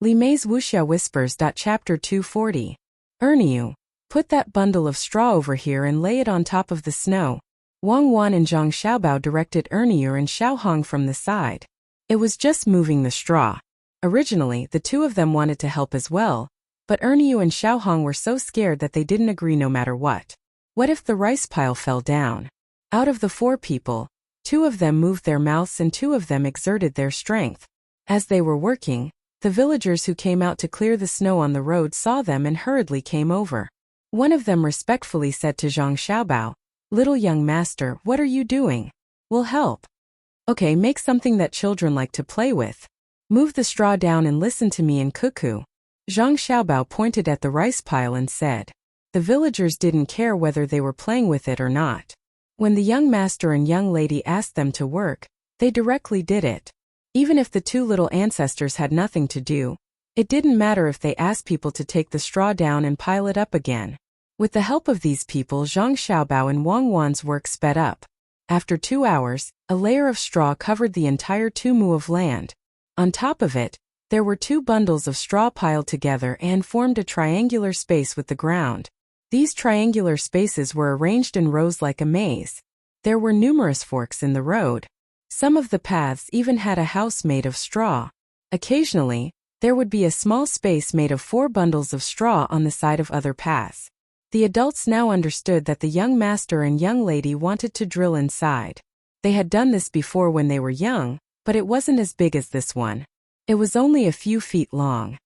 Li Mei's Wuxia whispers. Chapter 240. Erniu, put that bundle of straw over here and lay it on top of the snow. Wang Wan and Zhang Xiaobao directed Erniu and Xiaohong from the side. It was just moving the straw. Originally, the two of them wanted to help as well, but Erniu and Xiaohong were so scared that they didn't agree no matter what. What if the rice pile fell down? Out of the 4 people, 2 of them moved their mouths and 2 of them exerted their strength. As they were working, the villagers who came out to clear the snow on the road saw them and hurriedly came over. One of them respectfully said to Zhang Xiaobao, "Little young master, what are you doing? We'll help." "Okay, make something that children like to play with. Move the straw down and listen to me and cuckoo." Zhang Xiaobao pointed at the rice pile and said. The villagers didn't care whether they were playing with it or not. When the young master and young lady asked them to work, they directly did it. Even if the 2 little ancestors had nothing to do, it didn't matter if they asked people to take the straw down and pile it up again. With the help of these people, Zhang Xiaobao and Wang Wan's work sped up. After 2 hours, a layer of straw covered the entire 2 mu of land. On top of it, there were 2 bundles of straw piled together and formed a triangular space with the ground. These triangular spaces were arranged in rows like a maze. There were numerous forks in the road. Some of the paths even had a house made of straw. Occasionally, there would be a small space made of 4 bundles of straw on the side of other paths. The adults now understood that the young master and young lady wanted to drill inside. They had done this before when they were young, but it wasn't as big as this one. It was only a few feet long.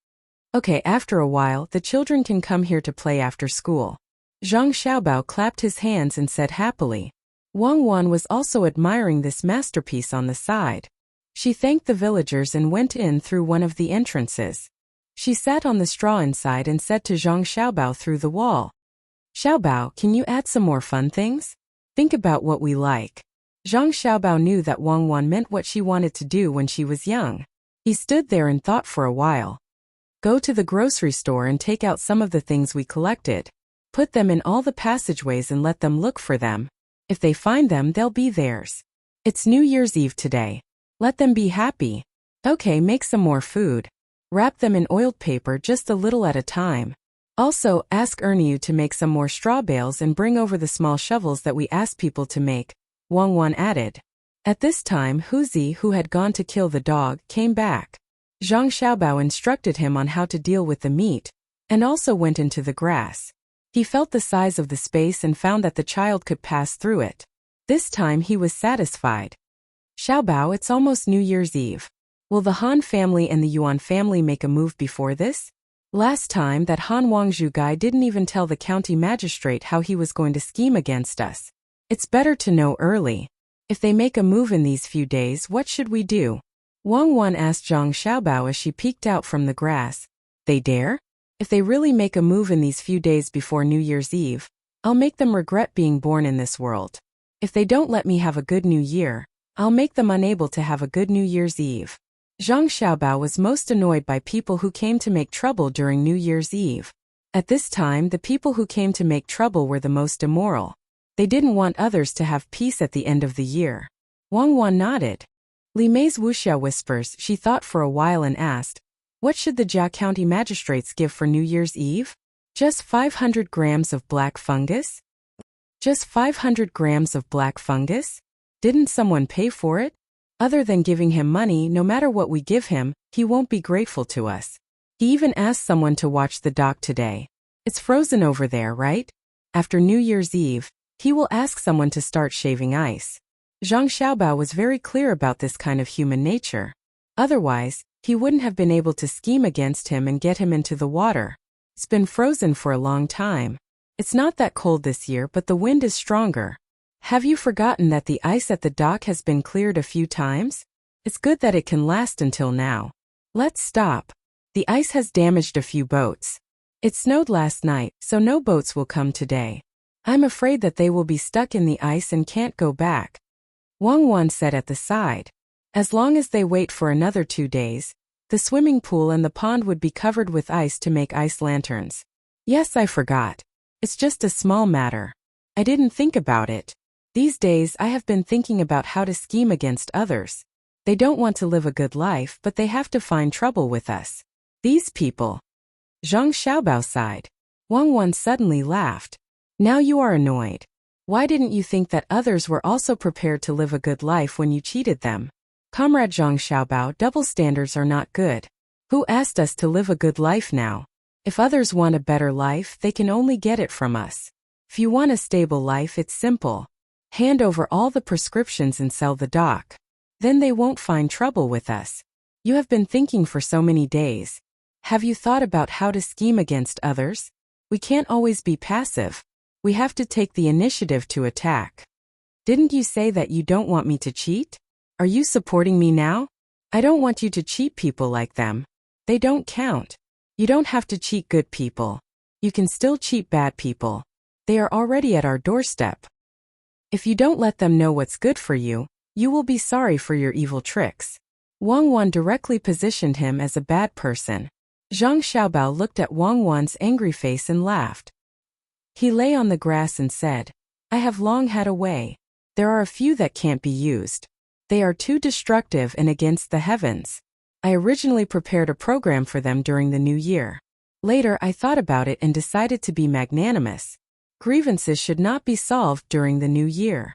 "Okay, after a while, the children can come here to play after school." Zhang Xiaobao clapped his hands and said happily. Wang Wan was also admiring this masterpiece on the side. She thanked the villagers and went in through one of the entrances. She sat on the straw inside and said to Zhang Xiaobao through the wall, "Xiaobao, can you add some more fun things? Think about what we like." Zhang Xiaobao knew that Wang Wan meant what she wanted to do when she was young. He stood there and thought for a while. "Go to the grocery store and take out some of the things we collected. Put them in all the passageways and let them look for them. If they find them, they'll be theirs. It's New Year's Eve today. Let them be happy. Okay, make some more food. Wrap them in oiled paper just a little at a time. Also, ask Erniu to make some more straw bales and bring over the small shovels that we asked people to make," Wang Wan added. At this time, Huzi, who had gone to kill the dog, came back. Zhang Xiaobao instructed him on how to deal with the meat, and also went into the grass. He felt the size of the space and found that the child could pass through it. This time he was satisfied. "Xiaobao, it's almost New Year's Eve. Will the Han family and the Yuan family make a move before this? Last time that Han Wangzhu guy didn't even tell the county magistrate how he was going to scheme against us. It's better to know early. If they make a move in these few days, what should we do?" Wang Wan asked Zhang Xiaobao as she peeked out from the grass. "They dare? If they really make a move in these few days before New Year's Eve, I'll make them regret being born in this world. If they don't let me have a good New Year, I'll make them unable to have a good New Year's Eve." Zhang Xiaobao was most annoyed by people who came to make trouble during New Year's Eve. At this time, the people who came to make trouble were the most immoral. They didn't want others to have peace at the end of the year. Wang Wan nodded. Li Mei's Wuxia whispers. She thought for a while and asked, "What should the Jia County magistrates give for New Year's Eve? Just 500 grams of black fungus? Just 500 grams of black fungus? Didn't someone pay for it? Other than giving him money, no matter what we give him, he won't be grateful to us. He even asked someone to watch the dock today. It's frozen over there, right? After New Year's Eve, he will ask someone to start shaving ice." Zhang Xiaobao was very clear about this kind of human nature. Otherwise, he wouldn't have been able to scheme against him and get him into the water. It's been frozen for a long time. It's not that cold this year, but the wind is stronger. Have you forgotten that the ice at the dock has been cleared a few times? It's good that it can last until now. Let's stop. The ice has damaged a few boats. It snowed last night, so no boats will come today. I'm afraid that they will be stuck in the ice and can't go back," Wang Wan said at the side. As long as they wait for another 2 days, the swimming pool and the pond would be covered with ice to make ice lanterns. "Yes, I forgot. It's just a small matter. I didn't think about it. These days I have been thinking about how to scheme against others. They don't want to live a good life, but they have to find trouble with us. These people. Zhang Xiaobao sighed. Wang Wan suddenly laughed. Now you are annoyed. Why didn't you think that others were also prepared to live a good life when you cheated them? Comrade Zhang Xiaobao, double standards are not good. Who asked us to live a good life now? If others want a better life, they can only get it from us. If you want a stable life, it's simple. Hand over all the prescriptions and sell the doc. Then they won't find trouble with us. You have been thinking for so many days. Have you thought about how to scheme against others? We can't always be passive. We have to take the initiative to attack. Didn't you say that you don't want me to cheat? Are you supporting me now? I don't want you to cheat people like them. They don't count. You don't have to cheat good people. You can still cheat bad people. They are already at our doorstep. If you don't let them know what's good for you, you will be sorry for your evil tricks. Wang Wan directly positioned him as a bad person. Zhang Xiaobao looked at Wang Wan's angry face and laughed. He lay on the grass and said, I have long had a way. There are a few that can't be used. They are too destructive and against the heavens. I originally prepared a program for them during the new year. Later I thought about it and decided to be magnanimous. Grievances should not be solved during the new year.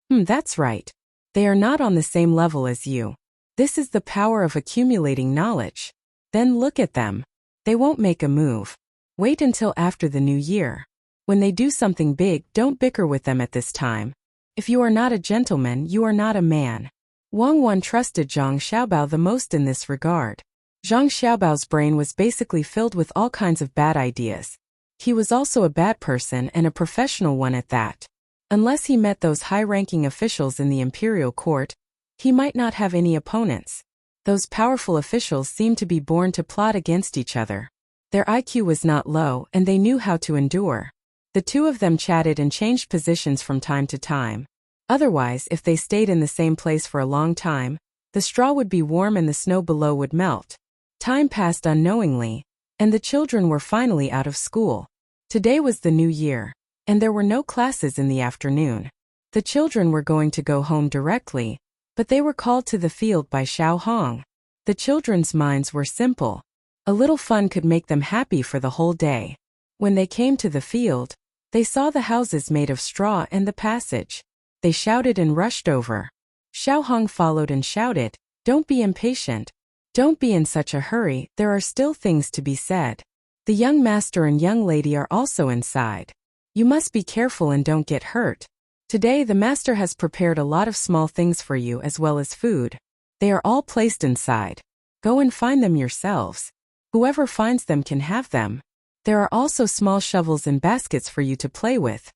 That's right. They are not on the same level as you. This is the power of accumulating knowledge. Then look at them. They won't make a move. Wait until after the new year. When they do something big, don't bicker with them at this time. If you are not a gentleman, you are not a man. Wang Wan trusted Zhang Xiaobao the most in this regard. Zhang Xiaobao's brain was basically filled with all kinds of bad ideas. He was also a bad person and a professional one at that. Unless he met those high-ranking officials in the imperial court, he might not have any opponents. Those powerful officials seemed to be born to plot against each other. Their IQ was not low and they knew how to endure. The two of them chatted and changed positions from time to time. Otherwise, if they stayed in the same place for a long time, the straw would be warm and the snow below would melt. Time passed unknowingly, and the children were finally out of school. Today was the new year, and there were no classes in the afternoon. The children were going to go home directly, but they were called to the field by Xiao Hong. The children's minds were simple. A little fun could make them happy for the whole day. When they came to the field, they saw the houses made of straw and the passage. They shouted and rushed over. Xiao Hong followed and shouted, Don't be impatient. Don't be in such a hurry, there are still things to be said. The young master and young lady are also inside. You must be careful and don't get hurt. Today the master has prepared a lot of small things for you as well as food. They are all placed inside. Go and find them yourselves. Whoever finds them can have them. There are also small shovels and baskets for you to play with.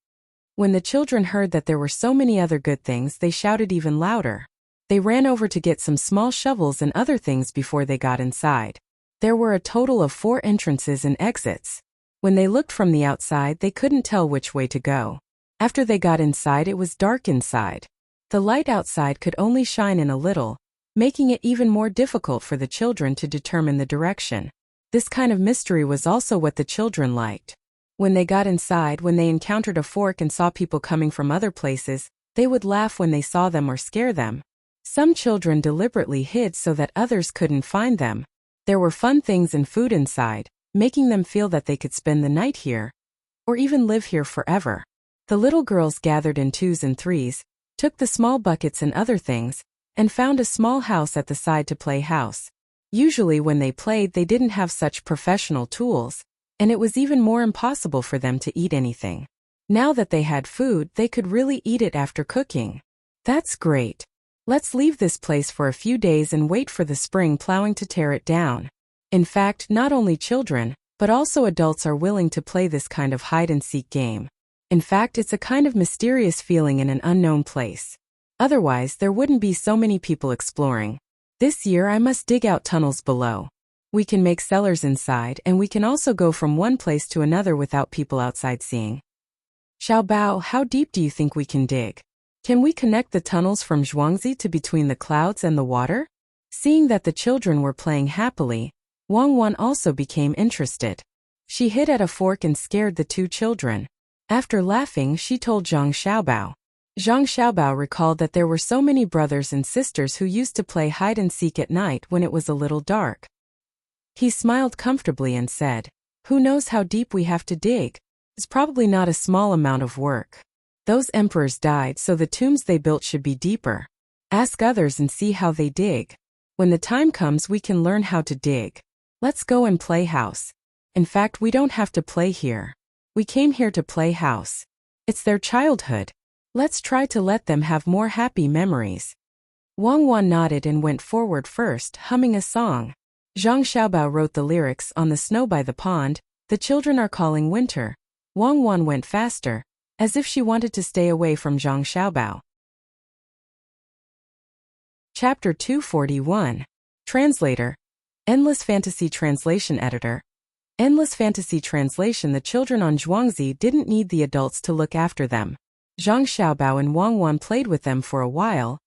When the children heard that there were so many other good things, they shouted even louder. They ran over to get some small shovels and other things before they got inside. There were a total of 4 entrances and exits. When they looked from the outside, they couldn't tell which way to go. After they got inside, it was dark inside. The light outside could only shine in a little, making it even more difficult for the children to determine the direction. This kind of mystery was also what the children liked. When they got inside, when they encountered a fork and saw people coming from other places, they would laugh when they saw them or scare them. Some children deliberately hid so that others couldn't find them. There were fun things and food inside, making them feel that they could spend the night here, or even live here forever. The little girls gathered in 2s and 3s, took the small buckets and other things, and found a small house at the side to play house. Usually when they played, they didn't have such professional tools, and it was even more impossible for them to eat anything. Now that they had food, they could really eat it after cooking. That's great. Let's leave this place for a few days and wait for the spring plowing to tear it down. In fact, not only children, but also adults are willing to play this kind of hide-and-seek game. In fact, it's a kind of mysterious feeling in an unknown place. Otherwise, there wouldn't be so many people exploring. This year I must dig out tunnels below. We can make cellars inside, and we can also go from one place to another without people outside seeing. Xiaobao, how deep do you think we can dig? Can we connect the tunnels from Zhuangzi to between the clouds and the water? Seeing that the children were playing happily, Wang Wan also became interested. She hid at a fork and scared the 2 children. After laughing, she told Zhang Xiaobao. Zhang Xiaobao recalled that there were so many brothers and sisters who used to play hide-and-seek at night when it was a little dark. He smiled comfortably and said, "Who knows how deep we have to dig? It's probably not a small amount of work. Those emperors died, so the tombs they built should be deeper. Ask others and see how they dig. When the time comes, we can learn how to dig. Let's go and play house. In fact, we don't have to play here. We came here to play house. It's their childhood. Let's try to let them have more happy memories." Wang Wan nodded and went forward first, humming a song. Zhang Xiaobao wrote the lyrics on the snow by the pond. The children are calling winter. Wang Wan went faster, as if she wanted to stay away from Zhang Xiaobao. Chapter 241. Translator. Endless Fantasy Translation Editor. Endless Fantasy Translation. The children on Zhuangzi didn't need the adults to look after them. Zhang Xiaobao and Wang Wan played with them for a while,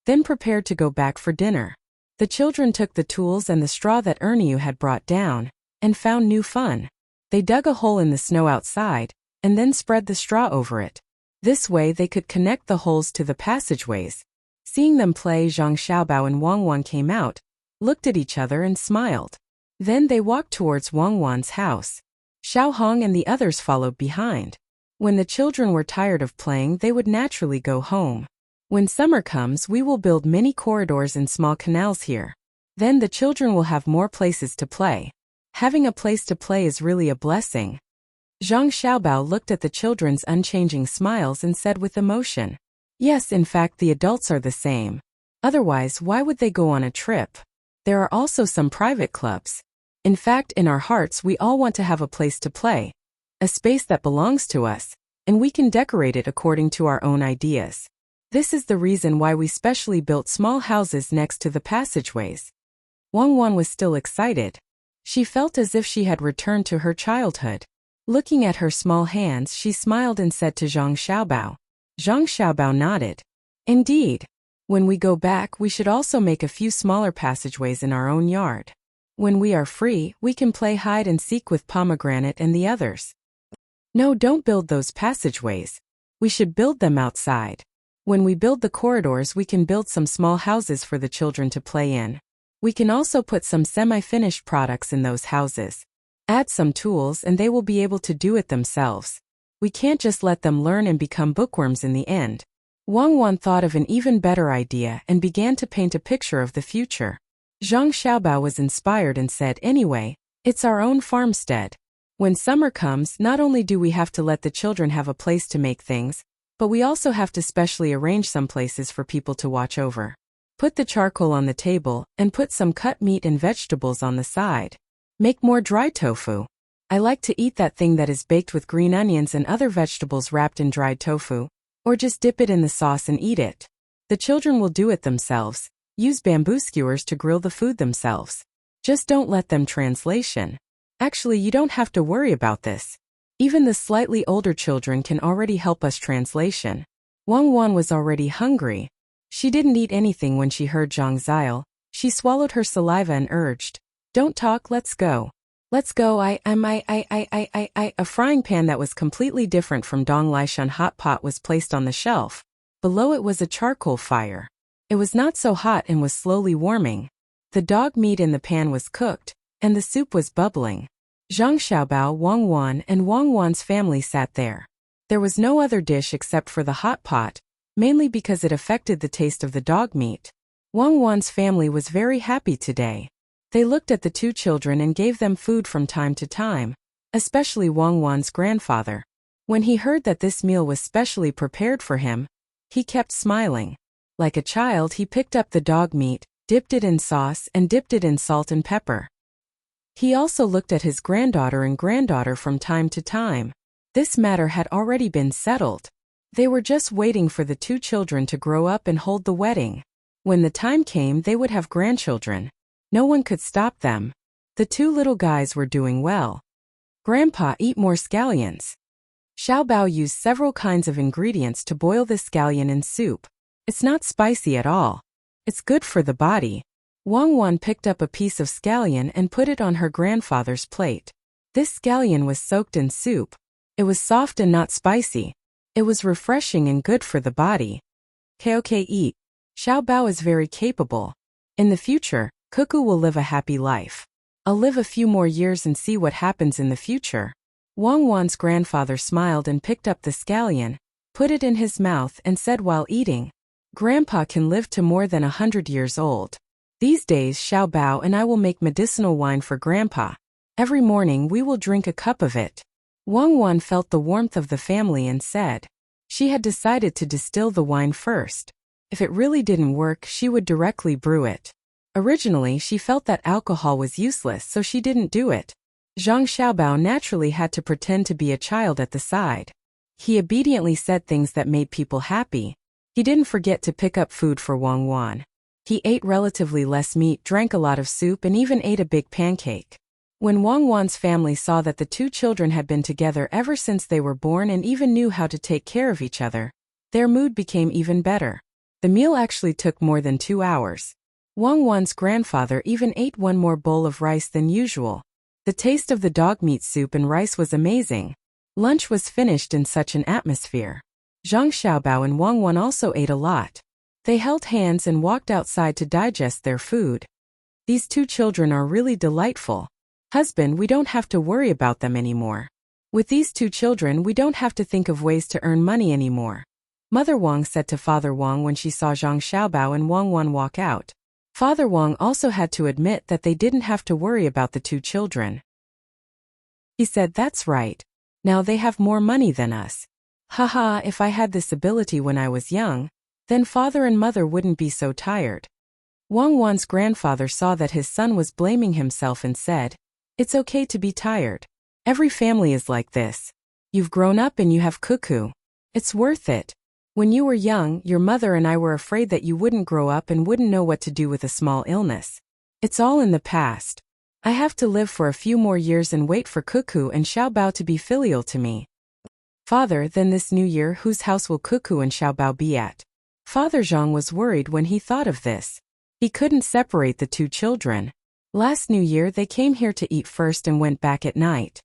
then prepared to go back for dinner. The children took the tools and the straw that Erniu had brought down, and found new fun. They dug a hole in the snow outside, and then spread the straw over it. This way they could connect the holes to the passageways. Seeing them play, Zhang Xiaobao and Wang Wan came out, looked at each other and smiled. Then they walked towards Wang Wan's house. Xiao Hong and the others followed behind. When the children were tired of playing, they would naturally go home. When summer comes, we will build many corridors and small canals here. Then the children will have more places to play. Having a place to play is really a blessing. Zhang Xiaobao looked at the children's unchanging smiles and said with emotion, "Yes, in fact the adults are the same. Otherwise, why would they go on a trip? There are also some private clubs. In fact, in our hearts we all want to have a place to play. A space that belongs to us, and we can decorate it according to our own ideas. This is the reason why we specially built small houses next to the passageways." Wang Wan was still excited. She felt as if she had returned to her childhood. Looking at her small hands, she smiled and said to Zhang Xiaobao. Zhang Xiaobao nodded. "Indeed. When we go back, we should also make a few smaller passageways in our own yard. When we are free, we can play hide and seek with Pomegranate and the others." "No, don't build those passageways. We should build them outside. When we build the corridors, we can build some small houses for the children to play in. We can also put some semi-finished products in those houses. Add some tools and they will be able to do it themselves. We can't just let them learn and become bookworms in the end." Wang Wan thought of an even better idea and began to paint a picture of the future. Zhang Xiaobao was inspired and said, "Anyway, it's our own farmstead. When summer comes, not only do we have to let the children have a place to make things, but we also have to specially arrange some places for people to watch over. Put the charcoal on the table and put some cut meat and vegetables on the side. Make more dry tofu. I like to eat that thing that is baked with green onions and other vegetables wrapped in dried tofu, or just dip it in the sauce and eat it. The children will do it themselves. Use bamboo skewers to grill the food themselves. Just don't let them translation. Actually, you don't have to worry about this. Even the slightly older children can already help us translation." Wang Wan was already hungry. She didn't eat anything when she heard Zhang Xiao. She swallowed her saliva and urged, "Don't talk, let's go. Let's go." A frying pan that was completely different from Dong Laishan hot pot was placed on the shelf. Below it was a charcoal fire. It was not so hot and was slowly warming. The dog meat in the pan was cooked, and the soup was bubbling. Zhang Xiaobao, Wang Wan, and Wang Wan's family sat there. There was no other dish except for the hot pot, mainly because it affected the taste of the dog meat. Wang Wan's family was very happy today. They looked at the two children and gave them food from time to time, especially Wang Wan's grandfather. When he heard that this meal was specially prepared for him, he kept smiling. Like a child, he picked up the dog meat, dipped it in sauce, and dipped it in salt and pepper. He also looked at his granddaughter from time to time. This matter had already been settled. They were just waiting for the two children to grow up and hold the wedding. When the time came, they would have grandchildren. No one could stop them. The two little guys were doing well. "Grandpa, eat more scallions." Xiaobao used several kinds of ingredients to boil the scallion in soup. It's not spicy at all. It's good for the body. Wang Wan picked up a piece of scallion and put it on her grandfather's plate. This scallion was soaked in soup. It was soft and not spicy. It was refreshing and good for the body. Okay, eat. Xiaobao is very capable. In the future, Cuckoo will live a happy life. I'll live a few more years and see what happens in the future. Wang Wan's grandfather smiled and picked up the scallion, put it in his mouth and said while eating, Grandpa can live to more than 100 years old. These days Xiao Bao and I will make medicinal wine for Grandpa. Every morning we will drink a cup of it. Wang Wan felt the warmth of the family and said, she had decided to distill the wine first. If it really didn't work, she would directly brew it. Originally, she felt that alcohol was useless, so she didn't do it. Zhang Xiaobao naturally had to pretend to be a child at the side. He obediently said things that made people happy. He didn't forget to pick up food for Wang Wan. He ate relatively less meat, drank a lot of soup, and even ate a big pancake. When Wang Wan's family saw that the two children had been together ever since they were born and even knew how to take care of each other, their mood became even better. The meal actually took more than 2 hours. Wang Wan's grandfather even ate one more bowl of rice than usual. The taste of the dog meat soup and rice was amazing. Lunch was finished in such an atmosphere. Zhang Xiaobao and Wang Wan also ate a lot. They held hands and walked outside to digest their food. These two children are really delightful. Husband, we don't have to worry about them anymore. With these two children, we don't have to think of ways to earn money anymore. Mother Wang said to Father Wang when she saw Zhang Xiaobao and Wang Wan walk out. Father Wang also had to admit that they didn't have to worry about the two children. He said, that's right. Now they have more money than us. Haha, if I had this ability when I was young, then father and mother wouldn't be so tired. Wang Wan's grandfather saw that his son was blaming himself and said, it's okay to be tired. Every family is like this. You've grown up and you have cuckoo. It's worth it. When you were young, your mother and I were afraid that you wouldn't grow up and wouldn't know what to do with a small illness. It's all in the past. I have to live for a few more years and wait for Cuckoo and Xiaobao to be filial to me. Father, then this new year, whose house will Cuckoo and Xiaobao be at? Father Zhang was worried when he thought of this. He couldn't separate the two children. Last New Year they came here to eat first and went back at night.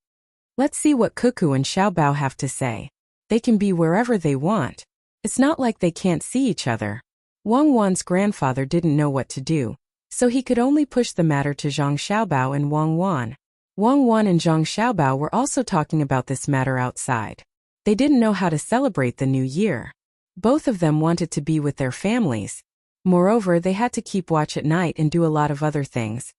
Let's see what Cuckoo and Xiaobao have to say. They can be wherever they want. It's not like they can't see each other. Wang Wan's grandfather didn't know what to do, so he could only push the matter to Zhang Xiaobao and Wang Wan. Wang Wan and Zhang Xiaobao were also talking about this matter outside. They didn't know how to celebrate the new year. Both of them wanted to be with their families. Moreover, they had to keep watch at night and do a lot of other things.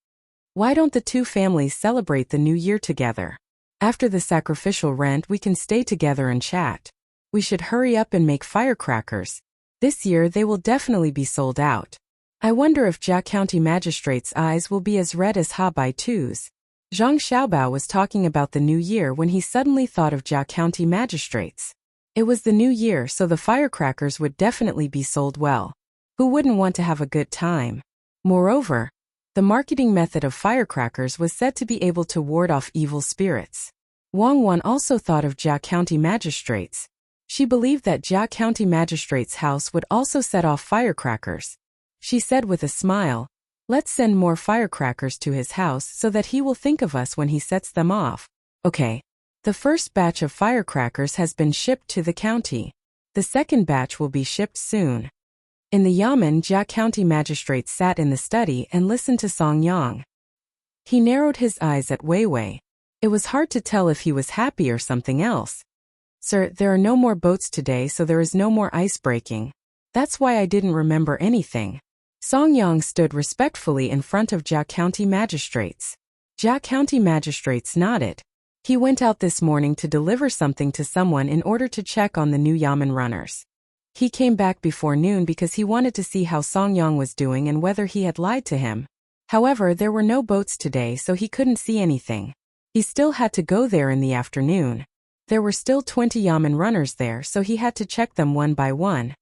Why don't the two families celebrate the new year together? After the sacrificial rent, we can stay together and chat. We should hurry up and make firecrackers. This year they will definitely be sold out. I wonder if Jia County Magistrate's eyes will be as red as Ha Bai Tu's. Zhang Xiaobao was talking about the new year when he suddenly thought of Jia County Magistrates. It was the new year, so the firecrackers would definitely be sold well. Who wouldn't want to have a good time? Moreover, the marketing method of firecrackers was said to be able to ward off evil spirits. Wang Wan also thought of Jia County Magistrates. She believed that Jia County Magistrate's house would also set off firecrackers. She said with a smile, let's send more firecrackers to his house so that he will think of us when he sets them off. Okay. The first batch of firecrackers has been shipped to the county. The second batch will be shipped soon. In the Yamen, Jia County Magistrate sat in the study and listened to Song Yang. He narrowed his eyes at Wei Wei. It was hard to tell if he was happy or something else. Sir, there are no more boats today, so there is no more ice breaking. That's why I didn't remember anything. Song Yang stood respectfully in front of Jia County Magistrates. Jia County Magistrates nodded. He went out this morning to deliver something to someone in order to check on the new Yamen runners. He came back before noon because he wanted to see how Song Yang was doing and whether he had lied to him. However, there were no boats today, so he couldn't see anything. He still had to go there in the afternoon. There were still 20 Yamen runners there, so he had to check them one by one.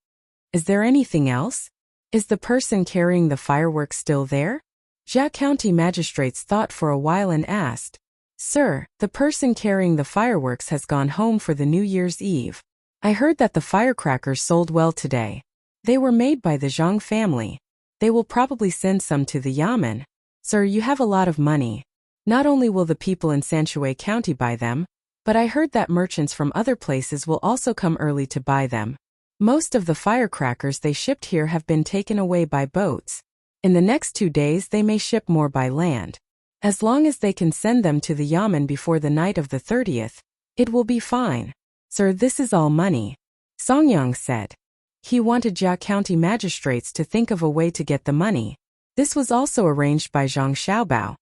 Is there anything else? Is the person carrying the fireworks still there? Jia County Magistrates thought for a while and asked, Sir, the person carrying the fireworks has gone home for the New Year's Eve. I heard that the firecrackers sold well today. They were made by the Zhang family. They will probably send some to the Yamen. Sir, you have a lot of money. Not only will the people in Sanshui County buy them, but I heard that merchants from other places will also come early to buy them. Most of the firecrackers they shipped here have been taken away by boats. In the next 2 days they may ship more by land. As long as they can send them to the yamen before the night of the 30th, it will be fine. Sir, this is all money, Songyang said. He wanted Jia County magistrates to think of a way to get the money. This was also arranged by Zhang Xiaobao.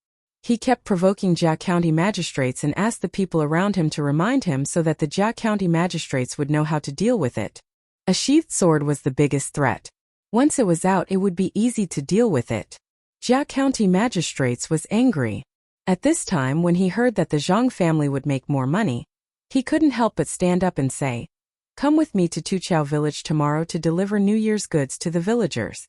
He kept provoking Jia County magistrates and asked the people around him to remind him so that the Jia County magistrates would know how to deal with it. A sheathed sword was the biggest threat. Once it was out, it would be easy to deal with it. Jia County magistrates was angry. At this time, when he heard that the Zhang family would make more money, he couldn't help but stand up and say, "Come with me to Tuqiao village tomorrow to deliver New Year's goods to the villagers.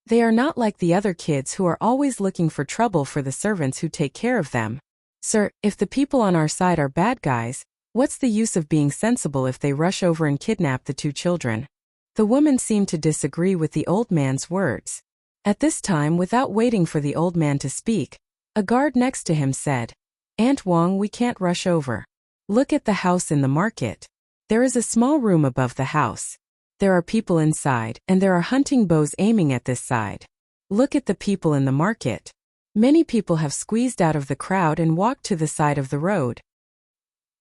They are not like the other kids who are always looking for trouble for the servants who take care of them. Sir, if the people on our side are bad guys, what's the use of being sensible if they rush over and kidnap the two children?" The woman seemed to disagree with the old man's words. At this time, without waiting for the old man to speak, a guard next to him said, "Aunt Wang, we can't rush over. Look at the house in the market. There is a small room above the house. There are people inside, and there are hunting bows aiming at this side. Look at the people in the market. Many people have squeezed out of the crowd and walked to the side of the road."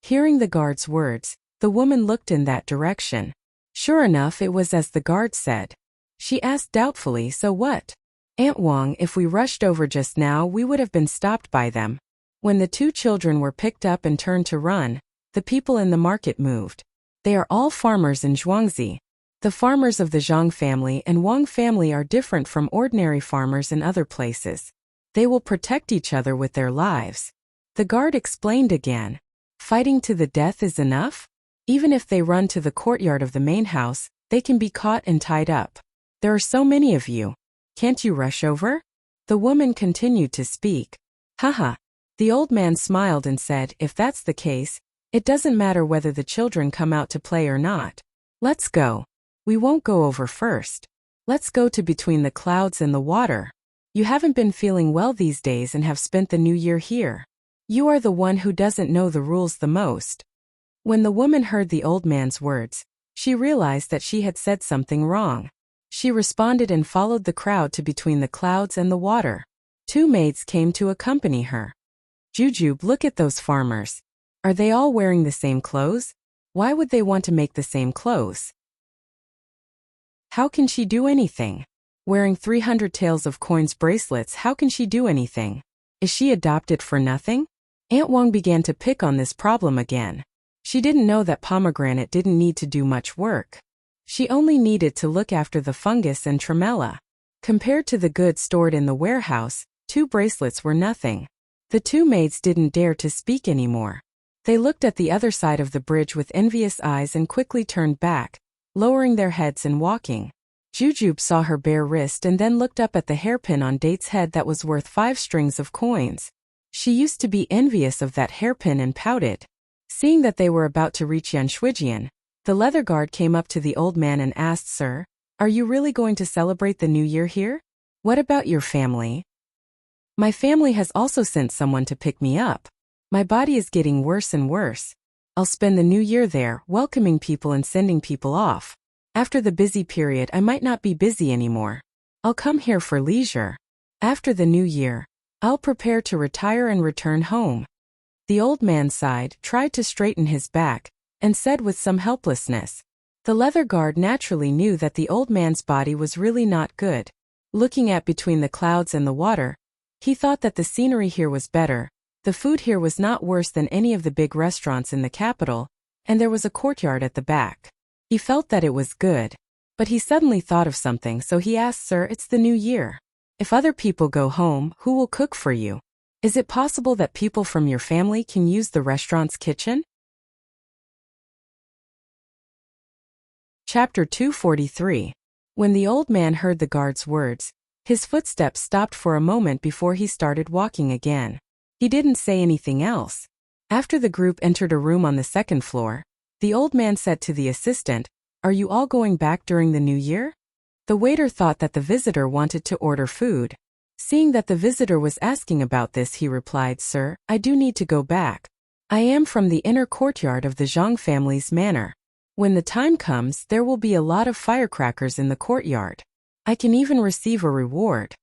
Hearing the guard's words, the woman looked in that direction. Sure enough, it was as the guard said. She asked doubtfully, "So what? Aunt Wang, if we rushed over just now, we would have been stopped by them." When the two children were picked up and turned to run, the people in the market moved. They are all farmers in Zhuangzi. The farmers of the Zhang family and Wang family are different from ordinary farmers in other places. They will protect each other with their lives. The guard explained again. Fighting to the death is enough? Even if they run to the courtyard of the main house, they can be caught and tied up. There are so many of you. Can't you rush over? The woman continued to speak. Haha. The old man smiled and said, "If that's the case, it doesn't matter whether the children come out to play or not. Let's go. We won't go over first. Let's go to between the clouds and the water. You haven't been feeling well these days and have spent the new year here. You are the one who doesn't know the rules the most." When the woman heard the old man's words, she realized that she had said something wrong. She responded and followed the crowd to between the clouds and the water. Two maids came to accompany her. "Jujube, look at those farmers. Are they all wearing the same clothes? Why would they want to make the same clothes? How can she do anything? Wearing 300 taels of coins bracelets, how can she do anything? Is she adopted for nothing?" Aunt Wang began to pick on this problem again. She didn't know that pomegranate didn't need to do much work. She only needed to look after the fungus and tremella. Compared to the goods stored in the warehouse, 2 bracelets were nothing. The 2 maids didn't dare to speak anymore. They looked at the other side of the bridge with envious eyes and quickly turned back, lowering their heads and walking. Jujube saw her bare wrist and then looked up at the hairpin on Date's head that was worth 5 strings of coins. She used to be envious of that hairpin and pouted. Seeing that they were about to reach Yanshuijian, the leather guard came up to the old man and asked, "Sir, are you really going to celebrate the new year here? What about your family?" "My family has also sent someone to pick me up. My body is getting worse and worse. I'll spend the new year there, welcoming people and sending people off. After the busy period, I might not be busy anymore. I'll come here for leisure. After the new year, I'll prepare to retire and return home." The old man sighed, tried to straighten his back, and said with some helplessness. The leather guard naturally knew that the old man's body was really not good. Looking at between the clouds and the water, he thought that the scenery here was better. The food here was not worse than any of the big restaurants in the capital, and there was a courtyard at the back. He felt that it was good. But he suddenly thought of something, so he asked, "Sir, it's the new year. If other people go home, who will cook for you? Is it possible that people from your family can use the restaurant's kitchen?" Chapter 243. When the old man heard the guard's words, his footsteps stopped for a moment before he started walking again. He didn't say anything else. After the group entered a room on the 2nd floor, the old man said to the assistant, "Are you all going back during the new year?" The waiter thought that the visitor wanted to order food. Seeing that the visitor was asking about this, he replied, "Sir, I do need to go back. I am from the inner courtyard of the Zhang family's manor. When the time comes, there will be a lot of firecrackers in the courtyard. I can even receive a reward."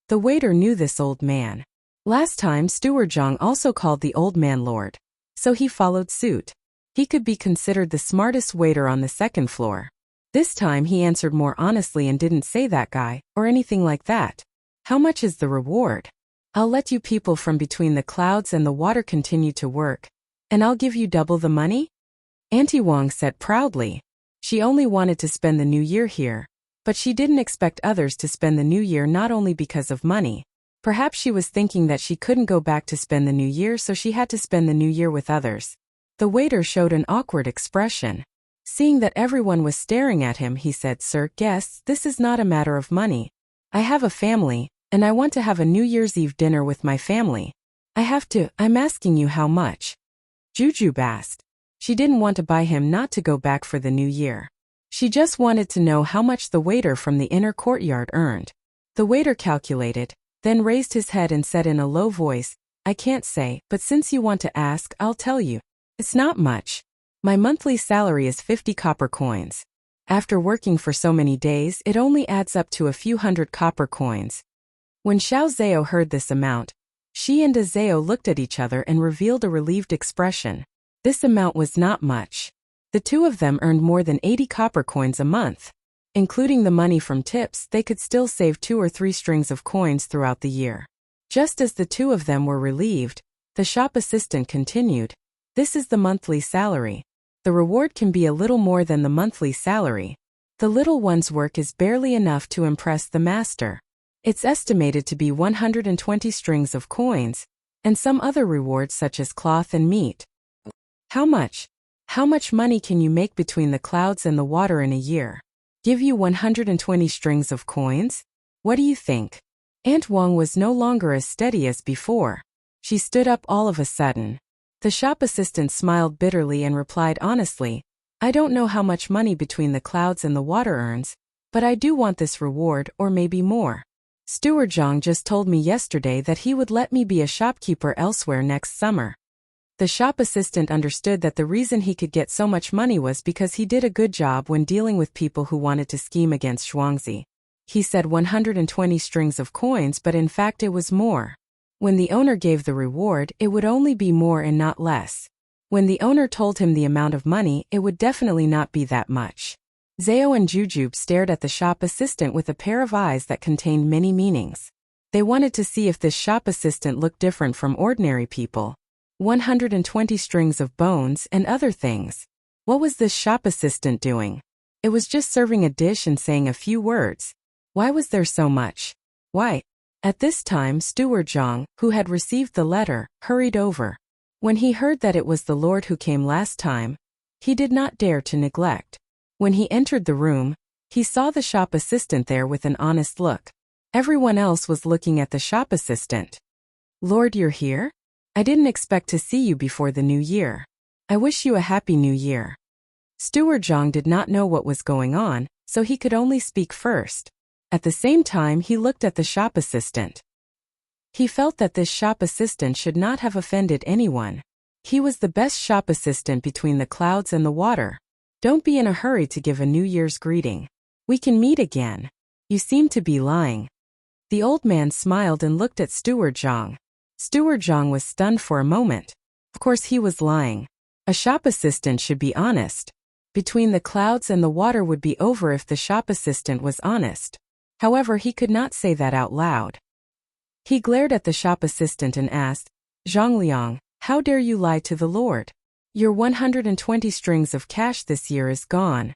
The waiter knew this old man. Last time Steward Zhang also called the old man Lord. So he followed suit. He could be considered the smartest waiter on the second floor. This time he answered more honestly and didn't say that guy, or anything like that. How much is the reward? I'll let you people from between the clouds and the water continue to work. And I'll give you double the money? Auntie Wang said proudly. She only wanted to spend the new year here. But she didn't expect others to spend the new year not only because of money. Perhaps she was thinking that she couldn't go back to spend the new year, so she had to spend the new year with others. The waiter showed an awkward expression. Seeing that everyone was staring at him, he said, "Sir, guests, this is not a matter of money. I have a family, and I want to have a New Year's Eve dinner with my family. I'm asking you how much." Jujube asked. She didn't want to buy him not to go back for the new year. She just wanted to know how much the waiter from the inner courtyard earned. The waiter calculated, then raised his head and said in a low voice, "I can't say, but since you want to ask, I'll tell you. It's not much. My monthly salary is 50 copper coins. After working for so many days, it only adds up to a few hundred copper coins." When Xiao Zhao heard this amount, she and Zhao looked at each other and revealed a relieved expression. This amount was not much. The two of them earned more than 80 copper coins a month. Including the money from tips, they could still save 2 or 3 strings of coins throughout the year. Just as the two of them were relieved, the shop assistant continued, "This is the monthly salary. The reward can be a little more than the monthly salary. The little one's work is barely enough to impress the master. It's estimated to be 120 strings of coins, and some other rewards such as cloth and meat." How much? How much money can you make between the clouds and the water in a year? Give you 120 strings of coins? What do you think? Aunt Wang was no longer as steady as before. She stood up all of a sudden. The shop assistant smiled bitterly and replied honestly, "I don't know how much money between the clouds and the water earns, but I do want this reward, or maybe more. Steward Zhang just told me yesterday that he would let me be a shopkeeper elsewhere next summer." The shop assistant understood that the reason he could get so much money was because he did a good job when dealing with people who wanted to scheme against Shuangzi. He said 120 strings of coins, but in fact it was more. When the owner gave the reward, it would only be more and not less. When the owner told him the amount of money, it would definitely not be that much. Zhao and Jujube stared at the shop assistant with a pair of eyes that contained many meanings. They wanted to see if this shop assistant looked different from ordinary people. 120 strings of bones and other things. What was this shop assistant doing? It was just serving a dish and saying a few words. Why was there so much? Why? At this time, Steward Zhang, who had received the letter, hurried over. When he heard that it was the Lord who came last time, he did not dare to neglect. When he entered the room, he saw the shop assistant there with an honest look. Everyone else was looking at the shop assistant. "Lord, you're here? I didn't expect to see you before the new year. I wish you a happy new year." Steward Zhang did not know what was going on, so he could only speak first. At the same time, he looked at the shop assistant. He felt that this shop assistant should not have offended anyone. He was the best shop assistant between the clouds and the water. Don't be in a hurry to give a New Year's greeting. We can meet again. You seem to be lying. The old man smiled and looked at Steward Zhang. Steward Zhang was stunned for a moment. Of course he was lying. A shop assistant should be honest. Between the clouds and the water would be over if the shop assistant was honest. However, he could not say that out loud. He glared at the shop assistant and asked, "Zhangliang, how dare you lie to the Lord? Your 120 strings of cash this year is gone."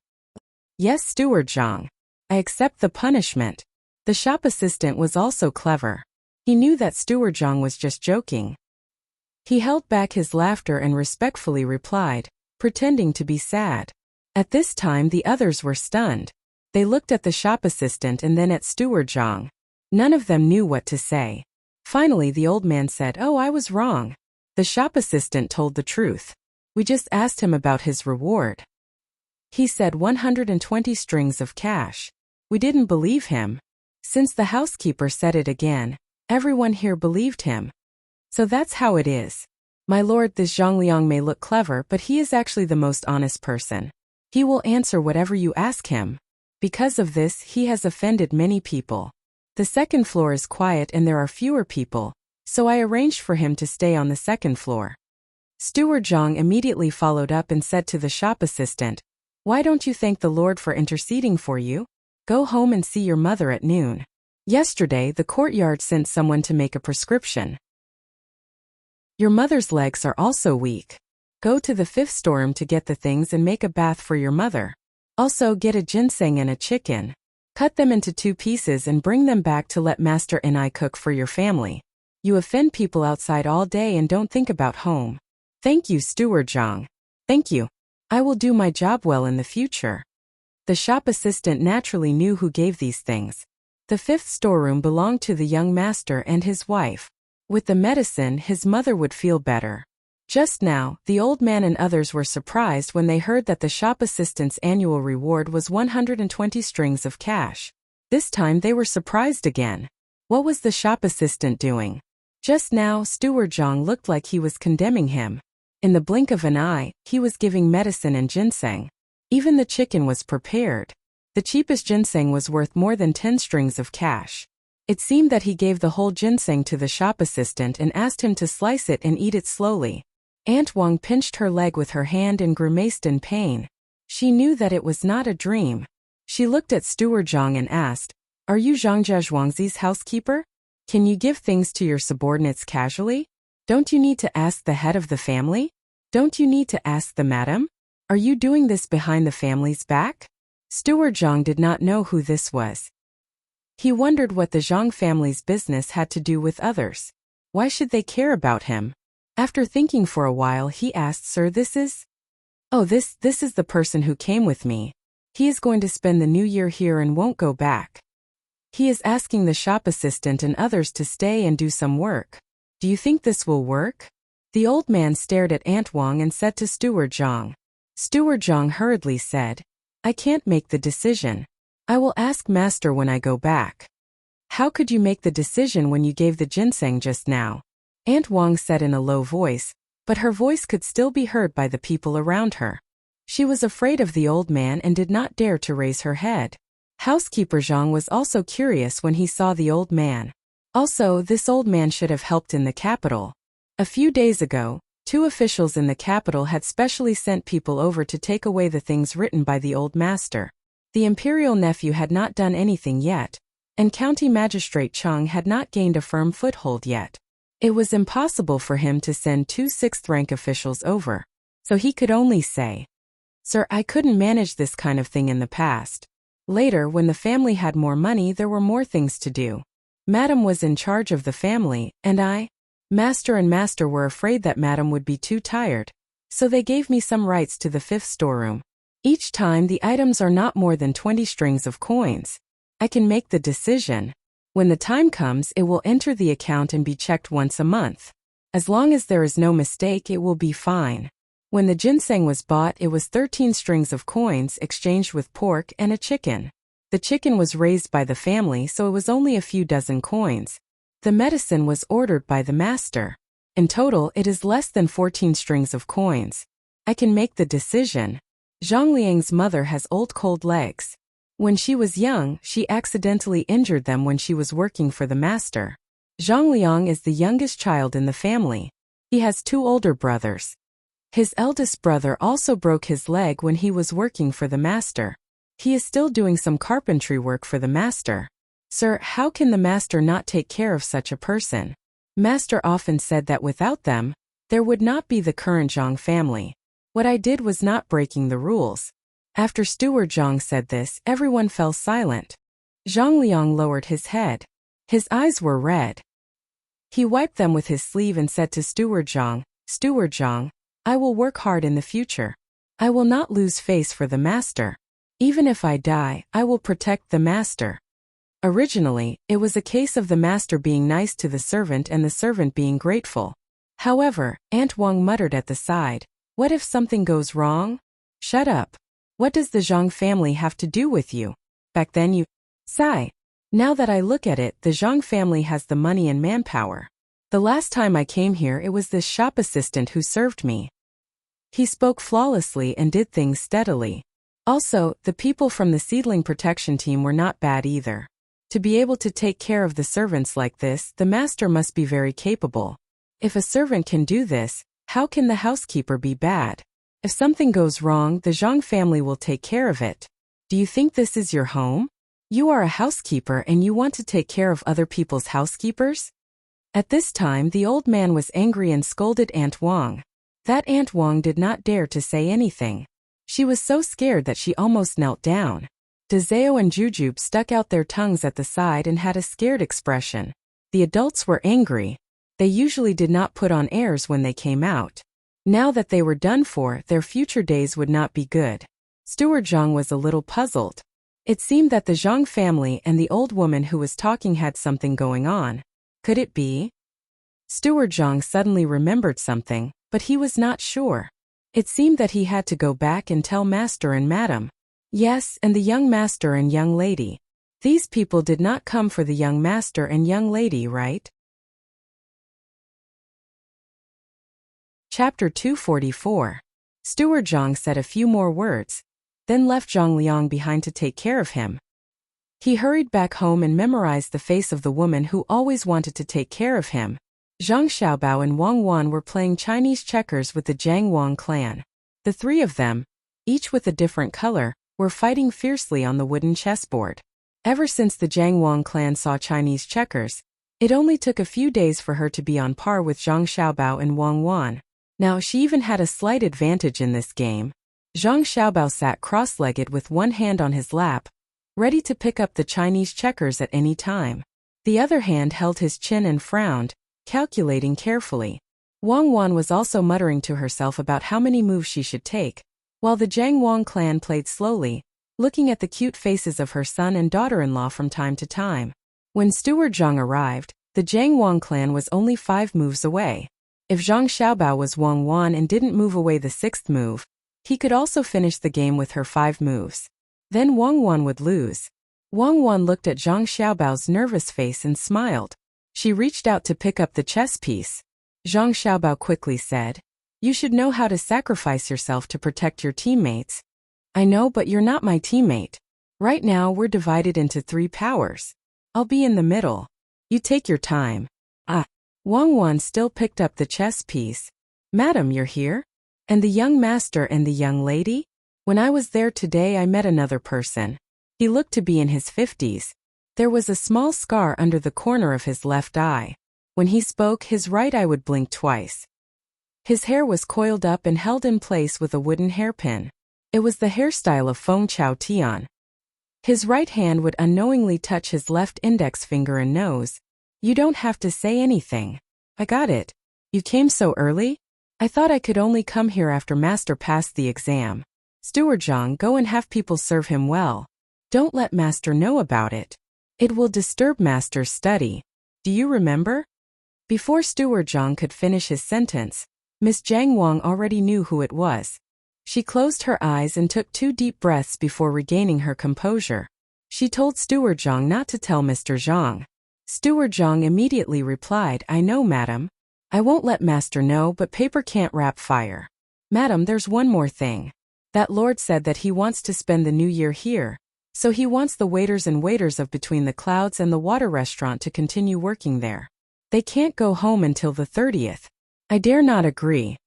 "Yes, Steward Zhang. I accept the punishment." The shop assistant was also clever. He knew that Steward Zhang was just joking. He held back his laughter and respectfully replied, pretending to be sad. At this time the others were stunned. They looked at the shop assistant and then at Steward Zhang. None of them knew what to say. Finally the old man said, "Oh, I was wrong." The shop assistant told the truth. "We just asked him about his reward. He said 120 strings of cash. We didn't believe him. Since the housekeeper said it again, everyone here believed him. So that's how it is. My lord, this Zhangliang may look clever, but he is actually the most honest person. He will answer whatever you ask him. Because of this, he has offended many people." The second floor is quiet and there are fewer people, so I arranged for him to stay on the second floor. Steward Zhang immediately followed up and said to the shop assistant, "Why don't you thank the Lord for interceding for you? Go home and see your mother at noon. Yesterday the courtyard sent someone to make a prescription. Your mother's legs are also weak. Go to the fifth storeroom to get the things and make a bath for your mother. Also get a ginseng and a chicken. Cut them into 2 pieces and bring them back to let Master and I cook for your family. You offend people outside all day and don't think about home." "Thank you, Steward Zhang. Thank you. I will do my job well in the future." The shop assistant naturally knew who gave these things. The fifth storeroom belonged to the young master and his wife. With the medicine, his mother would feel better. Just now, the old man and others were surprised when they heard that the shop assistant's annual reward was 120 strings of cash. This time they were surprised again. What was the shop assistant doing? Just now, Steward Zhang looked like he was condemning him. In the blink of an eye, he was giving medicine and ginseng. Even the chicken was prepared. The cheapest ginseng was worth more than 10 strings of cash. It seemed that he gave the whole ginseng to the shop assistant and asked him to slice it and eat it slowly. Aunt Wang pinched her leg with her hand and grimaced in pain. She knew that it was not a dream. She looked at Steward Zhang and asked, "Are you Zhang Zhuangzi's housekeeper? Can you give things to your subordinates casually? Don't you need to ask the head of the family? Don't you need to ask the madam? Are you doing this behind the family's back?" Steward Zhang did not know who this was. He wondered what the Zhang family's business had to do with others. Why should they care about him? After thinking for a while, he asked, "Sir, this is?" "Oh, this is the person who came with me. He is going to spend the new year here and won't go back. He is asking the shop assistant and others to stay and do some work. Do you think this will work?" The old man stared at Aunt Wang and said to Steward Zhang. Steward Zhang hurriedly said, "I can't make the decision. I will ask Master when I go back." "How could you make the decision when you gave the ginseng just now?" Aunt Wang said in a low voice, but her voice could still be heard by the people around her. She was afraid of the old man and did not dare to raise her head. Housekeeper Zhang was also curious when he saw the old man. Also, this old man should have helped in the capital. A few days ago, 2 officials in the capital had specially sent people over to take away the things written by the old master. The imperial nephew had not done anything yet, and County Magistrate Cheng had not gained a firm foothold yet. It was impossible for him to send 2 6th-rank officials over, so he could only say, "Sir, I couldn't manage this kind of thing in the past." Later, when the family had more money, there were more things to do. Madam was in charge of the family, and Master and Master were afraid that Madam would be too tired, so they gave me some rights to the 5th storeroom. Each time the items are not more than 20 strings of coins. I can make the decision. When the time comes, it will enter the account and be checked once a month. As long as there is no mistake, it will be fine. When the ginseng was bought, it was 13 strings of coins exchanged with pork and a chicken. The chicken was raised by the family, so it was only a few dozen coins. The medicine was ordered by the master. In total, it is less than 14 strings of coins. I can make the decision. Zhang Liang's mother has old cold legs. When she was young, she accidentally injured them when she was working for the master. Zhang Liang is the youngest child in the family. He has 2 older brothers. His eldest brother also broke his leg when he was working for the master. He is still doing some carpentry work for the master. Sir, how can the master not take care of such a person? Master often said that without them, there would not be the current Zhang family. What I did was not breaking the rules. After Steward Zhang said this, everyone fell silent. Zhang Liang lowered his head. His eyes were red. He wiped them with his sleeve and said to Steward Zhang, "Steward Zhang, I will work hard in the future. I will not lose face for the master. Even if I die, I will protect the master." Originally, it was a case of the master being nice to the servant and the servant being grateful. However, Aunt Wang muttered at the side, "What if something goes wrong?" "Shut up. What does the Zhang family have to do with you? Back then you..." Sigh. "Now that I look at it, the Zhang family has the money and manpower. The last time I came here, it was this shop assistant who served me. He spoke flawlessly and did things steadily. Also, the people from the seedling protection team were not bad either. To be able to take care of the servants like this, the master must be very capable. If a servant can do this, how can the housekeeper be bad? If something goes wrong, the Zhang family will take care of it. Do you think this is your home? You are a housekeeper and you want to take care of other people's housekeepers? At this time, the old man was angry and scolded Aunt Wang. That Aunt Wang did not dare to say anything. She was so scared that she almost knelt down. Dezeo and Jujube stuck out their tongues at the side and had a scared expression. The adults were angry. They usually did not put on airs when they came out. Now that they were done for, their future days would not be good. Steward Zhang was a little puzzled. It seemed that the Zhang family and the old woman who was talking had something going on. Could it be? Steward Zhang suddenly remembered something, but he was not sure. It seemed that he had to go back and tell Master and Madam. Yes, and the young master and young lady. These people did not come for the young master and young lady, right? Chapter 244. Steward Zhang said a few more words, then left Zhang Liang behind to take care of him. He hurried back home and memorized the face of the woman who always wanted to take care of him. Zhang Xiaobao and Wang Wan were playing Chinese checkers with the Jiang Wang clan. The three of them, each with a different color, were fighting fiercely on the wooden chessboard. Ever since the Jiang Wang clan saw Chinese checkers, it only took a few days for her to be on par with Zhang Xiaobao and Wang Wan. Now she even had a slight advantage in this game. Zhang Xiaobao sat cross-legged with one hand on his lap, ready to pick up the Chinese checkers at any time. The other hand held his chin and frowned, calculating carefully. Wang Wan was also muttering to herself about how many moves she should take, while the Jiang Wang clan played slowly, looking at the cute faces of her son and daughter-in-law from time to time. When Steward Zhang arrived, the Jiang Wang clan was only 5 moves away. If Zhang Xiaobao was Wang Wan and didn't move away the 6th move, he could also finish the game with her 5 moves. Then Wang Wan would lose. Wang Wan looked at Zhang Xiaobao's nervous face and smiled. She reached out to pick up the chess piece. Zhang Xiaobao quickly said, "You should know how to sacrifice yourself to protect your teammates." "I know, but you're not my teammate. Right now we're divided into 3 powers. I'll be in the middle. You take your time." Wang Wan still picked up the chess piece. "Madam, you're here? And the young master and the young lady? When I was there today I met another person. He looked to be in his 50s. There was a small scar under the corner of his left eye. When he spoke, his right eye would blink twice. His hair was coiled up and held in place with a wooden hairpin. It was the hairstyle of Feng Chao Tian. His right hand would unknowingly touch his left index finger and nose. You don't have to say anything. I got it. You came so early? I thought I could only come here after Master passed the exam. Steward Zhang, go and have people serve him well. Don't let Master know about it. It will disturb Master's study. Do you remember?" Before Steward Zhang could finish his sentence, Miss Jiang Wang already knew who it was. She closed her eyes and took 2 deep breaths before regaining her composure. She told Steward Zhang not to tell Mr. Zhang. Steward Zhang immediately replied, "I know, madam. I won't let Master know, but paper can't wrap fire. Madam, there's one more thing. That lord said that he wants to spend the new year here, so he wants the waiters and waiters of Between the Clouds and the Water Restaurant to continue working there. They can't go home until the 30th. I dare not agree."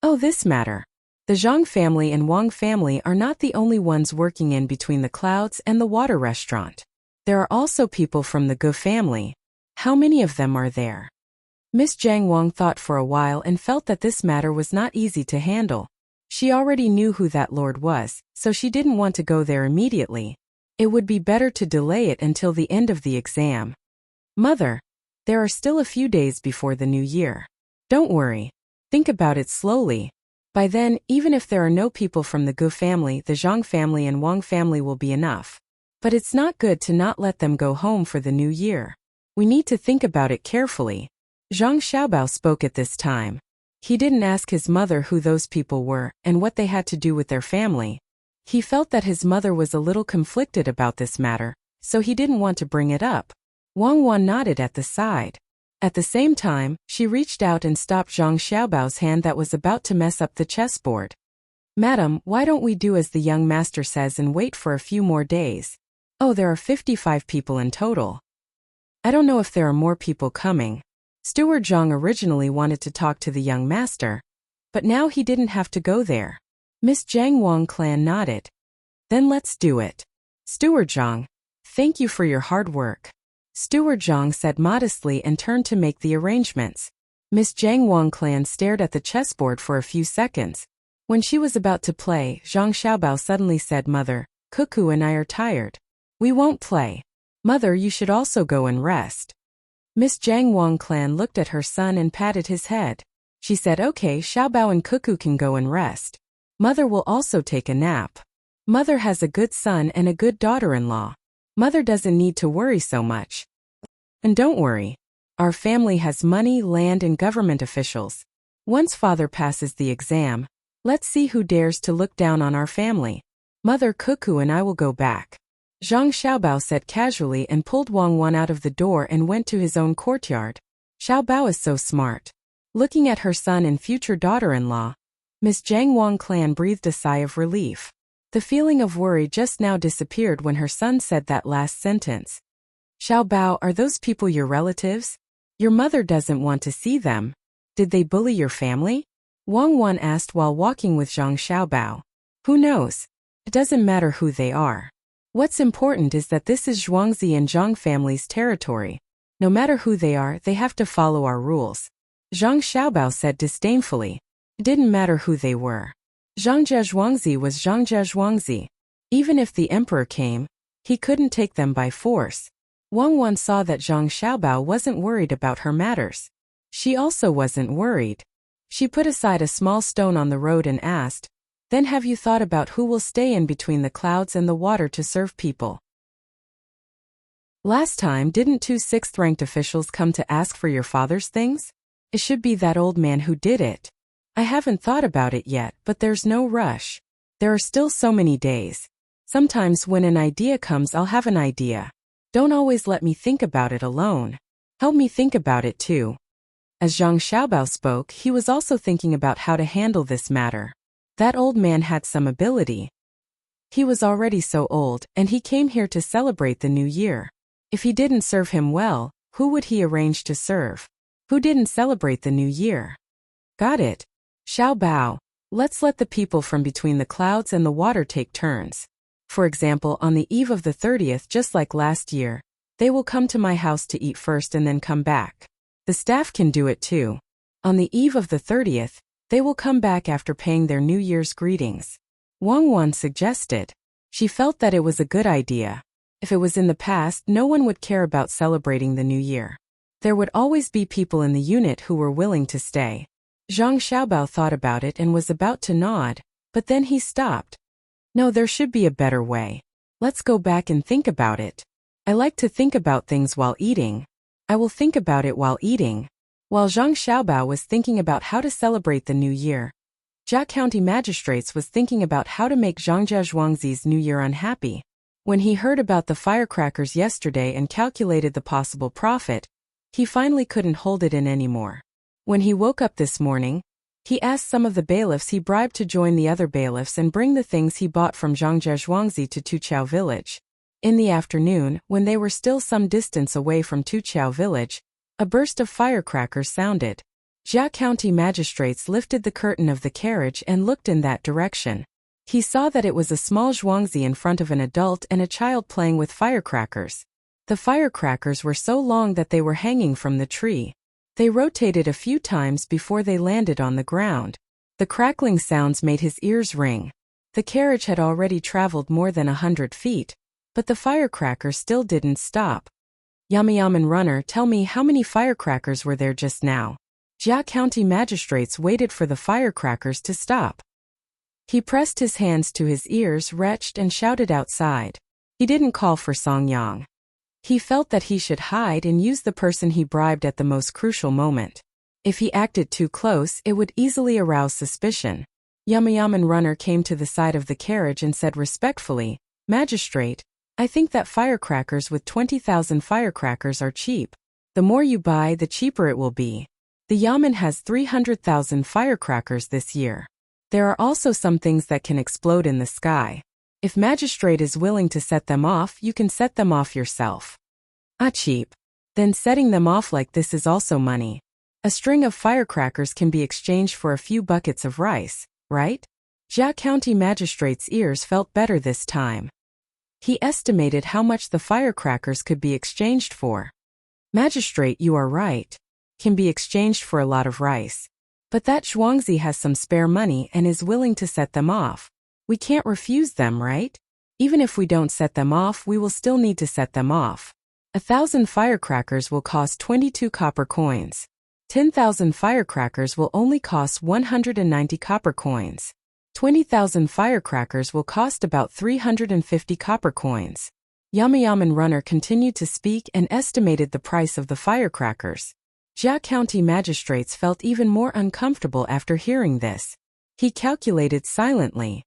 "Oh, this matter. The Zhang family and Wang family are not the only ones working in Between the Clouds and the Water Restaurant. There are also people from the Gu family. How many of them are there?" Miss Jiang Wang thought for a while and felt that this matter was not easy to handle. She already knew who that lord was, so she didn't want to go there immediately. It would be better to delay it until the end of the exam. "Mother, there are still a few days before the new year. Don't worry. Think about it slowly. By then, even if there are no people from the Gu family, the Zhang family and Wang family will be enough. But it's not good to not let them go home for the new year. We need to think about it carefully." Zhang Xiaobao spoke at this time. He didn't ask his mother who those people were and what they had to do with their family. He felt that his mother was a little conflicted about this matter, so he didn't want to bring it up. Wang Wan nodded at the side. At the same time, she reached out and stopped Zhang Xiaobao's hand that was about to mess up the chessboard. "Madam, why don't we do as the young master says and wait for a few more days?" Oh, there are 55 people in total. I don't know if there are more people coming. Steward Zhang originally wanted to talk to the young master, but now he didn't have to go there. Miss Zhang Wang clan nodded. Then let's do it. Steward Zhang, thank you for your hard work. Steward Zhang said modestly and turned to make the arrangements. Miss Zhang Wang clan stared at the chessboard for a few seconds. When she was about to play, Zhang Xiaobao suddenly said, Mother, Cuckoo and I are tired. We won't play. Mother, you should also go and rest. Miss Zhang Wang clan looked at her son and patted his head. She said, okay, Xiaobao and Cuckoo can go and rest. Mother will also take a nap. Mother has a good son and a good daughter-in-law. Mother doesn't need to worry so much. And don't worry. Our family has money, land, and government officials. Once father passes the exam, let's see who dares to look down on our family. Mother Cuckoo and I will go back. Zhang Xiaobao said casually and pulled Wang Wan out of the door and went to his own courtyard. Xiaobao is so smart. Looking at her son and future daughter-in-law, Miss Zhang Wang clan breathed a sigh of relief. The feeling of worry just now disappeared when her son said that last sentence. Xiaobao, are those people your relatives? Your mother doesn't want to see them. Did they bully your family? Wang Wan asked while walking with Zhang Xiaobao. Who knows? It doesn't matter who they are. What's important is that this is Zhuangzi and Zhang family's territory. No matter who they are, they have to follow our rules. Zhang Xiaobao said disdainfully. It didn't matter who they were. Zhangjia Zhuangzi was Zhangjia Zhuangzi. Even if the emperor came, he couldn't take them by force. Wang Wan saw that Zhang Xiaobao wasn't worried about her matters. She also wasn't worried. She put aside a small stone on the road and asked, Then have you thought about who will stay in between the clouds and the water to serve people? Last time, didn't 2 6th-ranked officials come to ask for your father's things? It should be that old man who did it. I haven't thought about it yet, but there's no rush. There are still so many days. Sometimes when an idea comes, I'll have an idea. Don't always let me think about it alone. Help me think about it too. As Zhang Xiaobao spoke, he was also thinking about how to handle this matter. That old man had some ability. He was already so old, and he came here to celebrate the new year. If he didn't serve him well, who would he arrange to serve? Who didn't celebrate the new year? Got it. Xiaobao, let's let the people from between the clouds and the water take turns. For example, on the eve of the 30th, just like last year, they will come to my house to eat first and then come back. The staff can do it too. On the eve of the 30th, they will come back after paying their New Year's greetings. Wang Wan suggested. She felt that it was a good idea. If it was in the past, no one would care about celebrating the new year. There would always be people in the unit who were willing to stay. Zhang Xiaobao thought about it and was about to nod, but then he stopped. No, there should be a better way. Let's go back and think about it. I like to think about things while eating. I will think about it while eating. While Zhang Xiaobao was thinking about how to celebrate the new year, Jia County Magistrates was thinking about how to make Zhangjia Zhuangzi's new year unhappy. When he heard about the firecrackers yesterday and calculated the possible profit, he finally couldn't hold it in anymore. When he woke up this morning, he asked some of the bailiffs he bribed to join the other bailiffs and bring the things he bought from Zhangjia Zhuangzi to Tuqiao village. In the afternoon, when they were still some distance away from Tuqiao village, a burst of firecrackers sounded. Jia County Magistrates lifted the curtain of the carriage and looked in that direction. He saw that it was a small Zhuangzi in front of an adult and a child playing with firecrackers. The firecrackers were so long that they were hanging from the tree. They rotated a few times before they landed on the ground. The crackling sounds made his ears ring. The carriage had already traveled more than 100 feet, but the firecrackers still didn't stop. Yaman runner, tell me how many firecrackers were there just now? Jia County Magistrates waited for the firecrackers to stop. He pressed his hands to his ears, retched, and shouted outside. He didn't call for Song Yang. He felt that he should hide and use the person he bribed at the most crucial moment. If he acted too close, it would easily arouse suspicion. Yaman runner came to the side of the carriage and said respectfully, Magistrate, I think that firecrackers with 20,000 firecrackers are cheap. The more you buy, the cheaper it will be. The Yamen has 300,000 firecrackers this year. There are also some things that can explode in the sky. If magistrate is willing to set them off, you can set them off yourself. Ah, cheap. Then setting them off like this is also money. A string of firecrackers can be exchanged for a few buckets of rice, right? Jia County Magistrate's ears felt better this time. He estimated how much the firecrackers could be exchanged for. Magistrate, you are right. Can be exchanged for a lot of rice. But that Zhuangzi has some spare money and is willing to set them off. We can't refuse them, right? Even if we don't set them off, we will still need to set them off. 1,000 firecrackers will cost 22 copper coins. 10,000 firecrackers will only cost 190 copper coins. 20,000 firecrackers will cost about 350 copper coins. Yaman Runner continued to speak and estimated the price of the firecrackers. Jia County magistrates felt even more uncomfortable after hearing this. He calculated silently.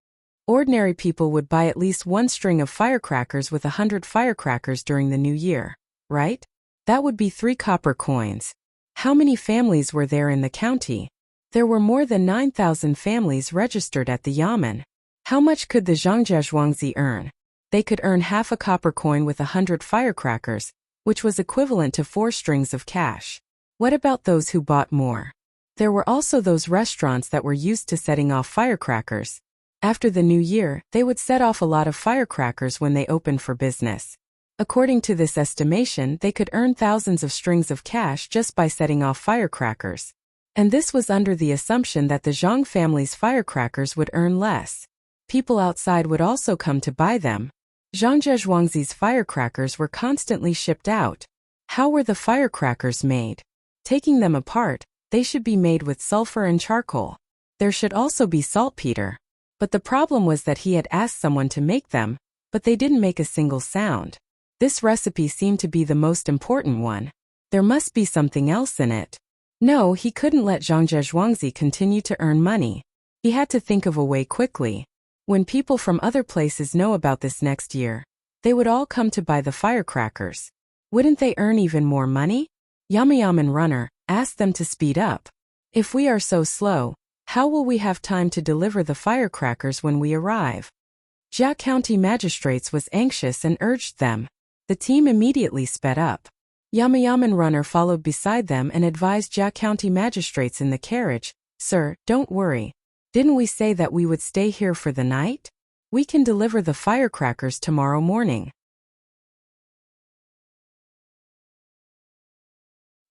Ordinary people would buy at least one string of firecrackers with 100 firecrackers during the new year, right? That would be 3 copper coins. How many families were there in the county? There were more than 9,000 families registered at the Yamen. How much could the Zhuangzi earn? They could earn half a copper coin with 100 firecrackers, which was equivalent to 4 strings of cash. What about those who bought more? There were also those restaurants that were used to setting off firecrackers. After the new year, they would set off a lot of firecrackers when they opened for business. According to this estimation, they could earn thousands of strings of cash just by setting off firecrackers. And this was under the assumption that the Zhang family's firecrackers would earn less. People outside would also come to buy them. Zhuangzi's firecrackers were constantly shipped out. How were the firecrackers made? Taking them apart, they should be made with sulfur and charcoal. There should also be saltpeter. But the problem was that he had asked someone to make them, but they didn't make a single sound. This recipe seemed to be the most important one. There must be something else in it. No, he couldn't let Zhuangzi continue to earn money. He had to think of a way quickly. When people from other places know about this next year, they would all come to buy the firecrackers. Wouldn't they earn even more money? Yaman Runner asked them to speed up. If we are so slow, how will we have time to deliver the firecrackers when we arrive? Jia County magistrates was anxious and urged them. The team immediately sped up. Yaman Runner followed beside them and advised Jia County magistrates in the carriage, "Sir, don't worry. Didn't we say that we would stay here for the night? We can deliver the firecrackers tomorrow morning."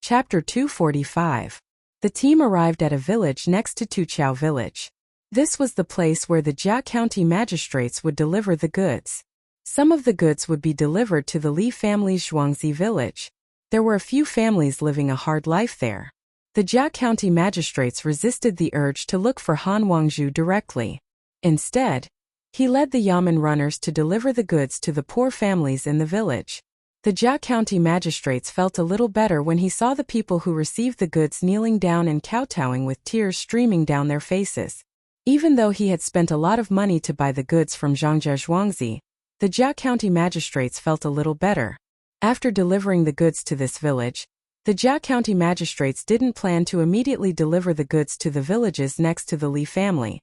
Chapter 245. The team arrived at a village next to Tuqiao village. This was the place where the Jia County magistrates would deliver the goods. Some of the goods would be delivered to the Li family's Zhuangzi village. There were a few families living a hard life there. The Jia County magistrates resisted the urge to look for Han Wangzhu directly. Instead, he led the Yamen runners to deliver the goods to the poor families in the village. The Jia County magistrates felt a little better when he saw the people who received the goods kneeling down and kowtowing with tears streaming down their faces. Even though he had spent a lot of money to buy the goods from Zhuangzi, the Jia County magistrates felt a little better. After delivering the goods to this village, the Jia County magistrates didn't plan to immediately deliver the goods to the villages next to the Li family.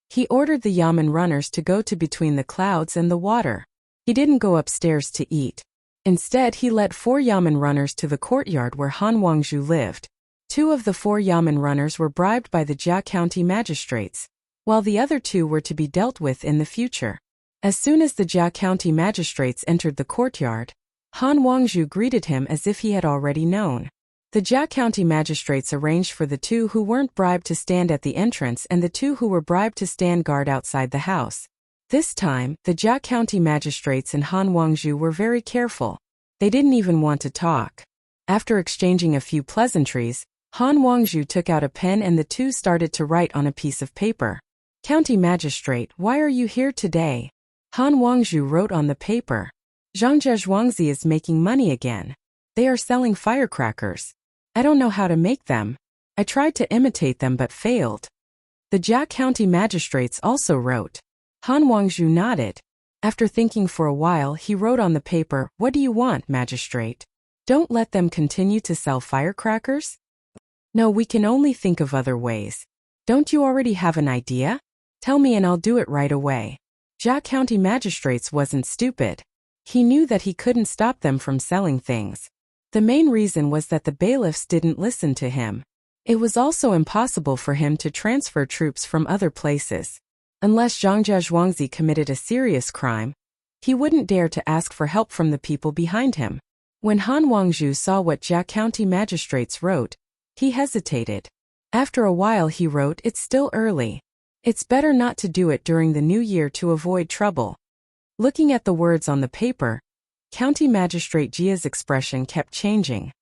He ordered the Yamen runners to go to between the clouds and the water. He didn't go upstairs to eat. Instead, he led 4 Yamen runners to the courtyard where Han Wangzhu lived. 2 of the 4 Yamen runners were bribed by the Jia County magistrates, while the other 2 were to be dealt with in the future. As soon as the Jia County magistrates entered the courtyard, Han Wangzhu greeted him as if he had already known. The Jia County magistrates arranged for the 2 who weren't bribed to stand at the entrance and the 2 who were bribed to stand guard outside the house. This time, the Jia County magistrates and Han Wangzhu were very careful. They didn't even want to talk. After exchanging a few pleasantries, Han Wangzhu took out a pen and the 2 started to write on a piece of paper. "County magistrate, why are you here today?" Han Wangzhu wrote on the paper. "Zhuangzi is making money again. They are selling firecrackers. I don't know how to make them. I tried to imitate them but failed." The Jia County magistrates also wrote. Han Wangzhu nodded. After thinking for a while, he wrote on the paper, "What do you want, magistrate? Don't let them continue to sell firecrackers?" "No, we can only think of other ways. Don't you already have an idea? Tell me and I'll do it right away." Jia County magistrates wasn't stupid. He knew that he couldn't stop them from selling things. The main reason was that the bailiffs didn't listen to him. It was also impossible for him to transfer troops from other places. Unless Zhangjia Zhuangzi committed a serious crime, he wouldn't dare to ask for help from the people behind him. When Han Wangzhu saw what Jia County magistrates wrote, he hesitated. After a while he wrote, "It's still early. It's better not to do it during the new year to avoid trouble." Looking at the words on the paper, County Magistrate Jia's expression kept changing.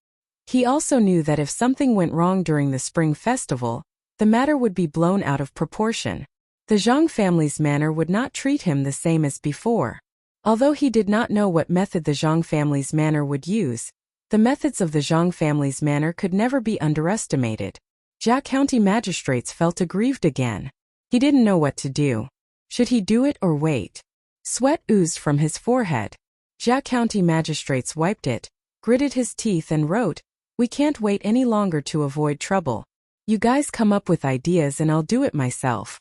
He also knew that if something went wrong during the Spring Festival, the matter would be blown out of proportion. The Zhang family's manner would not treat him the same as before. Although he did not know what method the Zhang family's manner would use, the methods of the Zhang family's manner could never be underestimated. Jia County magistrates felt aggrieved again. He didn't know what to do. Should he do it or wait? Sweat oozed from his forehead. Jia County magistrates wiped it, gritted his teeth and wrote, "We can't wait any longer to avoid trouble. You guys come up with ideas and I'll do it myself."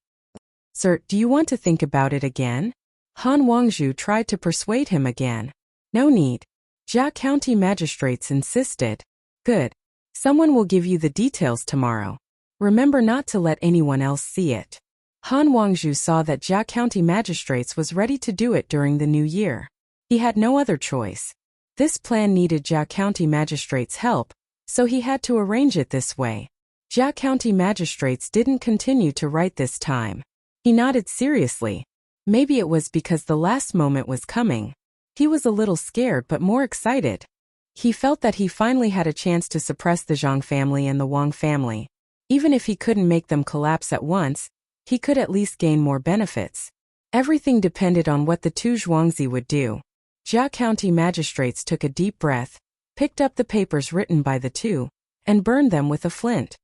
"Sir, do you want to think about it again?" Han Wangzhu tried to persuade him again. "No need." Jia County magistrates insisted. "Good. Someone will give you the details tomorrow. Remember not to let anyone else see it." Han Wangzhu saw that Jia County magistrates was ready to do it during the new year. He had no other choice. This plan needed Jia County magistrates' help, so he had to arrange it this way. Jia County magistrates didn't continue to write this time. He nodded seriously. Maybe it was because the last moment was coming. He was a little scared but more excited. He felt that he finally had a chance to suppress the Zhang family and the Wang family. Even if he couldn't make them collapse at once, he could at least gain more benefits. Everything depended on what the two Zhuangzi would do. Jia County magistrates took a deep breath, picked up the papers written by the two, and burned them with a flint.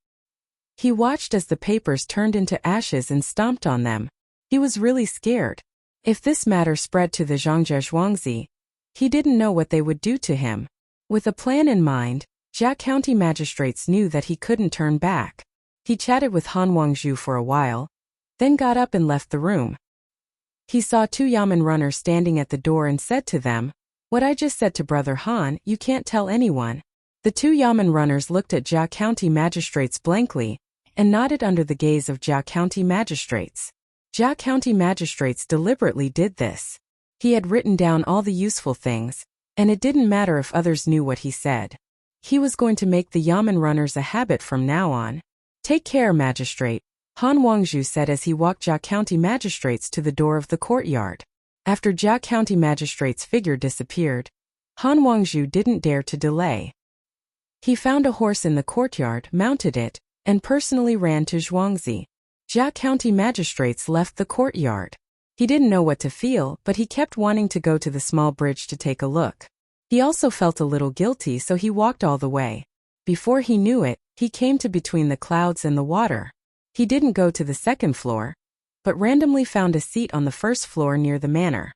He watched as the papers turned into ashes and stomped on them. He was really scared. If this matter spread to the Zhangjia Zhuangzi, he didn't know what they would do to him. With a plan in mind, Jia County magistrates knew that he couldn't turn back. He chatted with Han Wangzhu for a while, then got up and left the room. He saw two Yamen runners standing at the door and said to them, "What I just said to Brother Han, you can't tell anyone." The two Yamen runners looked at Jia County magistrates blankly, and nodded under the gaze of Jia County magistrates. Jia County magistrates deliberately did this. He had written down all the useful things, and it didn't matter if others knew what he said. He was going to make the Yamen runners a habit from now on. "Take care, magistrate," Han Wangzhu said as he walked Jia County magistrates to the door of the courtyard. After Jia County magistrate's figure disappeared, Han Wangzhu didn't dare to delay. He found a horse in the courtyard, mounted it, and personally ran to Zhuangzi. Jia County magistrates left the courtyard. He didn't know what to feel, but he kept wanting to go to the small bridge to take a look. He also felt a little guilty, so he walked all the way. Before he knew it, he came to between the clouds and the water. He didn't go to the second floor, but randomly found a seat on the first floor near the manor.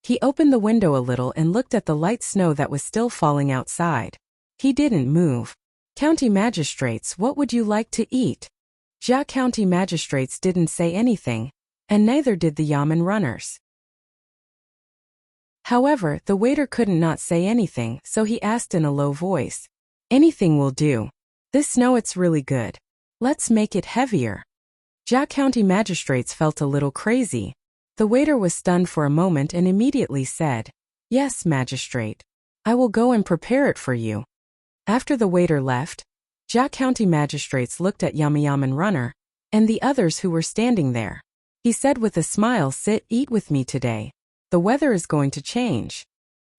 He opened the window a little and looked at the light snow that was still falling outside. He didn't move. "County magistrates, what would you like to eat?" Jia County magistrates didn't say anything, and neither did the Yamen runners. However, the waiter couldn't not say anything, so he asked in a low voice, "Anything will do. This snow it's really good. Let's make it heavier." Jia County magistrates felt a little crazy. The waiter was stunned for a moment and immediately said, "Yes, magistrate. I will go and prepare it for you." After the waiter left, Jia County magistrates looked at Yamen runner and the others who were standing there. He said with a smile, "Sit, eat with me today. The weather is going to change."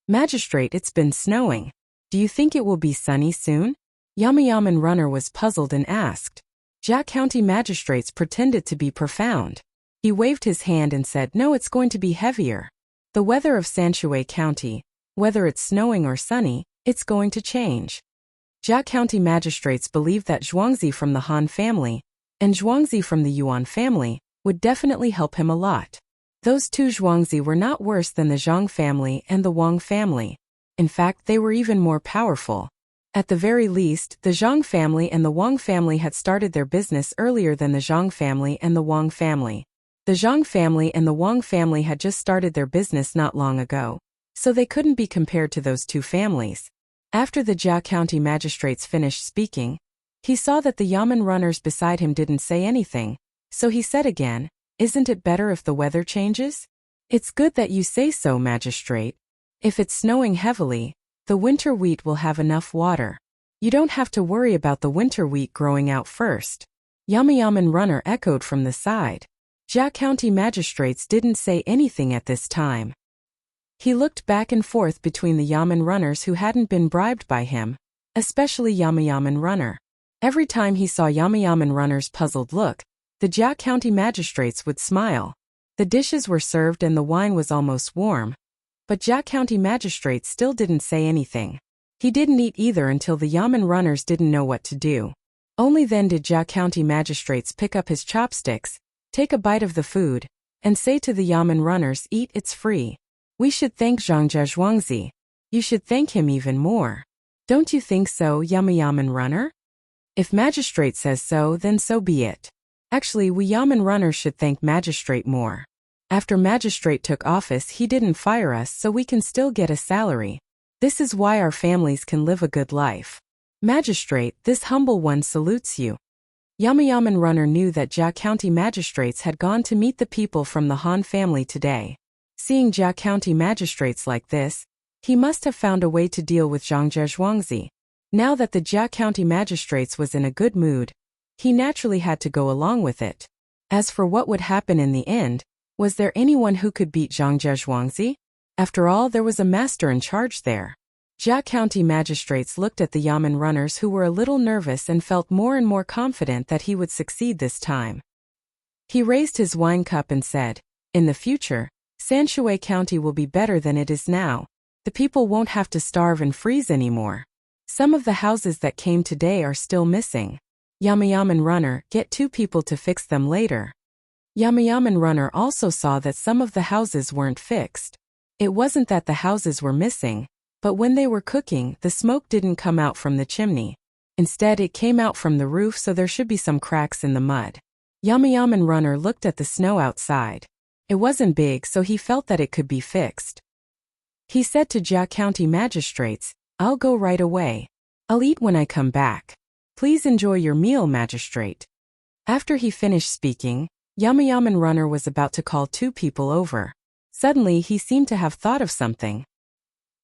"Magistrate, it's been snowing. Do you think it will be sunny soon?" Yamen runner was puzzled and asked. Jia County magistrates pretended to be profound. He waved his hand and said, "No, it's going to be heavier. The weather of Sanshui County, whether it's snowing or sunny, it's going to change." Jia County magistrates believed that Zhuangzi from the Han family and Zhuangzi from the Yuan family would definitely help him a lot. Those two Zhuangzi were not worse than the Zhang family and the Wang family. In fact, they were even more powerful. At the very least, the Zhang family and the Wang family had started their business earlier than the Zhang family and the Wang family. The Zhang family and the Wang family had just started their business not long ago, so they couldn't be compared to those two families. After the Jia County magistrates finished speaking, he saw that the Yamen runners beside him didn't say anything, so he said again, "Isn't it better if the weather changes?" "It's good that you say so, magistrate. If it's snowing heavily, the winter wheat will have enough water. You don't have to worry about the winter wheat growing out first." Yamen runner echoed from the side. Jia County magistrates didn't say anything at this time. He looked back and forth between the Yamen runners who hadn't been bribed by him, especially Yamen runner. Every time he saw Yamen runner's puzzled look, the Jia County magistrates would smile. The dishes were served and the wine was almost warm, but Jia County magistrates still didn't say anything. He didn't eat either until the Yamen runners didn't know what to do. Only then did Jia County magistrates pick up his chopsticks, take a bite of the food, and say to the Yamen runners, "Eat, it's free. We should thank Zhang Zhuangzi. You should thank him even more. Don't you think so, Yamen runner?" "If magistrate says so, then so be it. Actually, we Yamen runners should thank magistrate more. After magistrate took office, he didn't fire us, so we can still get a salary. This is why our families can live a good life. Magistrate, this humble one salutes you." Yamen runner knew that Jia County magistrates had gone to meet the people from the Han family today. Seeing Jia County magistrates like this, he must have found a way to deal with Zhang Zhuangzi. Now that the Jia County magistrates was in a good mood, he naturally had to go along with it. As for what would happen in the end, was there anyone who could beat Zhang Zhuangzi? After all, there was a master in charge there. Jia County magistrates looked at the Yamen runners who were a little nervous and felt more and more confident that he would succeed this time. He raised his wine cup and said, "In the future, Sanshui County will be better than it is now. The people won't have to starve and freeze anymore. Some of the houses that came today are still missing. Yamen runner, get 2 people to fix them later." Yamen runner also saw that some of the houses weren't fixed. It wasn't that the houses were missing, but when they were cooking, the smoke didn't come out from the chimney. Instead, it came out from the roof, so there should be some cracks in the mud. Yamen runner looked at the snow outside. It wasn't big, so he felt that it could be fixed. He said to Jia County magistrates, "I'll go right away. I'll eat when I come back. Please enjoy your meal, magistrate." After he finished speaking, Yamen runner was about to call 2 people over. Suddenly, he seemed to have thought of something.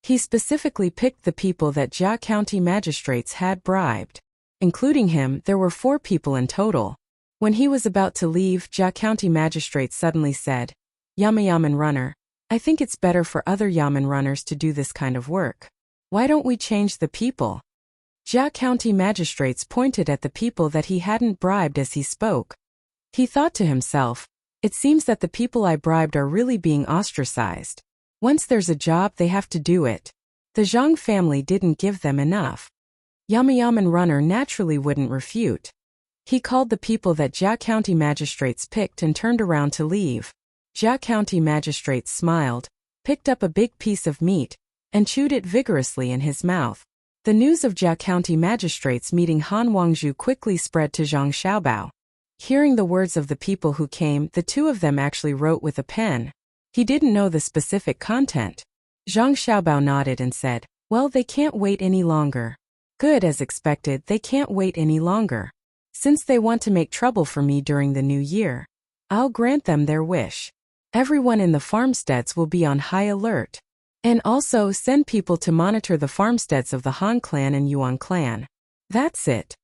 He specifically picked the people that Jia County magistrates had bribed. Including him, there were 4 people in total. When he was about to leave, Jia County magistrates suddenly said, Yamen runner, I think it's better for other Yamen runners to do this kind of work. Why don't we change the people?" Jia County magistrates pointed at the people that he hadn't bribed as he spoke. He thought to himself, "It seems that the people I bribed are really being ostracized. Once there's a job, they have to do it. The Zhang family didn't give them enough." Yamen runner naturally wouldn't refute. He called the people that Jia County magistrates picked and turned around to leave. Jia County magistrates smiled, picked up a big piece of meat, and chewed it vigorously in his mouth. The news of Jia County magistrates meeting Han Wangzhu quickly spread to Zhang Xiaobao. Hearing the words of the people who came, the 2 of them actually wrote with a pen. He didn't know the specific content. Zhang Xiaobao nodded and said, "Well, they can't wait any longer." "Good, as expected, they can't wait any longer. Since they want to make trouble for me during the new year, I'll grant them their wish. Everyone in the farmsteads will be on high alert. And also send people to monitor the farmsteads of the Han clan and Yuan clan. That's it.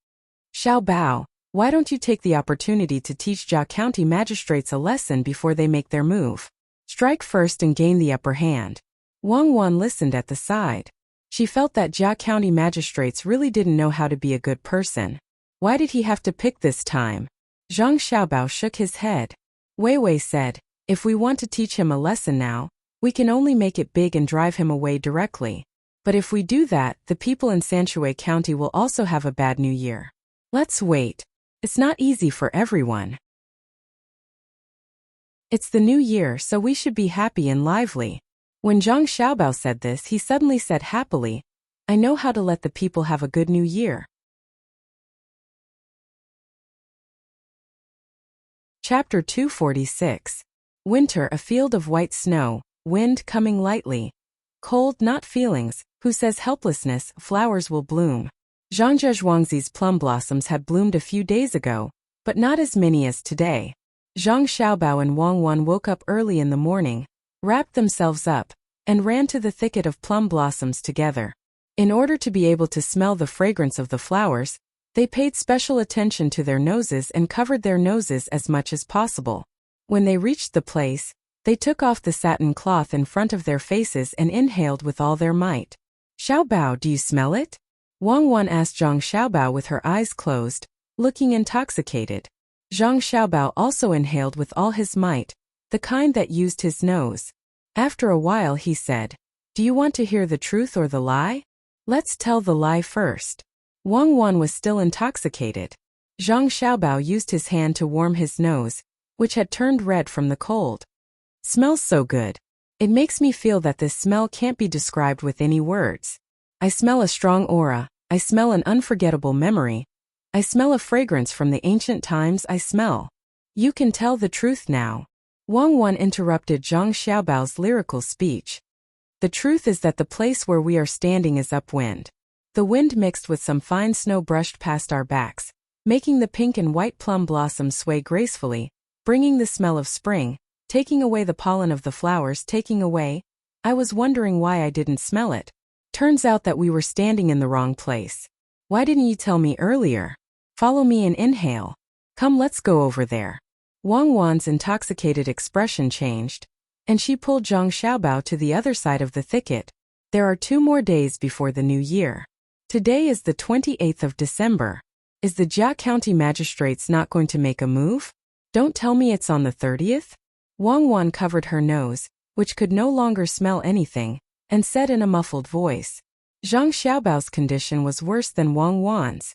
Xiaobao, why don't you take the opportunity to teach Jia County magistrates a lesson before they make their move? Strike first and gain the upper hand." Wang Wan listened at the side. She felt that Jia County magistrates really didn't know how to be a good person. Why did he have to pick this time? Zhang Xiaobao shook his head. Wei Wei said, "If we want to teach him a lesson now, we can only make it big and drive him away directly. But if we do that, the people in Sanshui County will also have a bad new year. Let's wait. It's not easy for everyone. It's the new year, so we should be happy and lively." When Zhang Xiaobao said this, he suddenly said happily, "I know how to let the people have a good new year." Chapter 246. Winter, a field of white snow, wind coming lightly. Cold, not feelings, who says helplessness, flowers will bloom. Zhang Zhuangzi's plum blossoms had bloomed a few days ago, but not as many as today. Zhang Xiaobao and Wang Wan woke up early in the morning, wrapped themselves up, and ran to the thicket of plum blossoms together. In order to be able to smell the fragrance of the flowers, they paid special attention to their noses and covered their noses as much as possible. When they reached the place, they took off the satin cloth in front of their faces and inhaled with all their might. Xiaobao, do you smell it? Wang Wan asked Zhang Xiaobao with her eyes closed, looking intoxicated. Zhang Xiaobao also inhaled with all his might, the kind that used his nose. After a while he said, "Do you want to hear the truth or the lie? Let's tell the lie first." Wang Wan was still intoxicated. Zhang Xiaobao used his hand to warm his nose, which had turned red from the cold. "Smells so good. It makes me feel that this smell can't be described with any words. I smell a strong aura, I smell an unforgettable memory. I smell a fragrance from the ancient times. I smell." "You can tell the truth now." Wang Wan interrupted Zhang Xiaobao's lyrical speech. "The truth is that the place where we are standing is upwind. The wind mixed with some fine snow brushed past our backs, making the pink and white plum blossoms sway gracefully, bringing the smell of spring, taking away the pollen of the flowers, taking away. I was wondering why I didn't smell it. Turns out that we were standing in the wrong place. Why didn't you tell me earlier? Follow me and inhale. Come, let's go over there." Wang Wan's intoxicated expression changed, and she pulled Zhang Xiaobao to the other side of the thicket. "There are 2 more days before the new year. Today is the 28th of December. Is the Jia County magistrates not going to make a move? Don't tell me it's on the 30th? Wang Wan covered her nose, which could no longer smell anything, and said in a muffled voice. Zhang Xiaobao's condition was worse than Wang Wan's.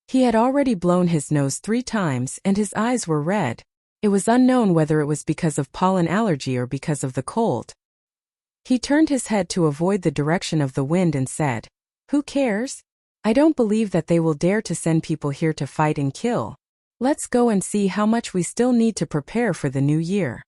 He had already blown his nose 3 times and his eyes were red. It was unknown whether it was because of pollen allergy or because of the cold. He turned his head to avoid the direction of the wind and said, "Who cares? I don't believe that they will dare to send people here to fight and kill. Let's go and see how much we still need to prepare for the new year."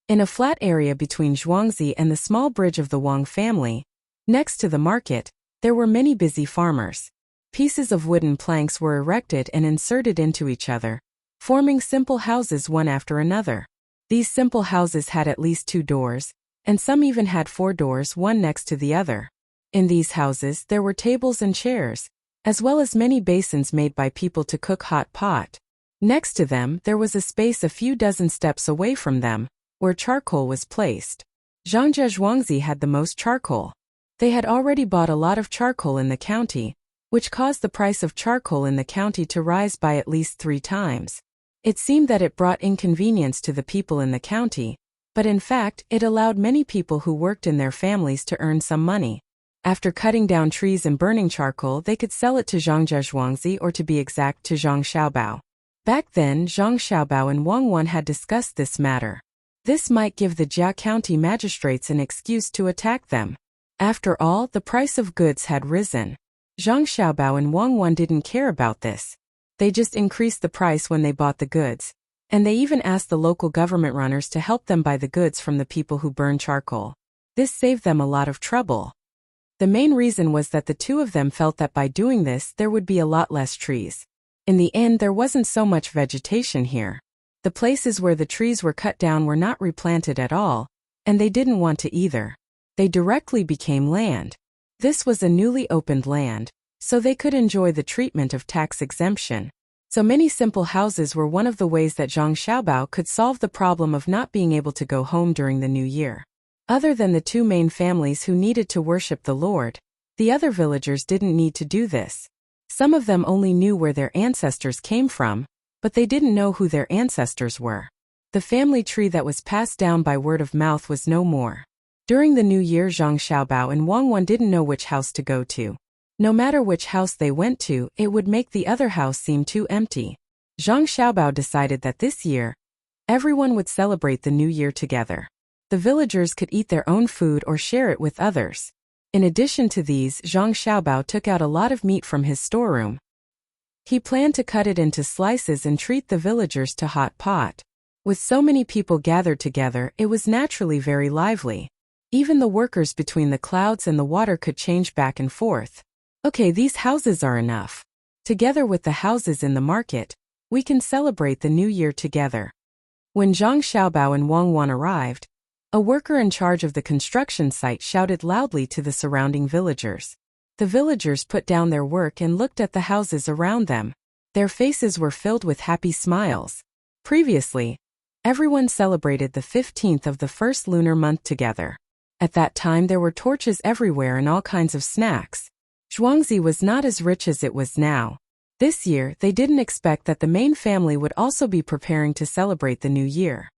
In a flat area between Zhuangzi and the small bridge of the Wang family, next to the market, there were many busy farmers. Pieces of wooden planks were erected and inserted into each other, forming simple houses one after another. These simple houses had at least 2 doors, and some even had 4 doors, one next to the other. In these houses there were tables and chairs, as well as many basins made by people to cook hot pot. Next to them there was a space a few dozen steps away from them, where charcoal was placed. Zhang Zhuangzi had the most charcoal. They had already bought a lot of charcoal in the county, which caused the price of charcoal in the county to rise by at least 3 times. It seemed that it brought inconvenience to the people in the county, but in fact it allowed many people who worked in their families to earn some money. After cutting down trees and burning charcoal, they could sell it to Zhang Zhuangzi, or to be exact, to Zhang Xiaobao. Back then, Zhang Xiaobao and Wang Wan had discussed this matter. This might give the Jia County magistrates an excuse to attack them. After all, the price of goods had risen. Zhang Xiaobao and Wang Wan didn't care about this. They just increased the price when they bought the goods, and they even asked the local government runners to help them buy the goods from the people who burn charcoal. This saved them a lot of trouble. The main reason was that the 2 of them felt that by doing this there would be a lot less trees. In the end, there wasn't so much vegetation here. The places where the trees were cut down were not replanted at all, and they didn't want to either. They directly became land. This was a newly opened land, so they could enjoy the treatment of tax exemption. So many simple houses were one of the ways that Zhang Xiaobao could solve the problem of not being able to go home during the new year. Other than the 2 main families who needed to worship the Lord, the other villagers didn't need to do this. Some of them only knew where their ancestors came from, but they didn't know who their ancestors were. The family tree that was passed down by word of mouth was no more. During the new year, Zhang Xiaobao and Wang Wan didn't know which house to go to. No matter which house they went to, it would make the other house seem too empty. Zhang Xiaobao decided that this year, everyone would celebrate the new year together. The villagers could eat their own food or share it with others. In addition to these, Zhang Xiaobao took out a lot of meat from his storeroom. He planned to cut it into slices and treat the villagers to hot pot. With so many people gathered together, it was naturally very lively. Even the workers between the clouds and the water could change back and forth. Okay, these houses are enough. Together with the houses in the market, we can celebrate the new year together. When Zhang Xiaobao and Wang Wan arrived, a worker in charge of the construction site shouted loudly to the surrounding villagers. The villagers put down their work and looked at the houses around them. Their faces were filled with happy smiles. Previously, everyone celebrated the 15th of the first lunar month together. At that time there were torches everywhere and all kinds of snacks. Zhuangzi was not as rich as it was now. This year, they didn't expect that the main family would also be preparing to celebrate the new year.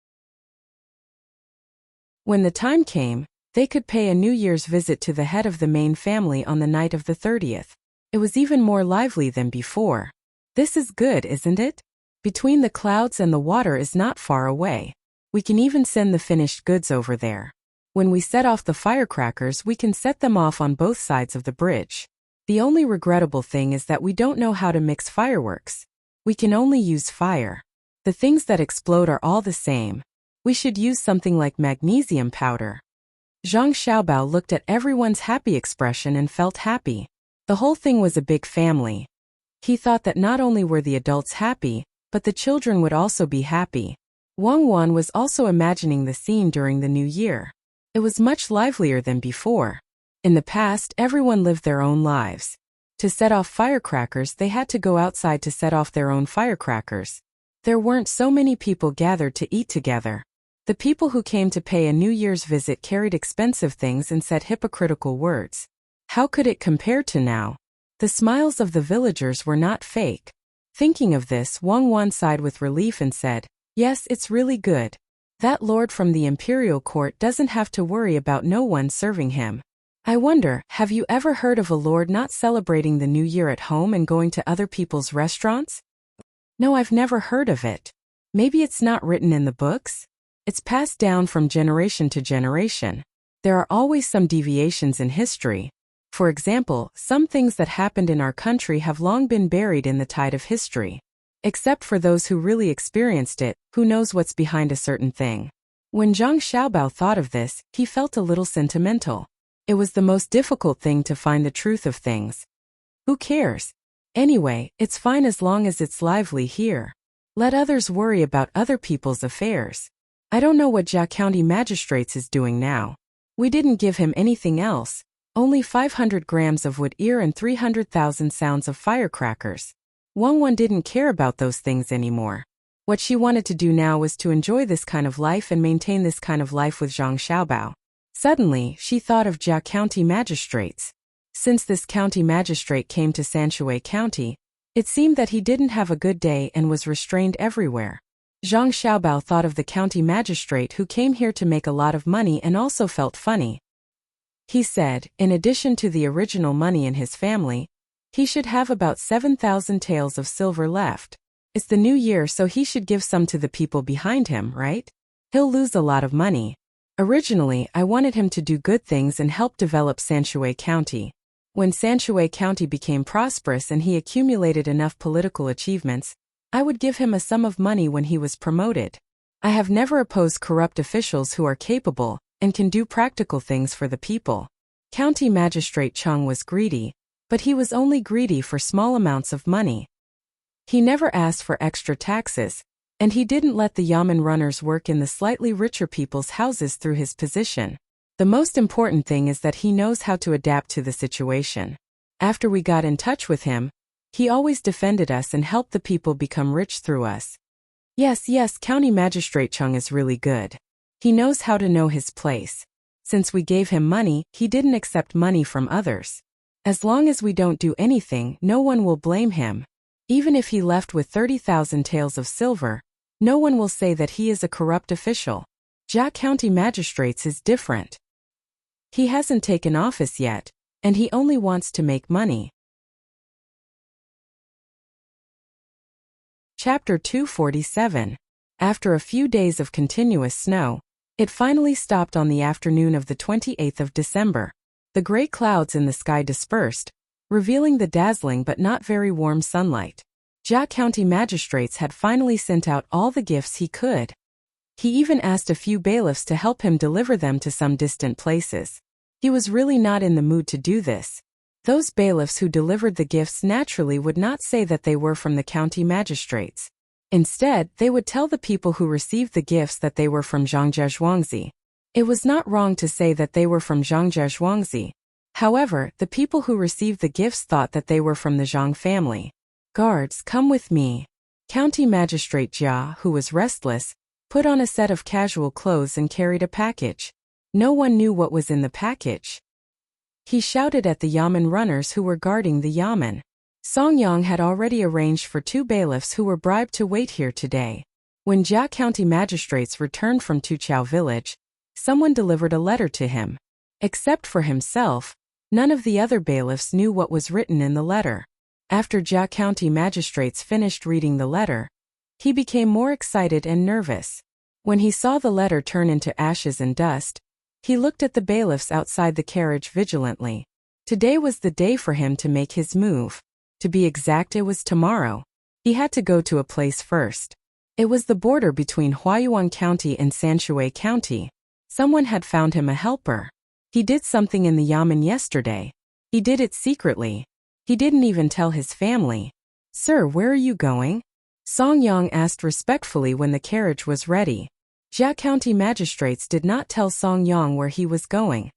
When the time came, they could pay a New Year's visit to the head of the main family on the night of the 30th. It was even more lively than before. This is good, isn't it? Between the clouds and the water is not far away. We can even send the finished goods over there. When we set off the firecrackers, we can set them off on both sides of the bridge. The only regrettable thing is that we don't know how to mix fireworks. We can only use fire. The things that explode are all the same. We should use something like magnesium powder. Zhang Xiaobao looked at everyone's happy expression and felt happy. The whole thing was a big family. He thought that not only were the adults happy, but the children would also be happy. Wang Wan was also imagining the scene during the new year. It was much livelier than before. In the past, everyone lived their own lives. To set off firecrackers, they had to go outside to set off their own firecrackers. There weren't so many people gathered to eat together. The people who came to pay a New Year's visit carried expensive things and said hypocritical words. How could it compare to now? The smiles of the villagers were not fake. Thinking of this, Wang Wan sighed with relief and said, "Yes, it's really good. That lord from the imperial court doesn't have to worry about no one serving him." I wonder, have you ever heard of a lord not celebrating the new year at home and going to other people's restaurants? No, I've never heard of it. Maybe it's not written in the books? It's passed down from generation to generation. There are always some deviations in history. For example, some things that happened in our country have long been buried in the tide of history. Except for those who really experienced it, who knows what's behind a certain thing. When Zhang Xiaobao thought of this, he felt a little sentimental. It was the most difficult thing to find the truth of things. Who cares? Anyway, it's fine as long as it's lively here. Let others worry about other people's affairs. I don't know what Jia County Magistrates is doing now. We didn't give him anything else, only 500 grams of wood ear and 300,000 sounds of firecrackers. Wang Wan didn't care about those things anymore. What she wanted to do now was to enjoy this kind of life and maintain this kind of life with Zhang Xiaobao. Suddenly, she thought of Jia County Magistrates. Since this county magistrate came to Sanshui County, it seemed that he didn't have a good day and was restrained everywhere. Zhang Xiaobao thought of the county magistrate who came here to make a lot of money and also felt funny. He said, in addition to the original money in his family, he should have about 7,000 taels of silver left. It's the new year, so he should give some to the people behind him, right? He'll lose a lot of money. Originally, I wanted him to do good things and help develop Sanshui County. When Sanshui County became prosperous and he accumulated enough political achievements, I would give him a sum of money when he was promoted. I have never opposed corrupt officials who are capable and can do practical things for the people. County Magistrate Chung was greedy, but he was only greedy for small amounts of money. He never asked for extra taxes, and he didn't let the yamen runners work in the slightly richer people's houses through his position. The most important thing is that he knows how to adapt to the situation. After we got in touch with him, he always defended us and helped the people become rich through us. Yes, County Magistrate Chung is really good. He knows how to know his place. Since we gave him money, he didn't accept money from others. As long as we don't do anything, no one will blame him. Even if he left with 30,000 taels of silver, no one will say that he is a corrupt official. Jia County Magistrates is different. He hasn't taken office yet, and he only wants to make money. Chapter 247. After a few days of continuous snow, it finally stopped on the afternoon of the 28th of December. The gray clouds in the sky dispersed, revealing the dazzling but not very warm sunlight. Jia County magistrates had finally sent out all the gifts he could. He even asked a few bailiffs to help him deliver them to some distant places. He was really not in the mood to do this. Those bailiffs who delivered the gifts naturally would not say that they were from the county magistrates. Instead, they would tell the people who received the gifts that they were from Zhangjia Zhuangzi. It was not wrong to say that they were from Zhangjia Zhuangzi. However, the people who received the gifts thought that they were from the Zhang family. Guards, come with me. County Magistrate Jia, who was restless, put on a set of casual clothes and carried a package. No one knew what was in the package. He shouted at the Yamen runners who were guarding the Yamen. Song Yang had already arranged for 2 bailiffs who were bribed to wait here today. When Jia County magistrates returned from Tuqiao village, someone delivered a letter to him. Except for himself, none of the other bailiffs knew what was written in the letter. After Jia County magistrates finished reading the letter, he became more excited and nervous. When he saw the letter turn into ashes and dust, he looked at the bailiffs outside the carriage vigilantly. Today was the day for him to make his move. To be exact, it was tomorrow. He had to go to a place first. It was the border between Huayuan County and Sanshui County. Someone had found him a helper. He did something in the Yamen yesterday. He did it secretly. He didn't even tell his family. Sir, where are you going? Song Yang asked respectfully when the carriage was ready. Jia County magistrates did not tell Song Yang where he was going.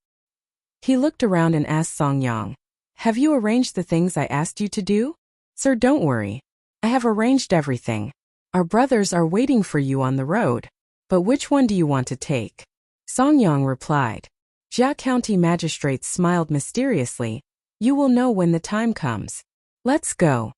He looked around and asked Song Yang, "Have you arranged the things I asked you to do?" "Sir, don't worry. I have arranged everything. Our brothers are waiting for you on the road. But which one do you want to take?" Song Yang replied. Jia County magistrates smiled mysteriously. "You will know when the time comes. Let's go."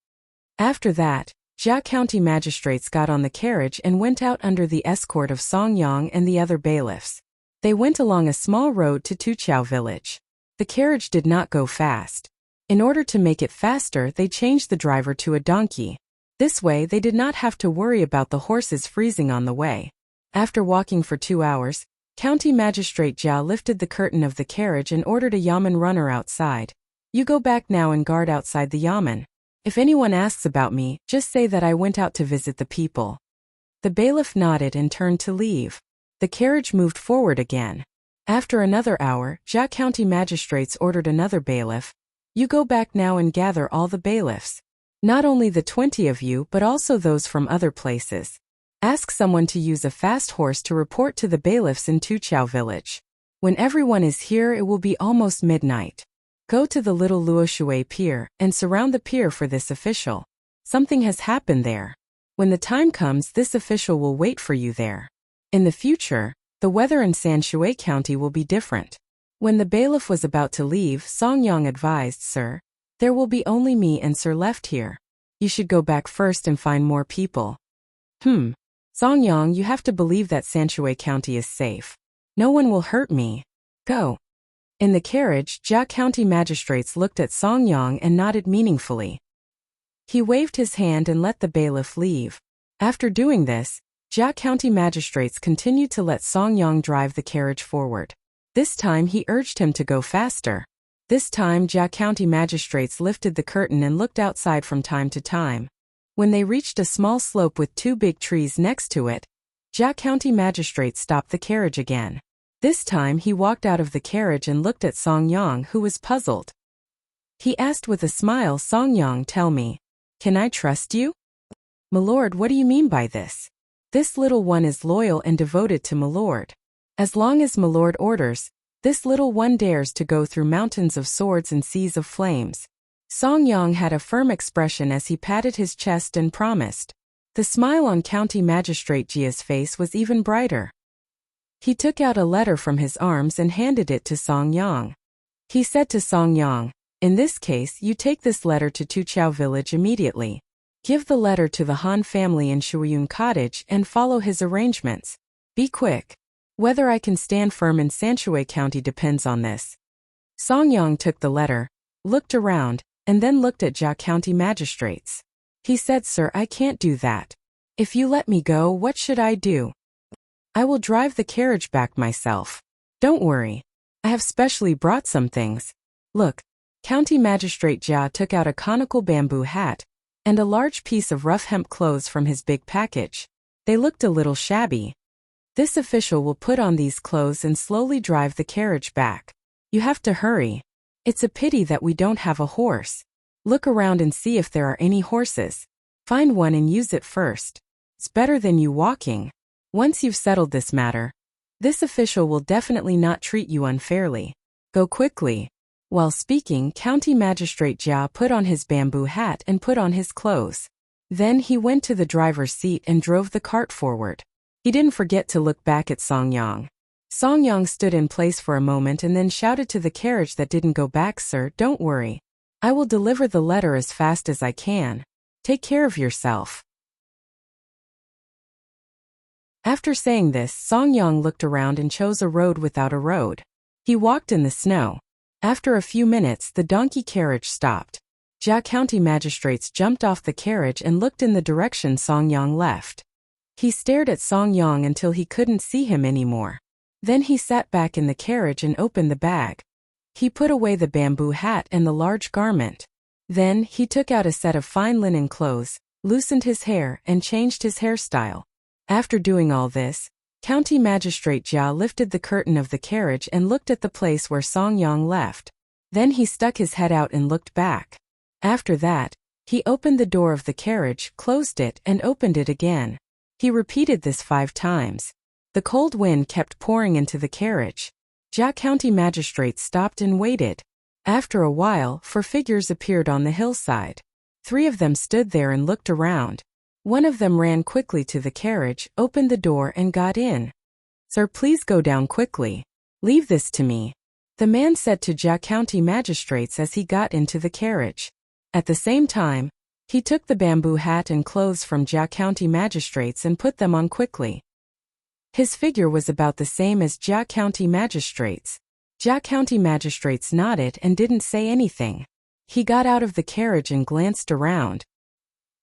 After that, Jia County magistrates got on the carriage and went out under the escort of Song Yang and the other bailiffs. They went along a small road to Tuqiao village. The carriage did not go fast. In order to make it faster, they changed the driver to a donkey. This way, they did not have to worry about the horses freezing on the way. After walking for 2 hours, County Magistrate Jia lifted the curtain of the carriage and ordered a Yamen runner outside. "You go back now and guard outside the Yamen. If anyone asks about me, just say that I went out to visit the people." The bailiff nodded and turned to leave. The carriage moved forward again. After another hour, Jia County magistrates ordered another bailiff. "You go back now and gather all the bailiffs. Not only the 20 of you but also those from other places. Ask someone to use a fast horse to report to the bailiffs in Tuqiao village. When everyone is here, it will be almost midnight. Go to the little Luoshui pier and surround the pier for this official. Something has happened there. When the time comes, this official will wait for you there. In the future, the weather in Sanshui County will be different." When the bailiff was about to leave, Song Yang advised, "Sir, there will be only me and Sir left here. You should go back first and find more people." Song Yang, you have to believe that Sanshui County is safe. No one will hurt me. Go." In the carriage, Jia County magistrates looked at Song Yang and nodded meaningfully. He waved his hand and let the bailiff leave. After doing this, Jia County magistrates continued to let Song Yang drive the carriage forward. This time he urged him to go faster. This time Jia County magistrates lifted the curtain and looked outside from time to time. When they reached a small slope with 2 big trees next to it, Jia County magistrates stopped the carriage again. This time he walked out of the carriage and looked at Song Yang, who was puzzled. He asked with a smile, "Song Yang, tell me, can I trust you?" "Milord, what do you mean by this?" "This little one is loyal and devoted to Milord. As long as Milord orders, this little one dares to go through mountains of swords and seas of flames." Song Yang had a firm expression as he patted his chest and promised. The smile on County Magistrate Jia's face was even brighter. He took out a letter from his arms and handed it to Song Yang. He said to Song Yang, "In this case, you take this letter to Tuqiao village immediately. Give the letter to the Han family in Shuiyun Cottage and follow his arrangements. Be quick. Whether I can stand firm in Sanshui County depends on this." Song Yang took the letter, looked around, and then looked at Jia County magistrates. He said, "Sir, I can't do that. If you let me go, what should I do? I will drive the carriage back myself. Don't worry. I have specially brought some things. Look." County Magistrate Jia took out a conical bamboo hat and a large piece of rough hemp clothes from his big package. They looked a little shabby. This official will put on these clothes and slowly drive the carriage back. You have to hurry. It's a pity that we don't have a horse. Look around and see if there are any horses. Find one and use it first. It's better than you walking. Once you've settled this matter, this official will definitely not treat you unfairly. Go quickly. While speaking, County Magistrate Jia put on his bamboo hat and put on his clothes. Then he went to the driver's seat and drove the cart forward. He didn't forget to look back at Song Yang. Song Yang stood in place for a moment and then shouted to the carriage that didn't go back, "Sir, don't worry. I will deliver the letter as fast as I can. Take care of yourself." After saying this, Song Yang looked around and chose a road without a road. He walked in the snow. After a few minutes, the donkey carriage stopped. Jia County magistrates jumped off the carriage and looked in the direction Song Yang left. He stared at Song Yang until he couldn't see him anymore. Then he sat back in the carriage and opened the bag. He put away the bamboo hat and the large garment. Then he took out a set of fine linen clothes, loosened his hair, and changed his hairstyle. After doing all this, County Magistrate Jia lifted the curtain of the carriage and looked at the place where Song Yang left. Then he stuck his head out and looked back. After that, he opened the door of the carriage, closed it, and opened it again. He repeated this 5 times. The cold wind kept pouring into the carriage. Jia County Magistrate stopped and waited. After a while, 4 figures appeared on the hillside. 3 of them stood there and looked around. One of them ran quickly to the carriage, opened the door, and got in. "Sir, please go down quickly. Leave this to me," the man said to Jia County magistrates as he got into the carriage. At the same time, he took the bamboo hat and clothes from Jia County magistrates and put them on quickly. His figure was about the same as Jia County magistrates. Jia County magistrates nodded and didn't say anything. He got out of the carriage and glanced around.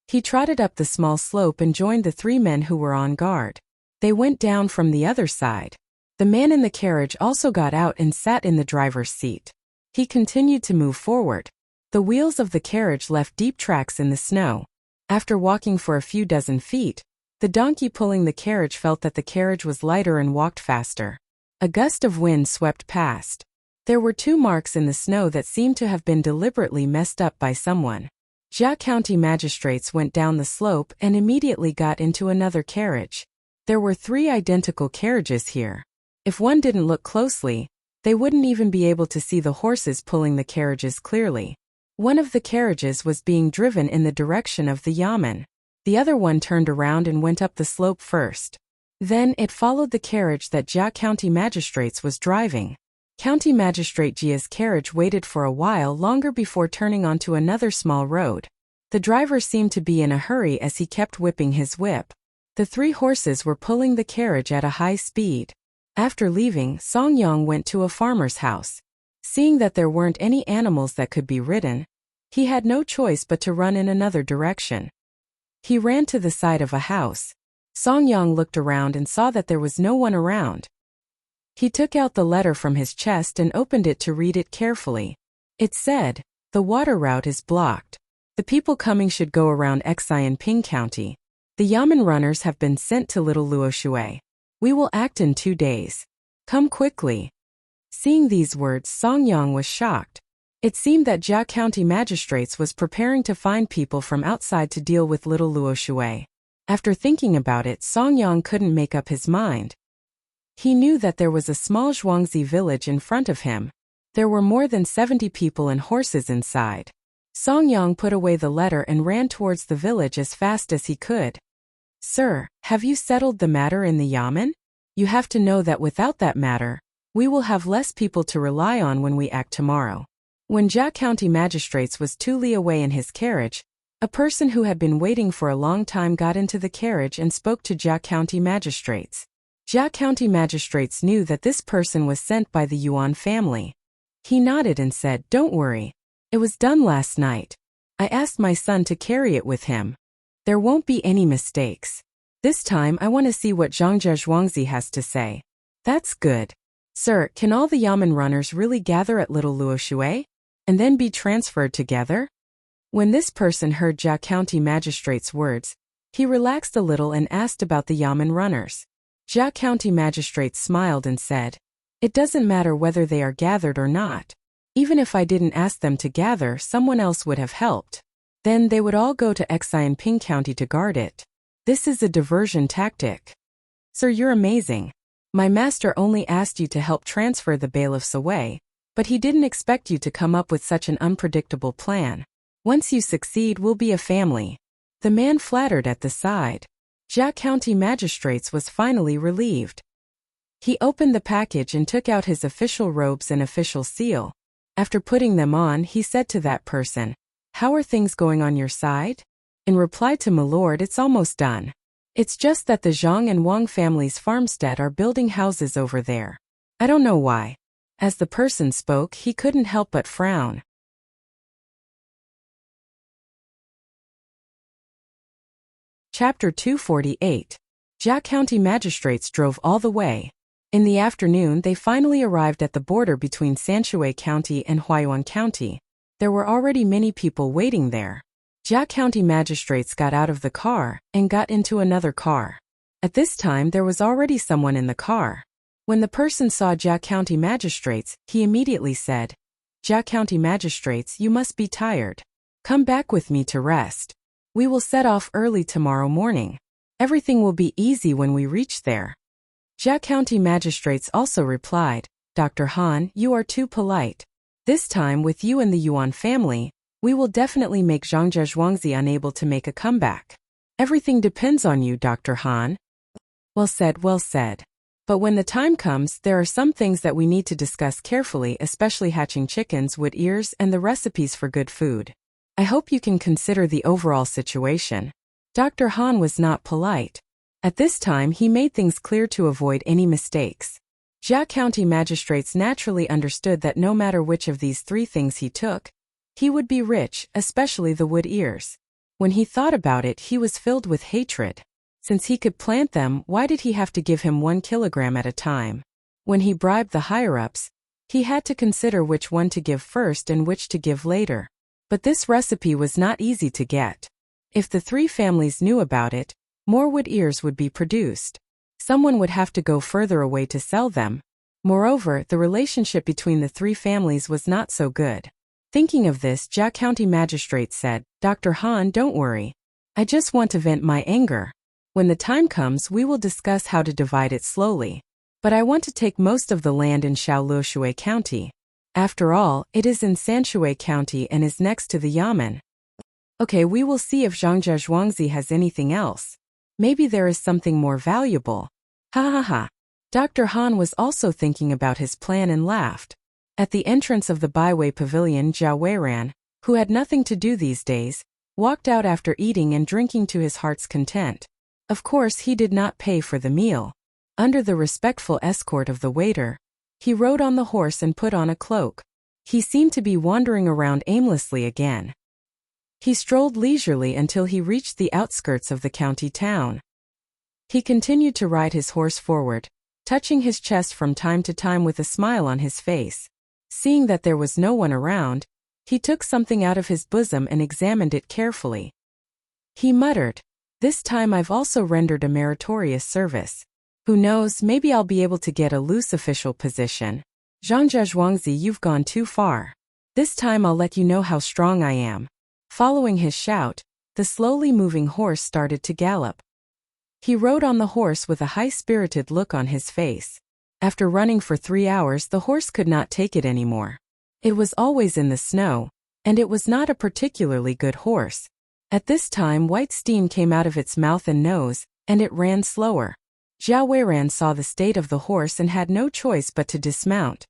He trotted up the small slope and joined the 3 men who were on guard. They went down from the other side. The man in the carriage also got out and sat in the driver's seat. He continued to move forward. The wheels of the carriage left deep tracks in the snow. After walking for a few dozen feet, the donkey pulling the carriage felt that the carriage was lighter and walked faster. A gust of wind swept past. There were 2 marks in the snow that seemed to have been deliberately messed up by someone. Jia County magistrates went down the slope and immediately got into another carriage. There were 3 identical carriages here. If one didn't look closely, they wouldn't even be able to see the horses pulling the carriages clearly. One of the carriages was being driven in the direction of the yamen. The other one turned around and went up the slope first. Then it followed the carriage that Jia County magistrates was driving. County Magistrate Jia's carriage waited for a while longer before turning onto another small road. The driver seemed to be in a hurry as he kept whipping his whip. The 3 horses were pulling the carriage at a high speed. After leaving, Song Yang went to a farmer's house. Seeing that there weren't any animals that could be ridden, he had no choice but to run in another direction. He ran to the side of a house. Song Yang looked around and saw that there was no one around. He took out the letter from his chest and opened it to read it carefully. It said, "The water route is blocked. The people coming should go around Xian Ping County. The yamen runners have been sent to Little Luoshui. We will act in 2 days. Come quickly." Seeing these words, Song Yang was shocked. It seemed that Jia County magistrates was preparing to find people from outside to deal with Little Luoshui. After thinking about it, Song Yang couldn't make up his mind. He knew that there was a small Zhuangzi village in front of him. There were more than 70 people and horses inside. Song Yang put away the letter and ran towards the village as fast as he could. "Sir, have you settled the matter in the yamen? You have to know that without that matter, we will have less people to rely on when we act tomorrow." When Jia County magistrates was 2 li away in his carriage, a person who had been waiting for a long time got into the carriage and spoke to Jia County magistrates. Jia County magistrates knew that this person was sent by the Yuan family. He nodded and said, "Don't worry. It was done last night. I asked my son to carry it with him. There won't be any mistakes. This time I want to see what Zhangzhe Zhuangzi has to say." "That's good. Sir, can all the yamen runners really gather at Little Luoshui? And then be transferred together?" When this person heard Jia County Magistrate's words, he relaxed a little and asked about the Yamen runners. Jia County Magistrate smiled and said, "It doesn't matter whether they are gathered or not. Even if I didn't ask them to gather, someone else would have helped. Then they would all go to Xianping County to guard it. This is a diversion tactic." "Sir, you're amazing. My master only asked you to help transfer the bailiffs away, but he didn't expect you to come up with such an unpredictable plan. Once you succeed, we'll be a family." The man flattered at the side. Jia County Magistrates was finally relieved. He opened the package and took out his official robes and official seal. After putting them on, he said to that person, "How are things going on your side?" In reply to "Milord, it's almost done. It's just that the Zhang and Wang families' farmstead are building houses over there. I don't know why." As the person spoke, he couldn't help but frown. Chapter 248. Jia County Magistrates drove all the way. In the afternoon, they finally arrived at the border between Sanshui County and Huayuan County. There were already many people waiting there. Jia County Magistrates got out of the car and got into another car. At this time, there was already someone in the car. When the person saw Jia County Magistrates, he immediately said, "Jia County Magistrates, you must be tired. Come back with me to rest. We will set off early tomorrow morning. Everything will be easy when we reach there." Jia County Magistrates also replied, "Dr. Han, you are too polite. This time, with you and the Yuan family, we will definitely make Zhangzhe Zhuangzi unable to make a comeback. Everything depends on you, Dr. Han." Well said, well said. But when the time comes, there are some things that we need to discuss carefully, especially hatching chickens, wood ears, and the recipes for good food. I hope you can consider the overall situation. Dr. Han was not polite. At this time, he made things clear to avoid any mistakes. Jia County Magistrates naturally understood that no matter which of these three things he took, he would be rich, especially the wood ears. When he thought about it, he was filled with hatred. Since he could plant them, why did he have to give him 1 kilogram at a time? When he bribed the higher-ups, he had to consider which one to give first and which to give later. But this recipe was not easy to get. If the three families knew about it, more wood ears would be produced. Someone would have to go further away to sell them. Moreover, the relationship between the three families was not so good. Thinking of this, Jia County Magistrate said, "Dr. Han, don't worry. I just want to vent my anger. When the time comes, we will discuss how to divide it slowly. But I want to take most of the land in Shaoluoshui County. After all, it is in Sanshui County and is next to the Yamen. Okay, we will see if Zhangzhe Zhuangzi has anything else. Maybe there is something more valuable." Ha ha ha. Dr. Han was also thinking about his plan and laughed. At the entrance of the byway pavilion, Jia Weiran, who had nothing to do these days, walked out after eating and drinking to his heart's content. Of course, he did not pay for the meal. Under the respectful escort of the waiter, he rode on the horse and put on a cloak. He seemed to be wandering around aimlessly again. He strolled leisurely until he reached the outskirts of the county town. He continued to ride his horse forward, touching his chest from time to time with a smile on his face. Seeing that there was no one around, he took something out of his bosom and examined it carefully. He muttered, "This time I've also rendered a meritorious service. Who knows, maybe I'll be able to get a loose official position. Zhangzhe Zhuangzi, you've gone too far. This time I'll let you know how strong I am." Following his shout, the slowly moving horse started to gallop. He rode on the horse with a high-spirited look on his face. After running for 3 hours, the horse could not take it anymore. It was always in the snow, and it was not a particularly good horse. At this time, white steam came out of its mouth and nose, and it ran slower. Jia Weiran saw the state of the horse and had no choice but to dismount.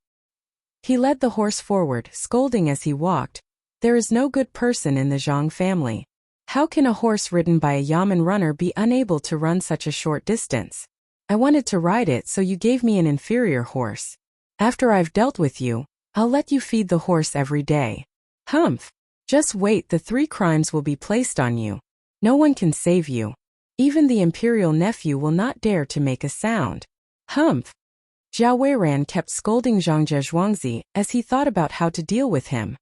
He led the horse forward, scolding as he walked, "There is no good person in the Zhang family. How can a horse ridden by a Yamen runner be unable to run such a short distance? I wanted to ride it, so you gave me an inferior horse. After I've dealt with you, I'll let you feed the horse every day. Humph! Just wait, the 3 crimes will be placed on you. No one can save you. Even the imperial nephew will not dare to make a sound. Humph!" Jia Weiran kept scolding Zhangzhe Zhuangzi as he thought about how to deal with him.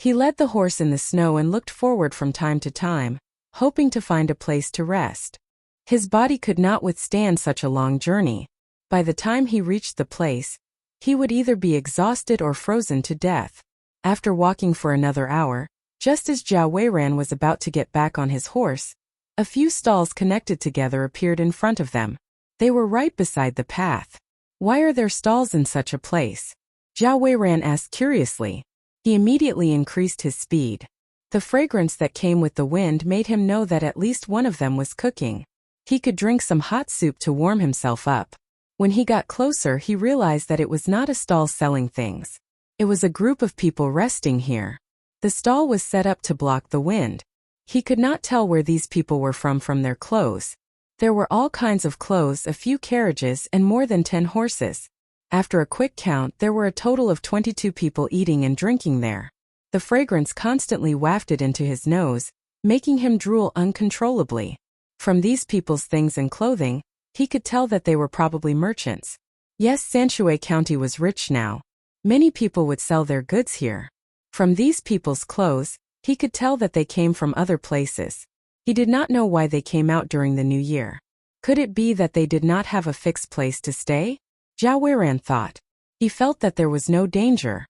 He led the horse in the snow and looked forward from time to time, hoping to find a place to rest. His body could not withstand such a long journey. By the time he reached the place, he would either be exhausted or frozen to death. After walking for another hour, just as Zhao Weiran was about to get back on his horse, a few stalls connected together appeared in front of them. They were right beside the path. Why are there stalls in such a place? Zhao Weiran asked curiously. He immediately increased his speed. The fragrance that came with the wind made him know that at least one of them was cooking. He could drink some hot soup to warm himself up. When he got closer, he realized that it was not a stall selling things. It was a group of people resting here. The stall was set up to block the wind. He could not tell where these people were from their clothes. There were all kinds of clothes, a few carriages, and more than 10 horses. After a quick count, there were a total of 22 people eating and drinking there. The fragrance constantly wafted into his nose, making him drool uncontrollably. From these people's things and clothing, he could tell that they were probably merchants. Yes, Sanshui County was rich now. Many people would sell their goods here. From these people's clothes, he could tell that they came from other places. He did not know why they came out during the new year. Could it be that they did not have a fixed place to stay? Zhao Weiran thought. He felt that there was no danger.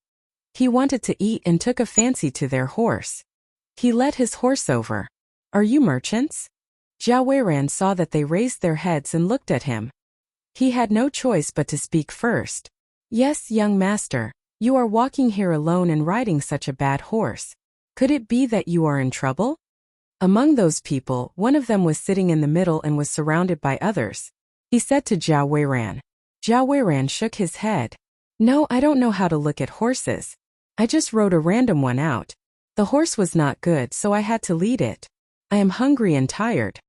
He wanted to eat and took a fancy to their horse. He led his horse over. Are you merchants? Zhao Weiran saw that they raised their heads and looked at him. He had no choice but to speak first. Yes, young master, you are walking here alone and riding such a bad horse. Could it be that you are in trouble? Among those people, one of them was sitting in the middle and was surrounded by others. He said to Zhao Weiran. Zhao Weiran shook his head. No, I don't know how to look at horses. I just rode a random one out. The horse was not good, so I had to lead it. I am hungry and tired.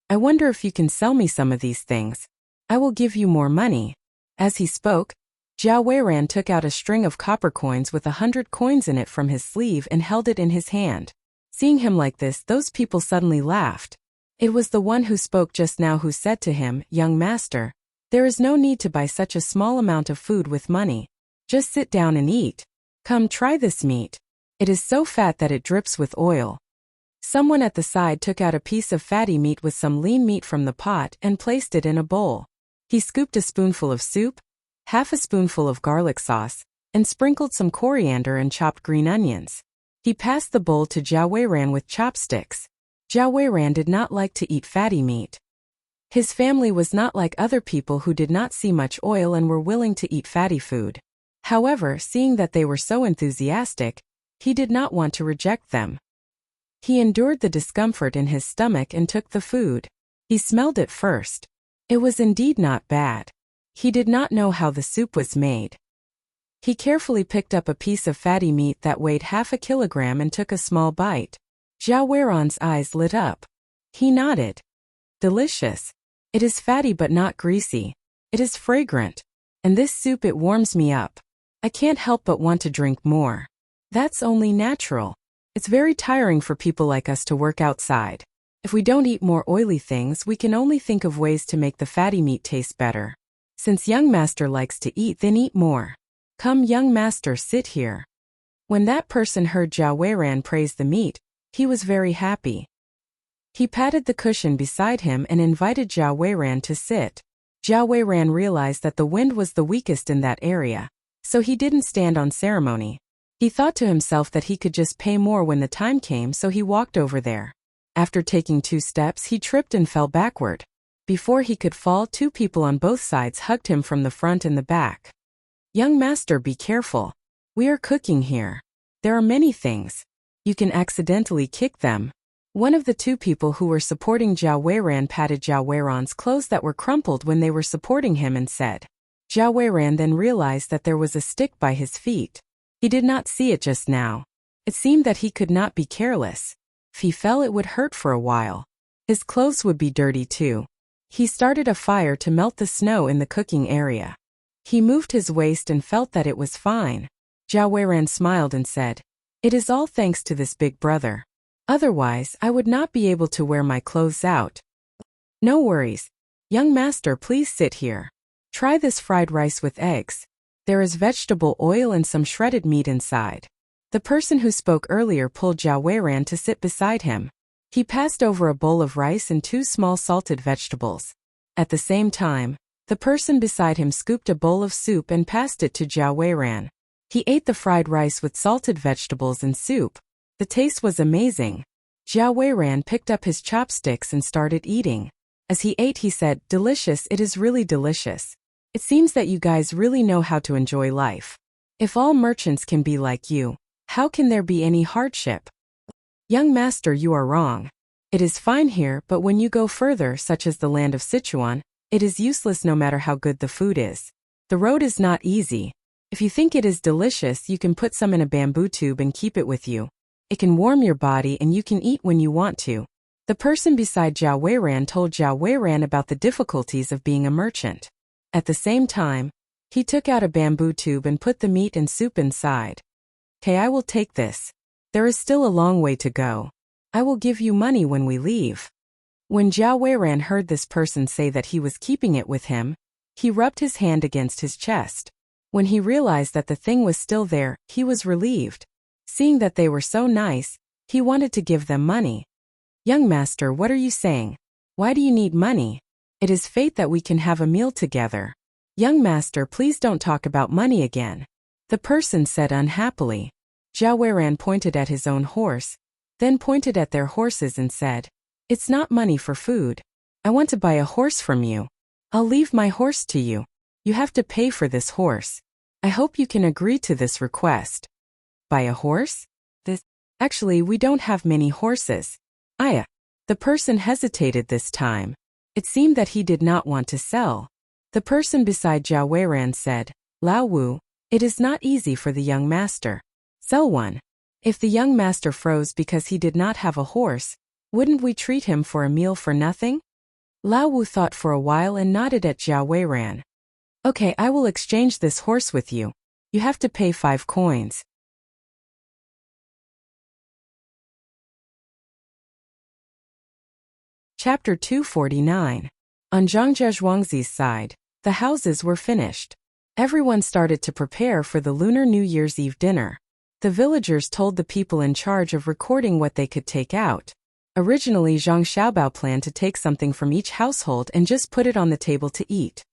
I wonder if you can sell me some of these things. I will give you more money. As he spoke, Zhao Weiran took out a string of copper coins with 100 coins in it from his sleeve and held it in his hand. Seeing him like this, those people suddenly laughed. It was the one who spoke just now who said to him, Young master, there is no need to buy such a small amount of food with money. Just sit down and eat. Come, try this meat. It is so fat that it drips with oil. Someone at the side took out a piece of fatty meat with some lean meat from the pot and placed it in a bowl. He scooped a spoonful of soup, half a spoonful of garlic sauce, and sprinkled some coriander and chopped green onions. He passed the bowl to Zhao Weiran with chopsticks. Zhao Weiran did not like to eat fatty meat. His family was not like other people who did not see much oil and were willing to eat fatty food. However, seeing that they were so enthusiastic, he did not want to reject them. He endured the discomfort in his stomach and took the food. He smelled it first. It was indeed not bad. He did not know how the soup was made. He carefully picked up a piece of fatty meat that weighed half a kilogram and took a small bite. Zhao Weiran's eyes lit up. He nodded. Delicious. It is fatty but not greasy. It is fragrant. And this soup, it warms me up. I can't help but want to drink more. That's only natural. It's very tiring for people like us to work outside. If we don't eat more oily things, we can only think of ways to make the fatty meat taste better. Since young master likes to eat, then eat more. Come, young master, sit here. When that person heard Zhao Weiran praise the meat, he was very happy. He patted the cushion beside him and invited Zhao Weiran to sit. Zhao Weiran realized that the wind was the weakest in that area, so he didn't stand on ceremony. He thought to himself that he could just pay more when the time came, so he walked over there. After taking 2 steps, he tripped and fell backward. Before he could fall, 2 people on both sides hugged him from the front and the back. Young master, be careful. We are cooking here. There are many things. You can accidentally kick them. One of the 2 people who were supporting Zhao Weiran patted Zhao Weiran's clothes that were crumpled when they were supporting him and said. Zhao Weiran then realized that there was a stick by his feet. He did not see it just now. It seemed that he could not be careless. If he fell, it would hurt for a while. His clothes would be dirty too. He started a fire to melt the snow in the cooking area. He moved his waist and felt that it was fine. Zhao Weiran smiled and said, It is all thanks to this big brother. Otherwise, I would not be able to wear my clothes out. No worries. Young master, please sit here. Try this fried rice with eggs. There is vegetable oil and some shredded meat inside. The person who spoke earlier pulled Zhao Weiran to sit beside him. He passed over a bowl of rice and 2 small salted vegetables. At the same time, the person beside him scooped a bowl of soup and passed it to Zhao Weiran. He ate the fried rice with salted vegetables and soup. The taste was amazing. Zhao Weiran picked up his chopsticks and started eating. As he ate, he said, "Delicious, it is really delicious. It seems that you guys really know how to enjoy life. If all merchants can be like you, how can there be any hardship?" "Young master, you are wrong. It is fine here, but when you go further, such as the land of Sichuan, it is useless no matter how good the food is. The road is not easy. If you think it is delicious, you can put some in a bamboo tube and keep it with you. It can warm your body and you can eat when you want to." The person beside Zhao Weiran told Zhao Weiran about the difficulties of being a merchant. At the same time, he took out a bamboo tube and put the meat and soup inside. "Okay, I will take this. There is still a long way to go. I will give you money when we leave." When Zhao Weiran heard this person say that he was keeping it with him, he rubbed his hand against his chest. When he realized that the thing was still there, he was relieved. Seeing that they were so nice, he wanted to give them money. "Young master, what are you saying? Why do you need money? It is fate that we can have a meal together. Young master, please don't talk about money again," the person said unhappily. Zhao Weiran pointed at his own horse, then pointed at their horses and said, "It's not money for food. I want to buy a horse from you. I'll leave my horse to you. You have to pay for this horse. I hope you can agree to this request." "Buy a horse? Actually, we don't have many horses." The person hesitated this time. It seemed that he did not want to sell. The person beside Zhao Weiran said, "Lao Wu, it is not easy for the young master. Sell one." If the young master froze because he did not have a horse, wouldn't we treat him for a meal for nothing? Lao Wu thought for a while and nodded at Zhao Weiran. "Okay, I will exchange this horse with you. You have to pay 5 coins. Chapter 249. On Zhang Zhuangzi's side, the houses were finished. Everyone started to prepare for the Lunar New Year's Eve dinner. The villagers told the people in charge of recording what they could take out. Originally, Zhang Xiaobao planned to take something from each household and just put it on the table to eat.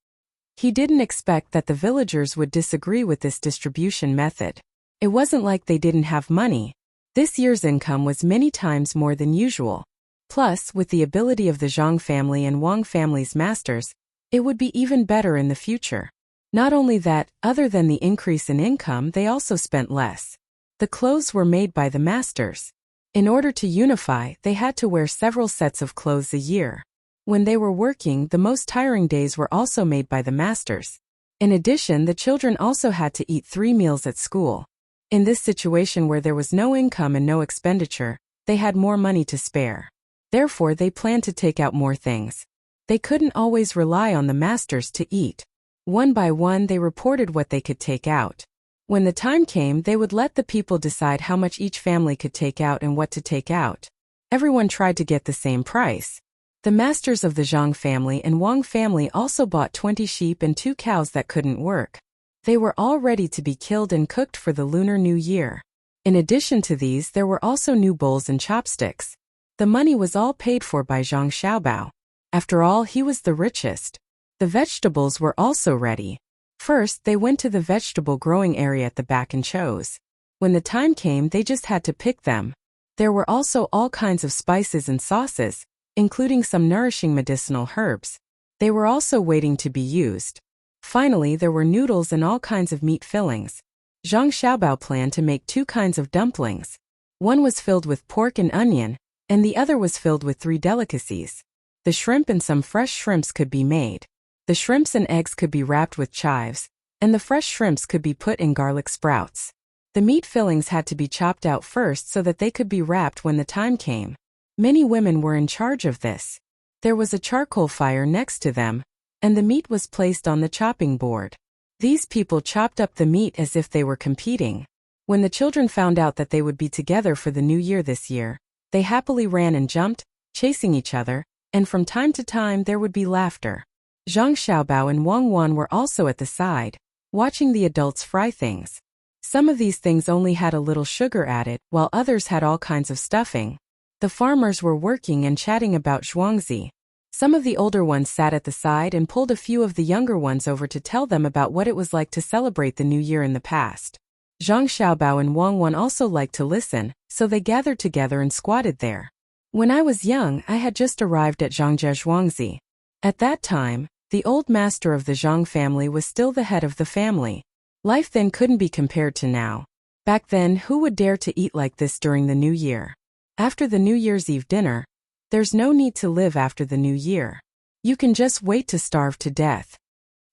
He didn't expect that the villagers would disagree with this distribution method. It wasn't like they didn't have money. This year's income was many times more than usual. Plus, with the ability of the Zhang family and Wang family's masters, it would be even better in the future. Not only that, other than the increase in income, they also spent less. The clothes were made by the masters. In order to unify, they had to wear several sets of clothes a year. When they were working, the most tiring days were also made by the masters. In addition, the children also had to eat 3 meals at school. In this situation where there was no income and no expenditure, they had more money to spare. Therefore, they planned to take out more things. They couldn't always rely on the masters to eat. One by one, they reported what they could take out. When the time came, they would let the people decide how much each family could take out and what to take out. Everyone tried to get the same price. The masters of the Zhang family and Wang family also bought 20 sheep and 2 cows that couldn't work. They were all ready to be killed and cooked for the Lunar New Year. In addition to these, there were also new bowls and chopsticks. The money was all paid for by Zhang Xiaobao. After all, he was the richest. The vegetables were also ready. First, they went to the vegetable growing area at the back and chose. When the time came, they just had to pick them. There were also all kinds of spices and sauces, including some nourishing medicinal herbs. They were also waiting to be used. Finally, there were noodles and all kinds of meat fillings. Zhang Xiaobao planned to make 2 kinds of dumplings. One was filled with pork and onion, and the other was filled with 3 delicacies. The shrimp and some fresh shrimps could be made. The shrimps and eggs could be wrapped with chives, and the fresh shrimps could be put in garlic sprouts. The meat fillings had to be chopped out first so that they could be wrapped when the time came. Many women were in charge of this. There was a charcoal fire next to them, and the meat was placed on the chopping board. These people chopped up the meat as if they were competing. When the children found out that they would be together for the new year this year, they happily ran and jumped, chasing each other, and from time to time there would be laughter. Zhang Xiaobao and Wang Wan were also at the side. watching the adults fry things. Some of these things only had a little sugar added, while others had all kinds of stuffing. The farmers were working and chatting about Zhuangzi. Some of the older ones sat at the side and pulled a few of the younger ones over to tell them about what it was like to celebrate the new year in the past. Zhang Xiaobao and Wang Wan also liked to listen, so they gathered together and squatted there. When I was young, I had just arrived at Zhangzhe Zhuangzi. At that time, the old master of the Zhang family was still the head of the family. Life then couldn't be compared to now. Back then, who would dare to eat like this during the new year? After the New Year's Eve dinner, there's no need to live after the new year. You can just wait to starve to death.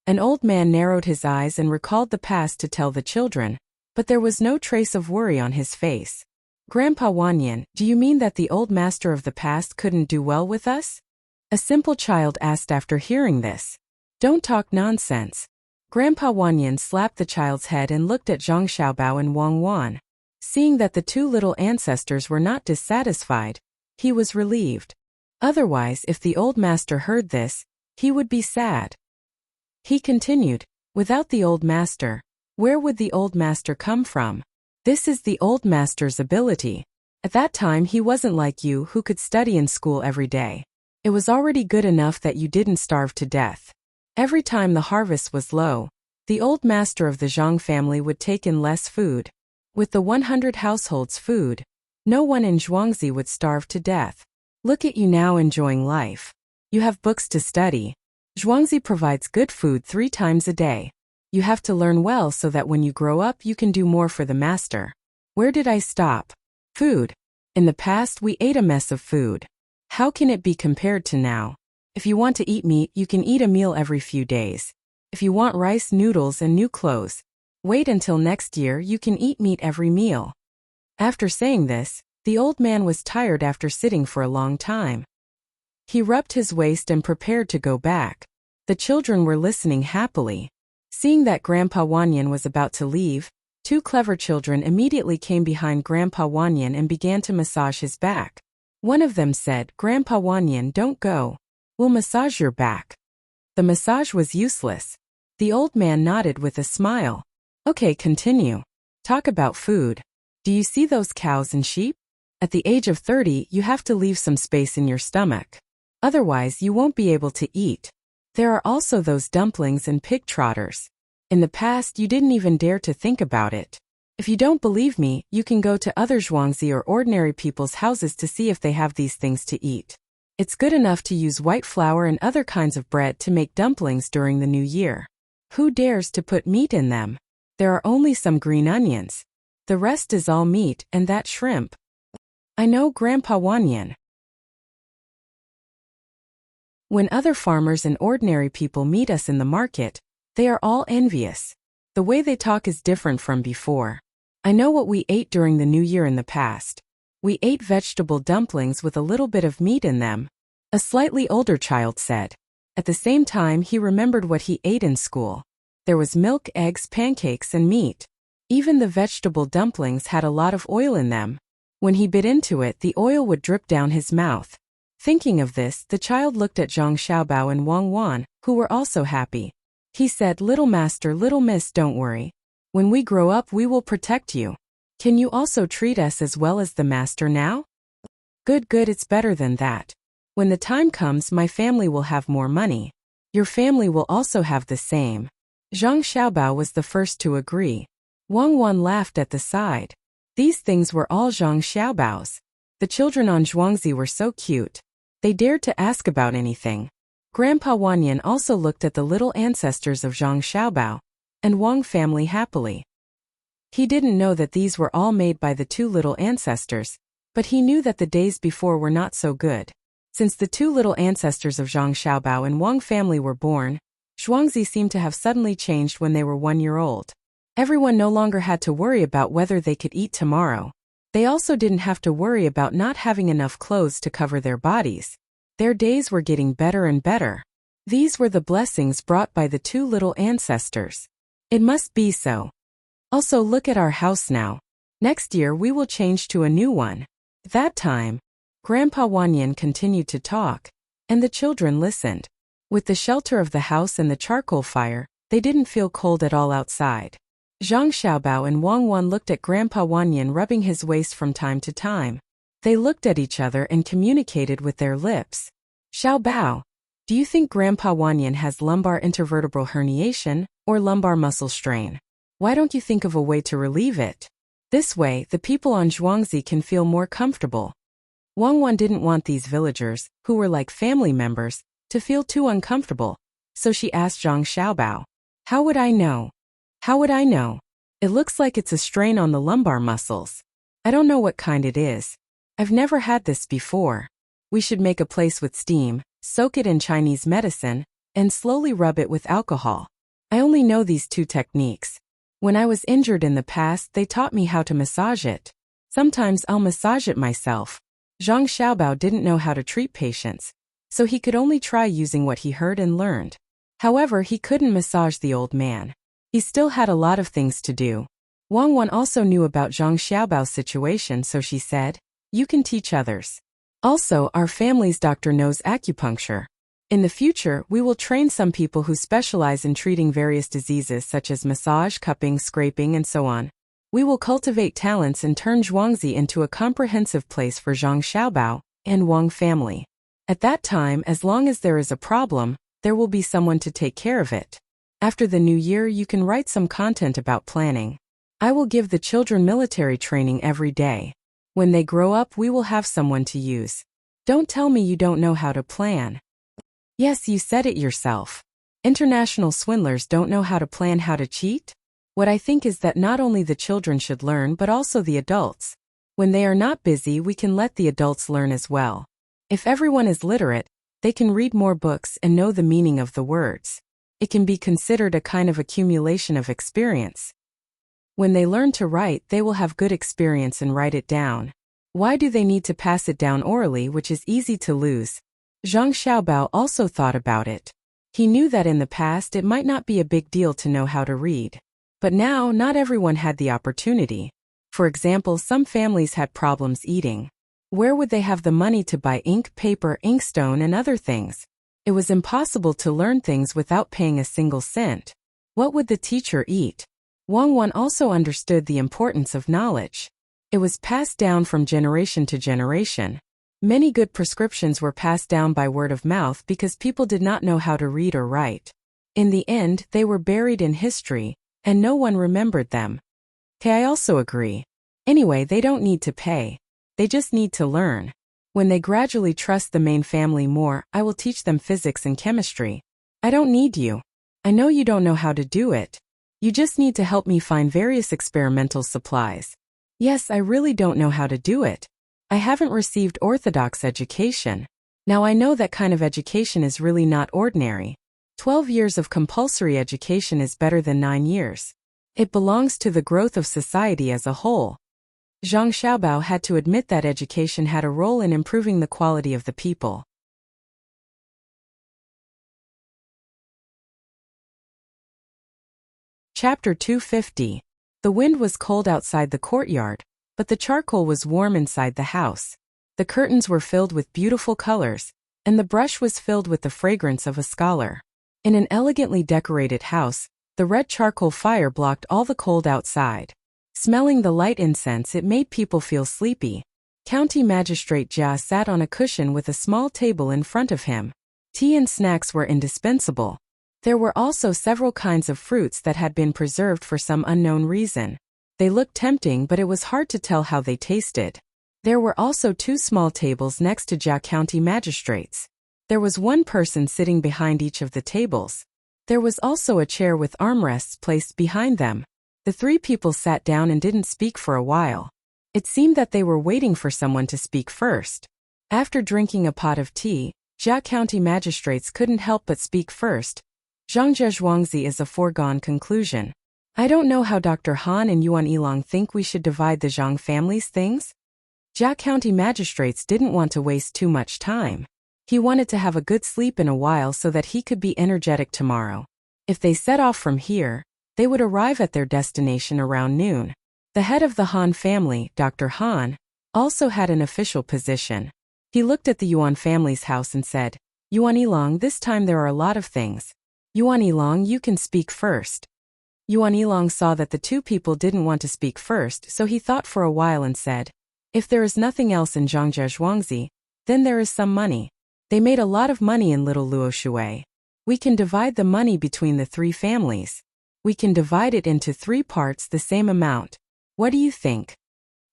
An old man narrowed his eyes and recalled the past to tell the children, but there was no trace of worry on his face. Grandpa Wanyan, do you mean that the old master of the past couldn't do well with us? A simple child asked after hearing this. Don't talk nonsense. Grandpa Wanyan slapped the child's head and looked at Zhang Xiaobao and Wang Wan. Seeing that the two little ancestors were not dissatisfied, he was relieved. Otherwise, if the old master heard this, he would be sad. He continued, without the old master, where would the old master come from? This is the old master's ability. At that time he wasn't like you who could study in school every day. It was already good enough that you didn't starve to death. Every time the harvest was low, the old master of the Zhang family would take in less food. With the 100 households' food, no one in Zhuangzi would starve to death. Look at you now enjoying life. You have books to study. Zhuangzi provides good food 3 times a day. You have to learn well so that when you grow up you can do more for the master. Where did I stop? Food. In the past we ate a mess of food. How can it be compared to now? If you want to eat meat, you can eat a meal every few days. If you want rice, noodles, and new clothes, wait until next year, you can eat meat every meal. After saying this, the old man was tired after sitting for a long time. He rubbed his waist and prepared to go back. The children were listening happily. Seeing that Grandpa Wanyan was about to leave, 2 clever children immediately came behind Grandpa Wanyan and began to massage his back. One of them said, Grandpa Wanyan, don't go. We'll massage your back. The massage was useless. The old man nodded with a smile. Okay, continue. Talk about food. Do you see those cows and sheep? At the age of 30, you have to leave some space in your stomach. Otherwise, you won't be able to eat. There are also those dumplings and pig trotters. In the past, you didn't even dare to think about it. If you don't believe me, you can go to other Zhuangzi or ordinary people's houses to see if they have these things to eat. It's good enough to use white flour and other kinds of bread to make dumplings during the new year. Who dares to put meat in them? There are only some green onions. The rest is all meat and that shrimp. I know, Grandpa Wanyan. When other farmers and ordinary people meet us in the market, they are all envious. The way they talk is different from before. I know what we ate during the new year in the past. We ate vegetable dumplings with a little bit of meat in them, a slightly older child said. At the same time, he remembered what he ate in school. There was milk, eggs, pancakes, and meat. Even the vegetable dumplings had a lot of oil in them. When he bit into it, the oil would drip down his mouth. Thinking of this, the child looked at Zhang Xiaobao and Wang Wan, who were also happy. He said, Little master, little miss, don't worry. When we grow up, we will protect you. Can you also treat us as well as the master now? Good, it's better than that. When the time comes, my family will have more money. Your family will also have the same. Zhang Xiaobao was the first to agree. Wang Wan laughed at the side. These things were all Zhang Xiaobao's. The children on Zhuangzi were so cute. They dared to ask about anything. Grandpa Wanyan also looked at the little ancestors of Zhang Xiaobao and Wang family happily. He didn't know that these were all made by the 2 little ancestors, but he knew that the days before were not so good. Since the 2 little ancestors of Zhang Xiaobao and Wang family were born, Zhuangzi seemed to have suddenly changed when they were 1 year old. Everyone no longer had to worry about whether they could eat tomorrow. They also didn't have to worry about not having enough clothes to cover their bodies. Their days were getting better and better. These were the blessings brought by the 2 little ancestors. It must be so. Also, look at our house now. Next year we will change to a new one. That time, Grandpa Wanyan continued to talk, and the children listened. With the shelter of the house and the charcoal fire, They didn't feel cold at all outside. Zhang Xiaobao and Wang Wan looked at Grandpa Wanyan rubbing his waist from time to time. They looked at each other and communicated with their lips. Xiaobao, do you think Grandpa Wanyan has lumbar intervertebral herniation or lumbar muscle strain? Why don't you think of a way to relieve it? This way, the people on Zhuangzi can feel more comfortable. Wang Wan didn't want these villagers, who were like family members, to feel too uncomfortable, so she asked Zhang Xiaobao, how would I know? How would I know? It looks like it's a strain on the lumbar muscles. I don't know what kind it is. I've never had this before. We should make a place with steam, soak it in Chinese medicine, and slowly rub it with alcohol. I only know these two techniques. When I was injured in the past, they taught me how to massage it. Sometimes I'll massage it myself. Zhang Xiaobao didn't know how to treat patients, so he could only try using what he heard and learned. However, he couldn't massage the old man. He still had a lot of things to do. Wang Wan also knew about Zhang Xiaobao's situation, so she said, you can teach others. Also, our family's doctor knows acupuncture. In the future, we will train some people who specialize in treating various diseases such as massage, cupping, scraping, and so on. We will cultivate talents and turn Zhuangzi into a comprehensive place for Zhang Xiaobao and Wang family. At that time, as long as there is a problem, there will be someone to take care of it. After the new year, you can write some content about planning. I will give the children military training every day. When they grow up, we will have someone to use. Don't tell me you don't know how to plan. Yes, you said it yourself. International swindlers don't know how to plan how to cheat? What I think is that not only the children should learn but also the adults. When they are not busy, we can let the adults learn as well. If everyone is literate, they can read more books and know the meaning of the words. It can be considered a kind of accumulation of experience. When they learn to write, they will have good experience and write it down. Why do they need to pass it down orally, which is easy to lose? Zhang Xiaobao also thought about it. He knew that in the past it might not be a big deal to know how to read. But now, not everyone had the opportunity. For example, some families had problems eating. Where would they have the money to buy ink, paper, inkstone, and other things? It was impossible to learn things without paying a single cent. What would the teacher eat? Wang Wan also understood the importance of knowledge. It was passed down from generation to generation. Many good prescriptions were passed down by word of mouth because people did not know how to read or write. In the end, they were buried in history, and no one remembered them. I also agree. Anyway, they don't need to pay. They just need to learn. When they gradually trust the main family more, I will teach them physics and chemistry. I don't need you. I know you don't know how to do it. You just need to help me find various experimental supplies. Yes, I really don't know how to do it. I haven't received orthodox education. Now I know that kind of education is really not ordinary. 12 years of compulsory education is better than 9 years. It belongs to the growth of society as a whole. Zhang Xiaobao had to admit that education had a role in improving the quality of the people. Chapter 250. The wind was cold outside the courtyard, but the charcoal was warm inside the house. The curtains were filled with beautiful colors, and the brush was filled with the fragrance of a scholar. In an elegantly decorated house, the red charcoal fire blocked all the cold outside. Smelling the light incense, it made people feel sleepy. County Magistrate Jia sat on a cushion with a small table in front of him. Tea and snacks were indispensable. There were also several kinds of fruits that had been preserved for some unknown reason. They looked tempting, but it was hard to tell how they tasted. There were also 2 small tables next to Jia County magistrates. There was one person sitting behind each of the tables. There was also a chair with armrests placed behind them. The 3 people sat down and didn't speak for a while. It seemed that they were waiting for someone to speak first. After drinking a pot of tea, Jia County magistrates couldn't help but speak first. Zhangzhe Zhuangzi is a foregone conclusion. I don't know how Dr. Han and Yuan Yilong think we should divide the Zhang family's things. Jia County magistrates didn't want to waste too much time. He wanted to have a good sleep in a while so that he could be energetic tomorrow. If they set off from here, they would arrive at their destination around noon. The head of the Han family, Dr. Han, also had an official position. He looked at the Yuan family's house and said, Yuan Yilong, this time there are a lot of things. Yuan Yilong, you can speak first. Yuan Yilong saw that the two people didn't want to speak first, so he thought for a while and said, if there is nothing else in Zhangzhe Zhuangzi, then there is some money. They made a lot of money in Little Luoshui. We can divide the money between the three families. We can divide it into 3 parts, the same amount. What do you think?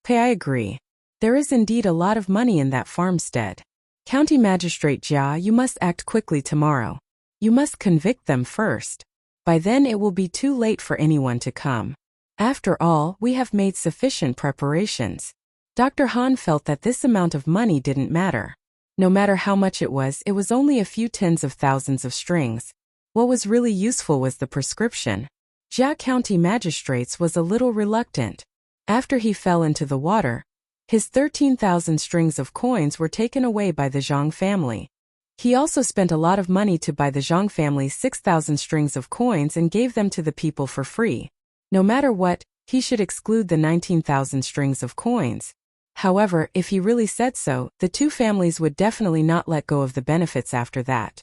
I agree. There is indeed a lot of money in that farmstead. County Magistrate Jia, you must act quickly tomorrow. You must convict them first. By then it will be too late for anyone to come. After all, we have made sufficient preparations. Dr. Han felt that this amount of money didn't matter. No matter how much it was only a few tens of thousands of strings. What was really useful was the prescription. Jia County Magistrates was a little reluctant. After he fell into the water, his 13,000 strings of coins were taken away by the Zhang family. He also spent a lot of money to buy the Zhang family's 6,000 strings of coins and gave them to the people for free. No matter what, he should exclude the 19,000 strings of coins. However, if he really said so, the two families would definitely not let go of the benefits after that.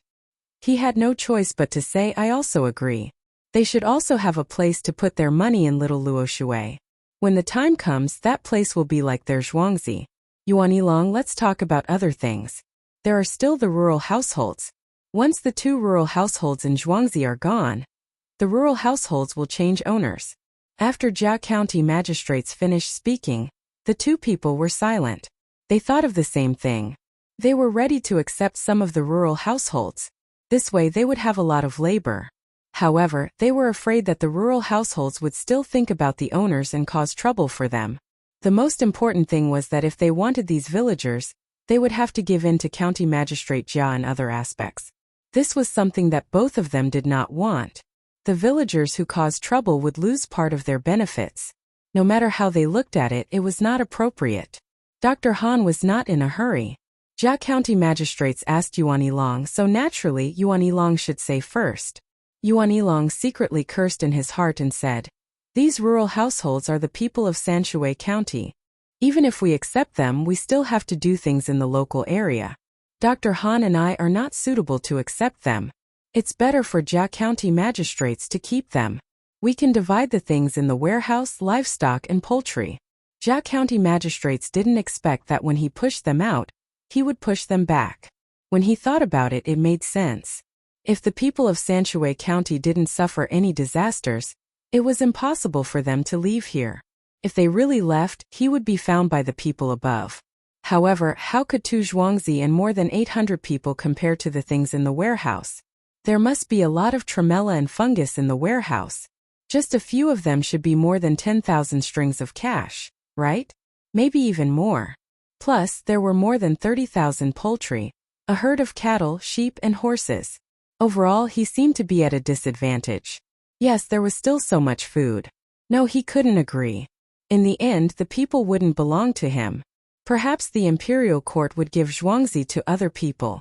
He had no choice but to say, I also agree. They should also have a place to put their money in Little Luoshui. When the time comes, that place will be like their Zhuangzi. Yuan Yilong, let's talk about other things. There are still the rural households. Once the 2 rural households in Zhuangzi are gone, the rural households will change owners. After Jia County Magistrates finished speaking, the 2 people were silent. They thought of the same thing. They were ready to accept some of the rural households. This way they would have a lot of labor. However, they were afraid that the rural households would still think about the owners and cause trouble for them. The most important thing was that if they wanted these villagers, they would have to give in to County Magistrate Jia in other aspects. This was something that both of them did not want. The villagers who caused trouble would lose part of their benefits. No matter how they looked at it, it was not appropriate. Dr. Han was not in a hurry. Jia County Magistrates asked Yuan Yilong, so naturally Yuan Yilong should say first. Yuan Yilong secretly cursed in his heart and said, these rural households are the people of Sanshui County. Even if we accept them, we still have to do things in the local area. Dr. Han and I are not suitable to accept them. It's better for Jia County Magistrates to keep them. We can divide the things in the warehouse, livestock, and poultry. Jia County Magistrates didn't expect that when he pushed them out, he would push them back. When he thought about it, it made sense. If the people of Sanshui County didn't suffer any disasters, it was impossible for them to leave here. If they really left, he would be found by the people above. However, how could 2 Zhuangzi and more than 800 people compare to the things in the warehouse? There must be a lot of tremella and fungus in the warehouse. Just a few of them should be more than 10,000 strings of cash, right? Maybe even more. Plus, there were more than 30,000 poultry, a herd of cattle, sheep, and horses. Overall, he seemed to be at a disadvantage. Yes, there was still so much food. No, he couldn't agree. In the end, the people wouldn't belong to him. Perhaps the imperial court would give Zhuangzi to other people.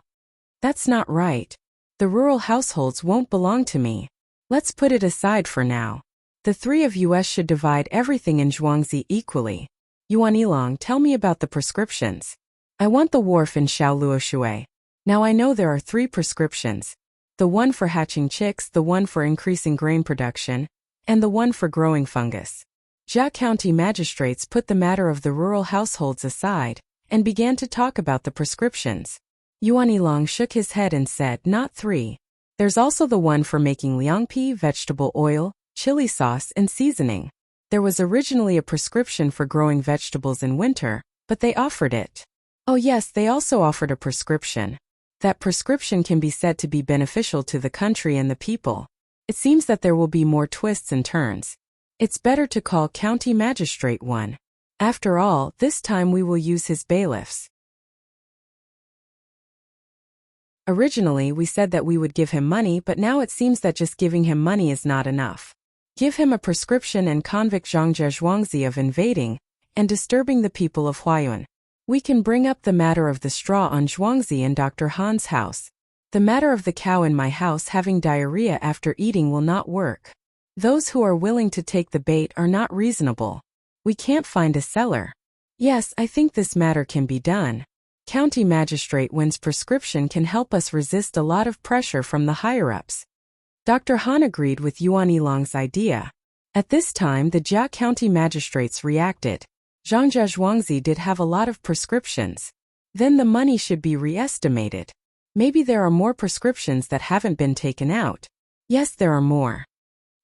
That's not right. The rural households won't belong to me. Let's put it aside for now. The 3 of us should divide everything in Zhuangzi equally. Yuan Yilong, tell me about the prescriptions. I want the wharf in Shaoluoshui. Now I know there are 3 prescriptions. The one for hatching chicks, the one for increasing grain production, and the one for growing fungus. Jia County Magistrates put the matter of the rural households aside, and began to talk about the prescriptions. Yuan Yilong shook his head and said, not 3. There's also the one for making liangpi, vegetable oil, chili sauce, and seasoning. There was originally a prescription for growing vegetables in winter, but they offered it. Oh yes, they also offered a prescription. That prescription can be said to be beneficial to the country and the people. It seems that there will be more twists and turns. It's better to call County Magistrate 1. After all, this time we will use his bailiffs. Originally, we said that we would give him money, but now it seems that just giving him money is not enough. Give him a prescription and convict Zhangzhe Zhuangzi of invading and disturbing the people of Huayuan. We can bring up the matter of the straw on Zhuangzi and Dr. Han's house. The matter of the cow in my house having diarrhea after eating will not work. Those who are willing to take the bait are not reasonable. We can't find a seller. Yes, I think this matter can be done. County Magistrate Wen's prescription can help us resist a lot of pressure from the higher-ups. Dr. Han agreed with Yuan Yilong's idea. At this time, the Jia County magistrates reacted. Zhangzhe Zhuangzi did have a lot of prescriptions. Then the money should be re-estimated. Maybe there are more prescriptions that haven't been taken out. Yes, there are more.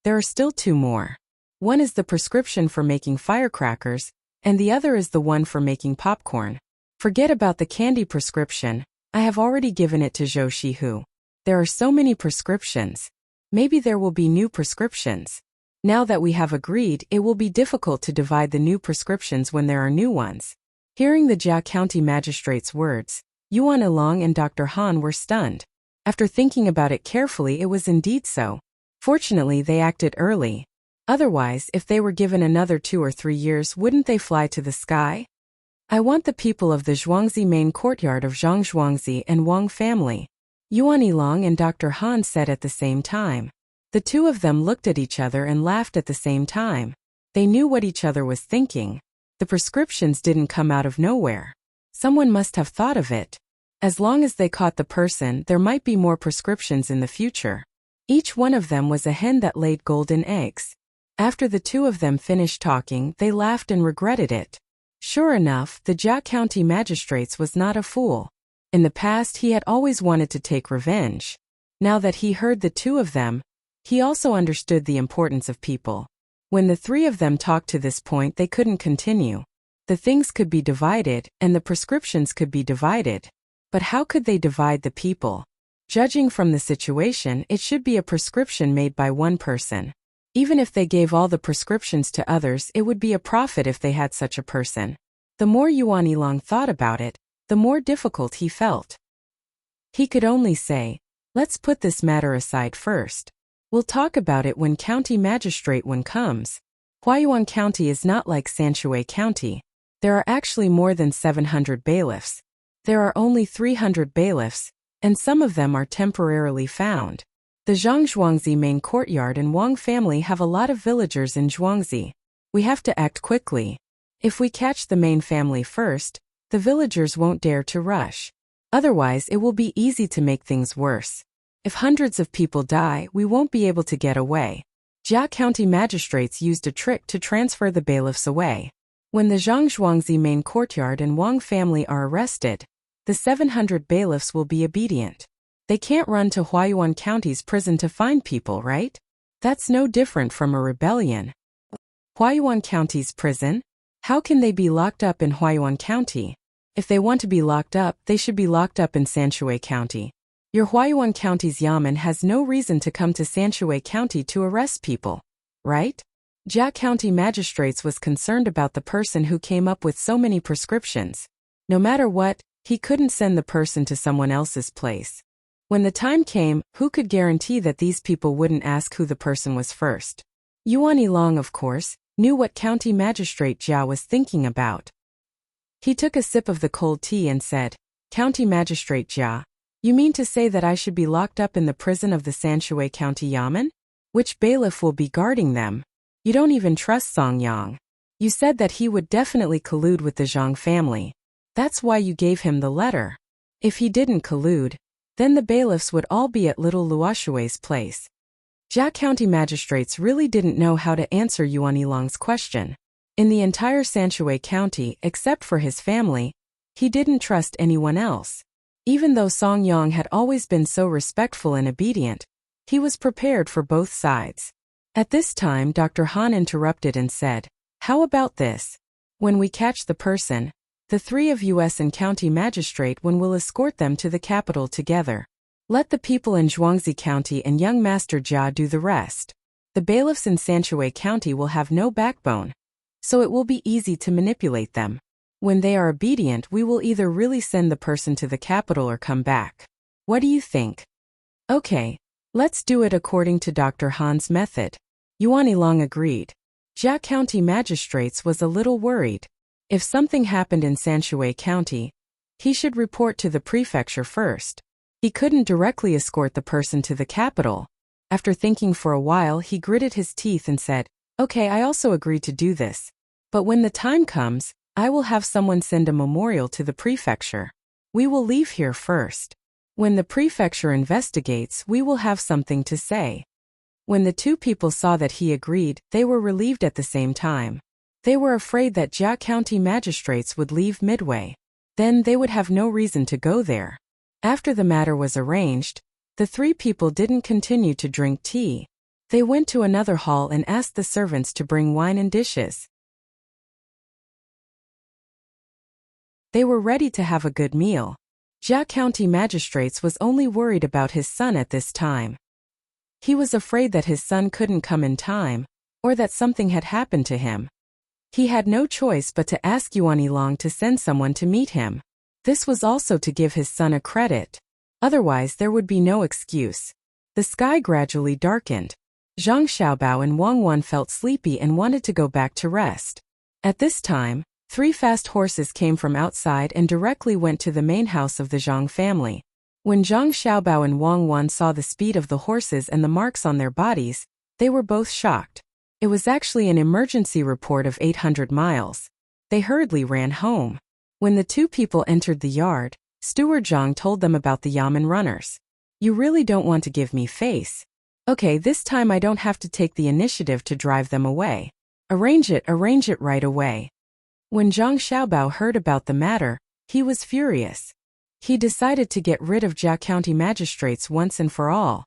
There are still 2 more. One is the prescription for making firecrackers, and the other is the one for making popcorn. Forget about the candy prescription. I have already given it to Zhou Shihu. There are so many prescriptions. Maybe there will be new prescriptions. Now that we have agreed, it will be difficult to divide the new prescriptions when there are new ones. Hearing the Jia County magistrate's words, Yuan Yilong and Dr. Han were stunned. After thinking about it carefully, it was indeed so. Fortunately, they acted early. Otherwise, if they were given another 2 or 3 years, wouldn't they fly to the sky? I want the people of the Zhuangzi main courtyard of Zhang Zhuangzi and Wang family, Yuan Yilong and Dr. Han said at the same time. The 2 of them looked at each other and laughed at the same time. They knew what each other was thinking. The prescriptions didn't come out of nowhere. Someone must have thought of it. As long as they caught the person, there might be more prescriptions in the future. Each one of them was a hen that laid golden eggs. After the 2 of them finished talking, they laughed and regretted it. Sure enough, the Jia County magistrates was not a fool. In the past, he had always wanted to take revenge. Now that he heard the 2 of them, he also understood the importance of people. When the 3 of them talked to this point, they couldn't continue. The things could be divided, and the prescriptions could be divided. But how could they divide the people? Judging from the situation, it should be a prescription made by one person. Even if they gave all the prescriptions to others, it would be a profit if they had such a person. The more Yuan Yilong thought about it, the more difficult he felt. He could only say, let's put this matter aside first. We'll talk about it when county magistrate one comes. Huayuan County is not like Sanshui County. There are actually more than 700 bailiffs. There are only 300 bailiffs, and some of them are temporarily found. The Zhang Zhuangzi main courtyard and Wang family have a lot of villagers in Zhuangzi. We have to act quickly. If we catch the main family first, the villagers won't dare to rush. Otherwise, it will be easy to make things worse. If hundreds of people die, we won't be able to get away. Jia County magistrates used a trick to transfer the bailiffs away. When the Zhang Zhuangzi main courtyard and Wang family are arrested, the 700 bailiffs will be obedient. They can't run to Huayuan County's prison to find people, right? That's no different from a rebellion. Huayuan County's prison? How can they be locked up in Huayuan County? If they want to be locked up, they should be locked up in Sanshui County. Your Huayuan County's yamen has no reason to come to Sanshui County to arrest people, right? Jia County magistrates was concerned about the person who came up with so many prescriptions. No matter what, he couldn't send the person to someone else's place. When the time came, who could guarantee that these people wouldn't ask who the person was first? Yuan Yilong, of course, knew what County Magistrate Jia was thinking about. He took a sip of the cold tea and said, County Magistrate Jia, you mean to say that I should be locked up in the prison of the Sanshui County Yamen? Which bailiff will be guarding them? You don't even trust Song Yang. You said that he would definitely collude with the Zhang family. That's why you gave him the letter. If he didn't collude, then the bailiffs would all be at little Luoshui's place. Jia County magistrates really didn't know how to answer Yuan Yilong's question. In the entire Sanshui County, except for his family, he didn't trust anyone else. Even though Song Yang had always been so respectful and obedient, he was prepared for both sides. At this time, Dr. Han interrupted and said, how about this? When we catch the person, the 3 of us and county magistrate one will escort them to the capital together. Let the people in Zhuangzi County and young Master Jia do the rest. The bailiffs in Sanshui County will have no backbone, so it will be easy to manipulate them. When they are obedient, we will either really send the person to the capital or come back. What do you think? Okay, let's do it according to Dr. Han's method. Yuan Yilong agreed. Jia County magistrates was a little worried. If something happened in Sanshui County, he should report to the prefecture first. He couldn't directly escort the person to the capital. After thinking for a while, he gritted his teeth and said, okay, I also agree to do this. But when the time comes, I will have someone send a memorial to the prefecture. We will leave here first. When the prefecture investigates, we will have something to say. When the two people saw that he agreed, they were relieved at the same time. They were afraid that Jia County magistrates would leave midway. Then they would have no reason to go there. After the matter was arranged, the three people didn't continue to drink tea. They went to another hall and asked the servants to bring wine and dishes. They were ready to have a good meal. Jia County magistrates was only worried about his son at this time. He was afraid that his son couldn't come in time, or that something had happened to him. He had no choice but to ask Yuan Yilong to send someone to meet him. This was also to give his son a credit. Otherwise there would be no excuse. The sky gradually darkened. Zhang Xiaobao and Wang Wan felt sleepy and wanted to go back to rest. At this time, 3 fast horses came from outside and directly went to the main house of the Zhang family. When Zhang Xiaobao and Wang Wan saw the speed of the horses and the marks on their bodies, they were both shocked. It was actually an emergency report of 800 miles. They hurriedly ran home. When the two people entered the yard, Steward Zhang told them about the yamen runners. You really don't want to give me face. Okay, this time I don't have to take the initiative to drive them away. Arrange it right away. When Zhang Xiaobao heard about the matter, he was furious. He decided to get rid of Jia County magistrates once and for all.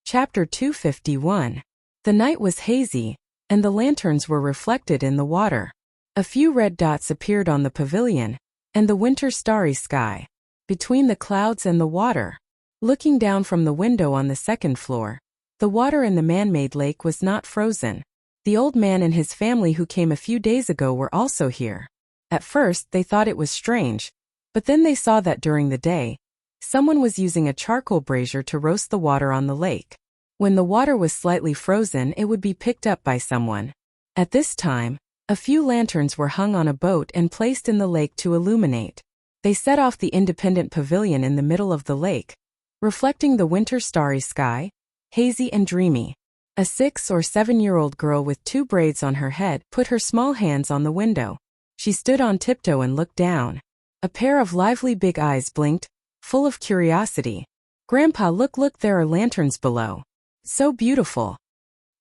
Chapter 251. The night was hazy, and the lanterns were reflected in the water. A few red dots appeared on the pavilion, and the winter starry sky. Between the clouds and the water. Looking down from the window on the second floor, the water in the man-made lake was not frozen. The old man and his family who came a few days ago were also here. At first, they thought it was strange, but then they saw that during the day, someone was using a charcoal brazier to roast the water on the lake. When the water was slightly frozen, it would be picked up by someone. At this time, a few lanterns were hung on a boat and placed in the lake to illuminate. They set off the independent pavilion in the middle of the lake, reflecting the winter starry sky, hazy and dreamy. A 6 or 7-year-old girl with 2 braids on her head put her small hands on the window. She stood on tiptoe and looked down. A pair of lively big eyes blinked, full of curiosity. Grandpa, look, there are lanterns below. So beautiful.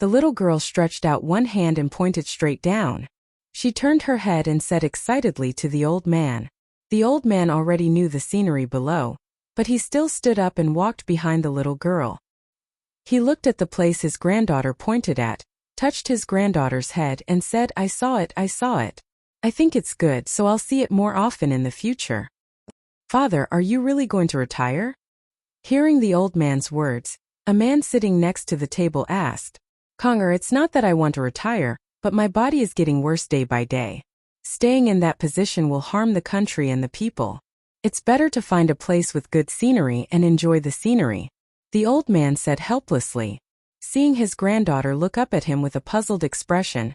The little girl stretched out one hand and pointed straight down. She turned her head and said excitedly to the old man. The old man already knew the scenery below, but he still stood up and walked behind the little girl. He looked at the place his granddaughter pointed at, touched his granddaughter's head and said, I saw it. I think it's good, so I'll see it more often in the future. Father, are you really going to retire? Hearing the old man's words, a man sitting next to the table asked, Conger, it's not that I want to retire, but my body is getting worse day by day. Staying in that position will harm the country and the people. It's better to find a place with good scenery and enjoy the scenery. The old man said helplessly. Seeing his granddaughter look up at him with a puzzled expression,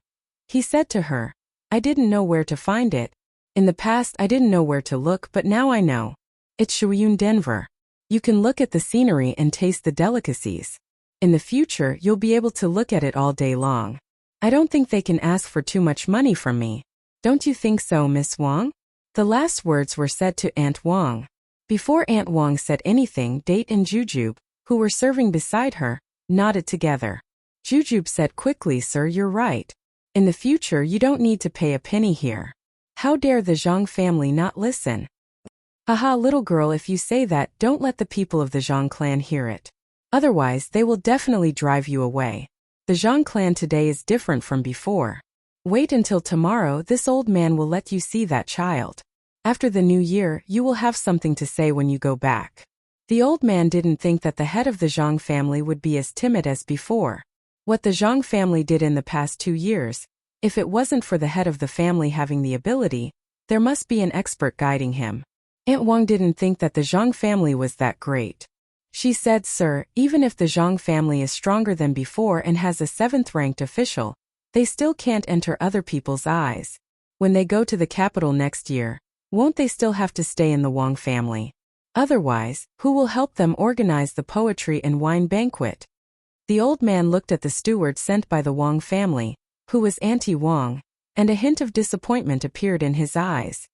he said to her, I didn't know where to find it. In the past I didn't know where to look, but now I know. It's Shuyun Denver. You can look at the scenery and taste the delicacies. In the future you'll be able to look at it all day long. I don't think they can ask for too much money from me. Don't you think so, Miss Wang? The last words were said to Aunt Wang. Before Aunt Wang said anything, Date and Jujube, who were serving beside her, nodded together. Jujube said quickly, Sir, you're right. In the future you don't need to pay a penny here. How dare the Zhang family not listen? Haha, little girl, if you say that, don't let the people of the Zhang clan hear it. Otherwise they will definitely drive you away. The Zhang clan today is different from before. Wait until tomorrow, this old man will let you see that child. After the new year, you will have something to say when you go back. The old man didn't think that the head of the Zhang family would be as timid as before. What the Zhang family did in the past 2 years, if it wasn't for the head of the family having the ability, there must be an expert guiding him. Aunt Wang didn't think that the Zhang family was that great. She said, Sir, even if the Zhang family is stronger than before and has a 7th-ranked official, they still can't enter other people's eyes. When they go to the capital next year, won't they still have to stay in the Wang family? Otherwise, who will help them organize the poetry and wine banquet? The old man looked at the steward sent by the Wang family, who was Auntie Wang, and a hint of disappointment appeared in his eyes.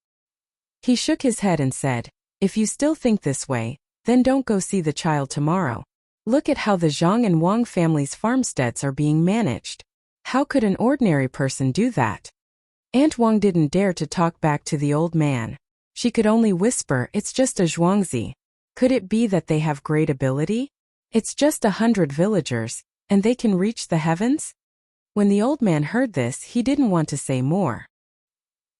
He shook his head and said, "If you still think this way, then don't go see the child tomorrow. Look at how the Zhang and Wang families' farmsteads are being managed. How could an ordinary person do that?" Aunt Wang didn't dare to talk back to the old man. She could only whisper, "It's just a Zhuangzi. Could it be that they have great ability? It's just 100 villagers, and they can reach the heavens?" When the old man heard this, he didn't want to say more.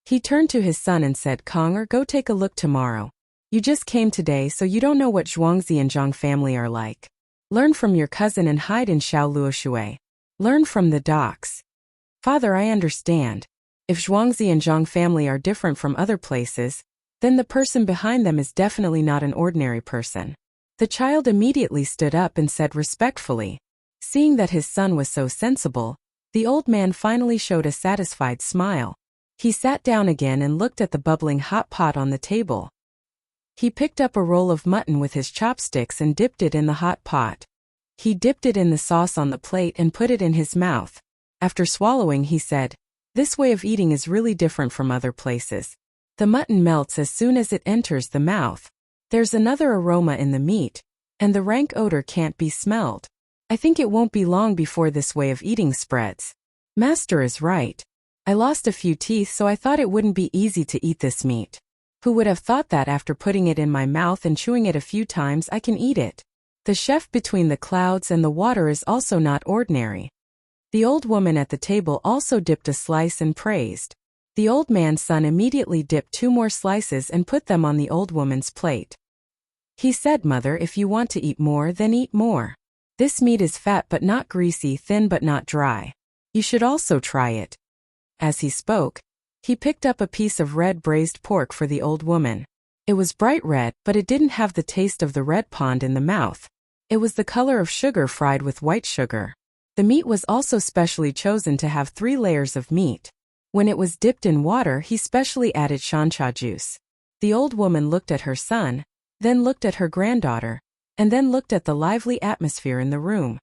He turned to his son and said, "Conger, go take a look tomorrow. You just came today, so you don't know what Zhuangzi and Zhang family are like. Learn from your cousin and hide in Shaoluoshui. Learn from the docks." "Father, I understand. If Zhuangzi and Zhang family are different from other places, then the person behind them is definitely not an ordinary person." The child immediately stood up and said respectfully. Seeing that his son was so sensible, the old man finally showed a satisfied smile. He sat down again and looked at the bubbling hot pot on the table. He picked up a roll of mutton with his chopsticks and dipped it in the hot pot. He dipped it in the sauce on the plate and put it in his mouth. After swallowing, he said, "This way of eating is really different from other places. The mutton melts as soon as it enters the mouth. There's another aroma in the meat, and the rank odor can't be smelled. I think it won't be long before this way of eating spreads. Master is right. I lost a few teeth, so I thought it wouldn't be easy to eat this meat. Who would have thought that after putting it in my mouth and chewing it a few times I can eat it? The chef between the clouds and the water is also not ordinary." The old woman at the table also dipped a slice and praised. The old man's son immediately dipped 2 more slices and put them on the old woman's plate. He said, "Mother, if you want to eat more, then eat more. This meat is fat but not greasy, thin but not dry. You should also try it." As he spoke, he picked up a piece of red braised pork for the old woman. It was bright red, but it didn't have the taste of the red pond in the mouth. It was the color of sugar fried with white sugar. The meat was also specially chosen to have 3 layers of meat. When it was dipped in water, he specially added shancha juice. The old woman looked at her son, then looked at her granddaughter, and then looked at the lively atmosphere in the room.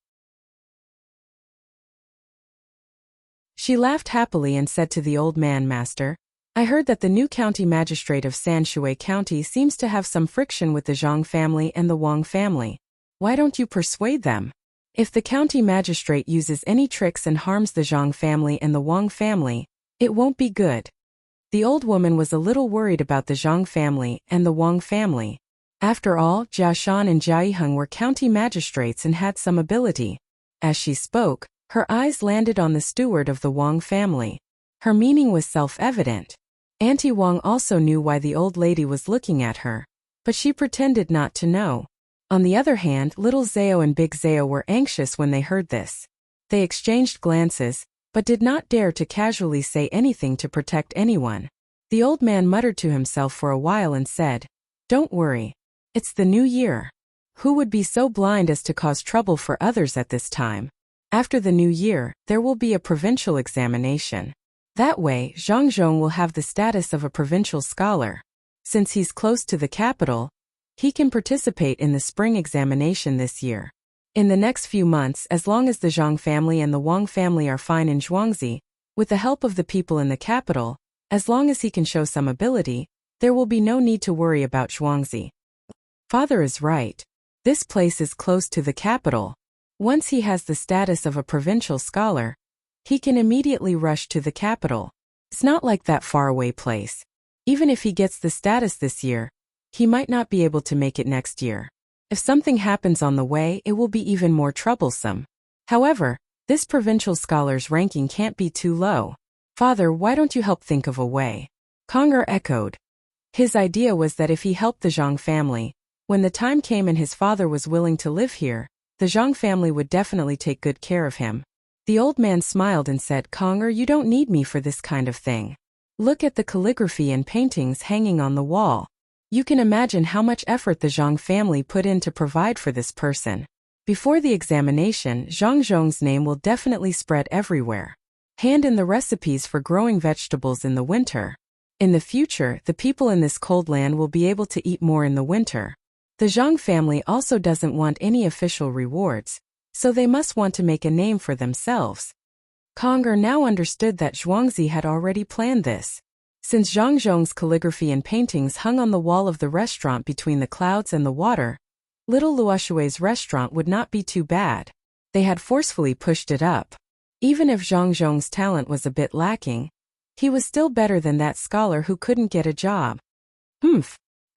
She laughed happily and said to the old man, "Master, I heard that the new county magistrate of Sanshui County seems to have some friction with the Zhang family and the Wang family. Why don't you persuade them? If the county magistrate uses any tricks and harms the Zhang family and the Wang family, it won't be good." The old woman was a little worried about the Zhang family and the Wang family. After all, Jia Shan and Jia Yiheng were county magistrates and had some ability. As she spoke, her eyes landed on the steward of the Wang family. Her meaning was self-evident. Auntie Wang also knew why the old lady was looking at her, but she pretended not to know. On the other hand, little Zhao and big Zhao were anxious when they heard this. They exchanged glances, but did not dare to casually say anything to protect anyone. The old man muttered to himself for a while and said, "Don't worry. It's the new year. Who would be so blind as to cause trouble for others at this time? After the new year, there will be a provincial examination. That way, Zhang Zhong will have the status of a provincial scholar. Since he's close to the capital, he can participate in the spring examination this year. In the next few months, as long as the Zhang family and the Wang family are fine in Zhuangzi, with the help of the people in the capital, as long as he can show some ability, there will be no need to worry about Zhuangzi." Father is right. This place is close to the capital. Once he has the status of a provincial scholar, he can immediately rush to the capital. It's not like that faraway place. Even if he gets the status this year, he might not be able to make it next year. If something happens on the way, it will be even more troublesome. However, this provincial scholar's ranking can't be too low. Father, why don't you help think of a way? Conger echoed. His idea was that if he helped the Zhang family, when the time came and his father was willing to live here, the Zhang family would definitely take good care of him. The old man smiled and said, "Conger, you don't need me for this kind of thing. Look at the calligraphy and paintings hanging on the wall. You can imagine how much effort the Zhang family put in to provide for this person. Before the examination, Zhang Zhong's name will definitely spread everywhere. Hand in the recipes for growing vegetables in the winter. In the future, the people in this cold land will be able to eat more in the winter. The Zhang family also doesn't want any official rewards, so they must want to make a name for themselves. Conger now understood that Zhuangzi had already planned this. Since Zhang Zhong's calligraphy and paintings hung on the wall of the restaurant between the clouds and the water, little Luoshui's restaurant would not be too bad. They had forcefully pushed it up. Even if Zhang Zhong's talent was a bit lacking, he was still better than that scholar who couldn't get a job.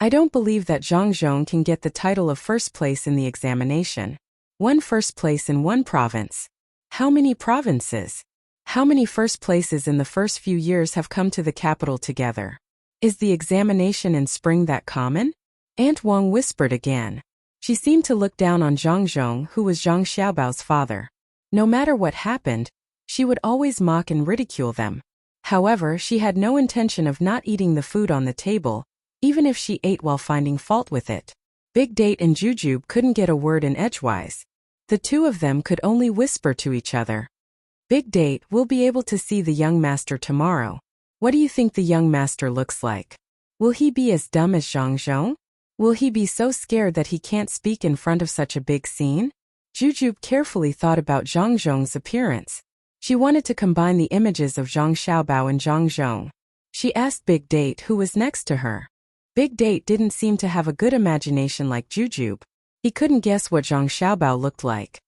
I don't believe that Zhang Zhong can get the title of first place in the examination. One first place in one province. How many provinces? How many first places in the first few years have come to the capital together? Is the examination in spring that common? Aunt Wang whispered again. She seemed to look down on Zhang Zhong, who was Zhang Xiaobao's father. No matter what happened, she would always mock and ridicule them. However, she had no intention of not eating the food on the table, even if she ate while finding fault with it. Big Date and Jujube couldn't get a word in edgewise. The two of them could only whisper to each other. Big Date, we'll be able to see the young master tomorrow. What do you think the young master looks like? Will he be as dumb as Zhang Zhong? Will he be so scared that he can't speak in front of such a big scene? Jujube carefully thought about Zhang Zhong's appearance. She wanted to combine the images of Zhang Xiaobao and Zhang Zhong. She asked Big Date who was next to her. Big Date didn't seem to have a good imagination like Jujube. He couldn't guess what Zhang Xiaobao looked like.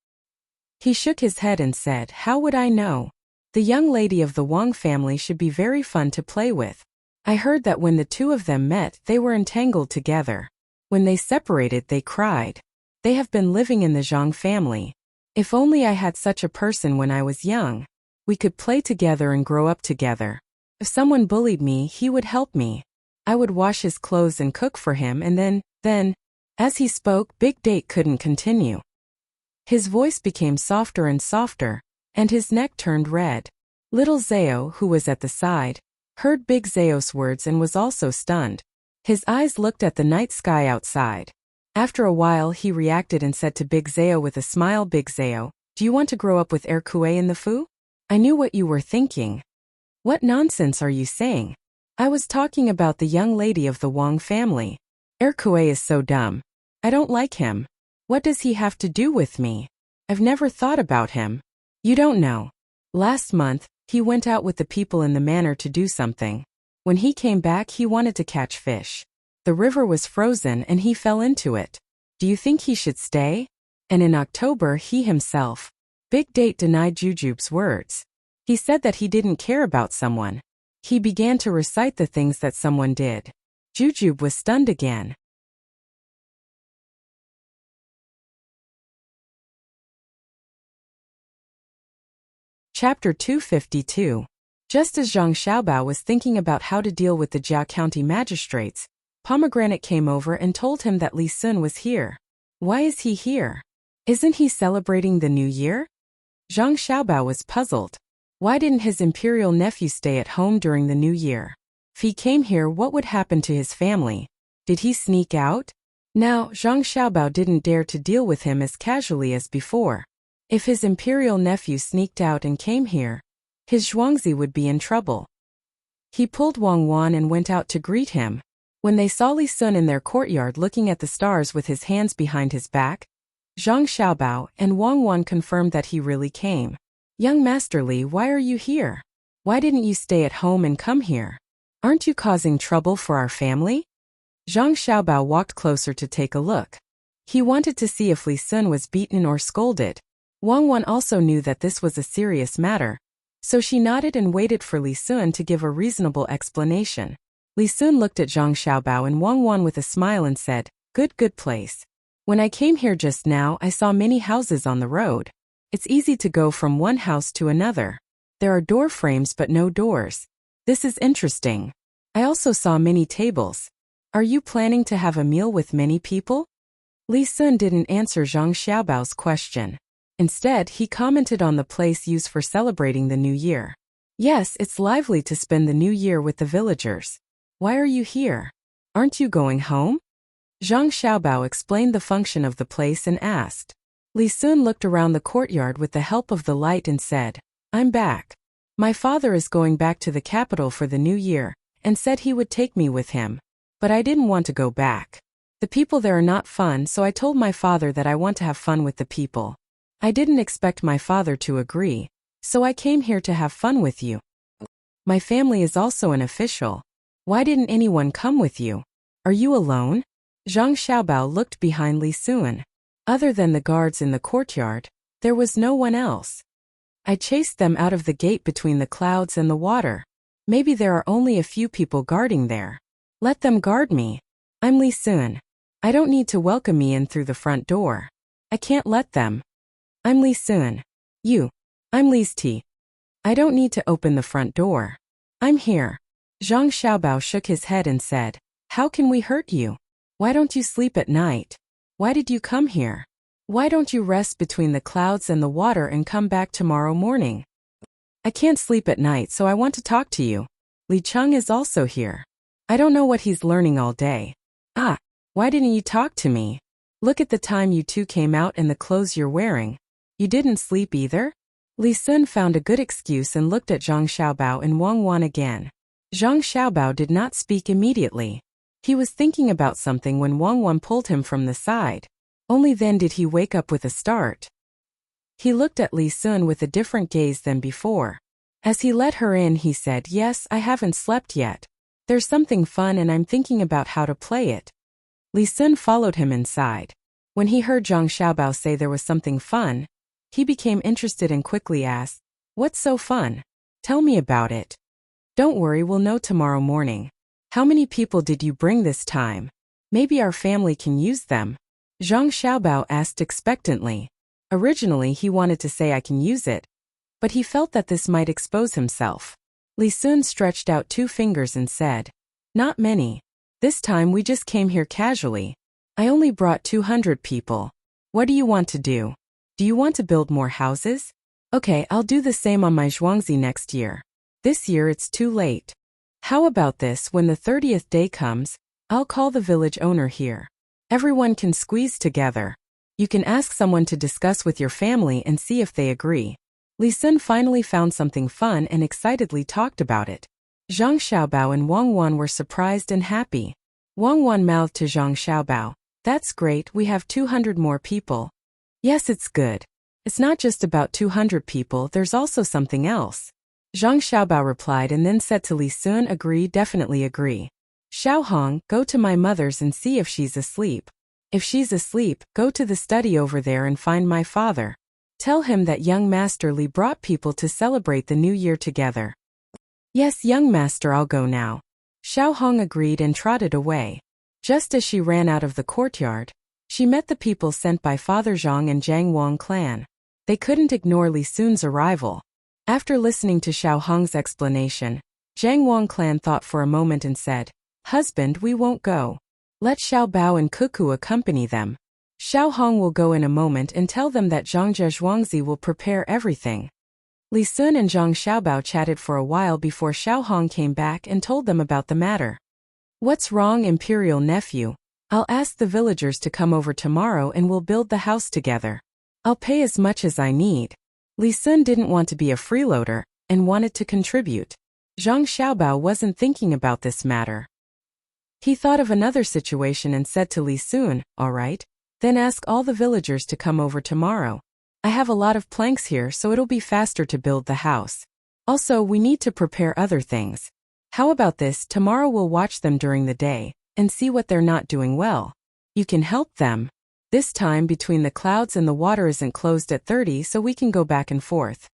He shook his head and said, "How would I know? The young lady of the Wang family should be very fun to play with. I heard that when the two of them met, they were entangled together. When they separated, they cried. They have been living in the Zhang family. If only I had such a person when I was young. We could play together and grow up together. If someone bullied me, he would help me. I would wash his clothes and cook for him, and then, as he spoke, Big Date couldn't continue. His voice became softer and softer, and his neck turned red. Little Zhao, who was at the side, heard Big Zhao's words and was also stunned. His eyes looked at the night sky outside. After a while he reacted and said to Big Zhao with a smile, "Big Zhao, do you want to grow up with Erkue in the Fu? I knew what you were thinking." "What nonsense are you saying? I was talking about the young lady of the Wang family. Erkue is so dumb. I don't like him. What does he have to do with me? I've never thought about him. You don't know. Last month, he went out with the people in the manor to do something. When he came back, he wanted to catch fish. The river was frozen and he fell into it. Do you think he should stay? And in October, he himself." Big Date denied Jujube's words. He said that he didn't care about someone. He began to recite the things that someone did. Jujube was stunned again. Chapter 252. Just as Zhang Xiaobao was thinking about how to deal with the Jia County magistrates, Pomegranate came over and told him that Li Sun was here. Why is he here? Isn't he celebrating the new year? Zhang Xiaobao was puzzled. Why didn't his imperial nephew stay at home during the new year? If he came here, what would happen to his family? Did he sneak out? Now, Zhang Xiaobao didn't dare to deal with him as casually as before. If his imperial nephew sneaked out and came here, his Zhuangzi would be in trouble. He pulled Wang Wan and went out to greet him. When they saw Li Sun in their courtyard looking at the stars with his hands behind his back, Zhang Xiaobao and Wang Wan confirmed that he really came. "Young Master Li, why are you here? Why didn't you stay at home and come here? Aren't you causing trouble for our family?" Zhang Xiaobao walked closer to take a look. He wanted to see if Li Sun was beaten or scolded. Wang Wan also knew that this was a serious matter, so she nodded and waited for Li Sun to give a reasonable explanation. Li Sun looked at Zhang Xiaobao and Wang Wan with a smile and said, Good place. When I came here just now, I saw many houses on the road. It's easy to go from one house to another. There are door frames but no doors. This is interesting. I also saw many tables. Are you planning to have a meal with many people?" Li Sun didn't answer Zhang Xiaobao's question. Instead, he commented on the place used for celebrating the new year. "Yes, it's lively to spend the new year with the villagers. Why are you here? Aren't you going home?" Zhang Xiaobao explained the function of the place and asked. Li Sun looked around the courtyard with the help of the light and said, "I'm back. My father is going back to the capital for the new year, and said he would take me with him. But I didn't want to go back. The people there are not fun, so I told my father that I want to have fun with the people. I didn't expect my father to agree, So I came here to have fun with you. My family is also an official. Why didn't anyone come with you? Are you alone? Zhang Xiaobao looked behind Li Sun. Other than the guards in the courtyard, there was no one else. I chased them out of the gate between the clouds and the water. Maybe there are only a few people guarding there. Let them guard me. I'm Li Sun. I don't need to welcome me in through the front door. I can't let them. I'm Li Sun. I'm Li's T. I don't need to open the front door. I'm here. Zhang Xiaobao shook his head and said, how can we hurt you? Why don't you sleep at night? Why did you come here? Why don't you rest between the clouds and the water and come back tomorrow morning? I can't sleep at night, so I want to talk to you. Li Cheng is also here. I don't know what he's learning all day. Why didn't you talk to me? Look at the time you two came out and the clothes you're wearing. You didn't sleep either? Li Sun found a good excuse and looked at Zhang Xiaobao and Wang Wan again. Zhang Xiaobao did not speak immediately. He was thinking about something when Wang Wan pulled him from the side. Only then did he wake up with a start. He looked at Li Sun with a different gaze than before. As he let her in, he said, yes, I haven't slept yet. There's something fun and I'm thinking about how to play it. Li Sun followed him inside. When he heard Zhang Xiaobao say there was something fun, he became interested and quickly asked, what's so fun? Tell me about it. Don't worry, we'll know tomorrow morning. How many people did you bring this time? Maybe our family can use them. Zhang Xiaobao asked expectantly. Originally he wanted to say I can use it, but he felt that this might expose himself. Li Sun stretched out 2 fingers and said, not many. This time we just came here casually. I only brought 200 people. What do you want to do? Do you want to build more houses? Okay, I'll do the same on my Zhuangzi next year. This year it's too late. How about this, when the 30th day comes, I'll call the village owner here. Everyone can squeeze together. You can ask someone to discuss with your family and see if they agree. Li Sun finally found something fun and excitedly talked about it. Zhang Xiaobao and Wang Wan were surprised and happy. Wang Wan mouthed to Zhang Xiaobao, that's great, we have 200 more people. Yes, it's good. It's not just about 200 people, there's also something else. Zhang Xiaobao replied and then said to Li Sun, agree, definitely agree. Xiaohong, go to my mother's and see if she's asleep. If she's asleep, go to the study over there and find my father. Tell him that young Master Li brought people to celebrate the new year together. Yes, young master, I'll go now. Xiaohong agreed and trotted away. Just as she ran out of the courtyard, she met the people sent by Father Zhang and Jiang Wang clan. They couldn't ignore Li Sun's arrival. After listening to Xiaohong's explanation, Jiang Wang clan thought for a moment and said, husband, we won't go. Let Xiao Bao and Cuckoo accompany them. Xiaohong will go in a moment and tell them that Zhangzhe Zhuangzi will prepare everything. Li Sun and Zhang Xiaobao chatted for a while before Xiaohong came back and told them about the matter. What's wrong, imperial nephew? I'll ask the villagers to come over tomorrow and we'll build the house together. I'll pay as much as I need. Li Sun didn't want to be a freeloader and wanted to contribute. Zhang Xiaobao wasn't thinking about this matter. He thought of another situation and said to Li Sun, all right, then ask all the villagers to come over tomorrow. I have a lot of planks here, so it'll be faster to build the house. Also, we need to prepare other things. How about this, tomorrow we'll watch them during the day and see what they're not doing well. You can help them. This time between the clouds and the water isn't closed at 30, so we can go back and forth.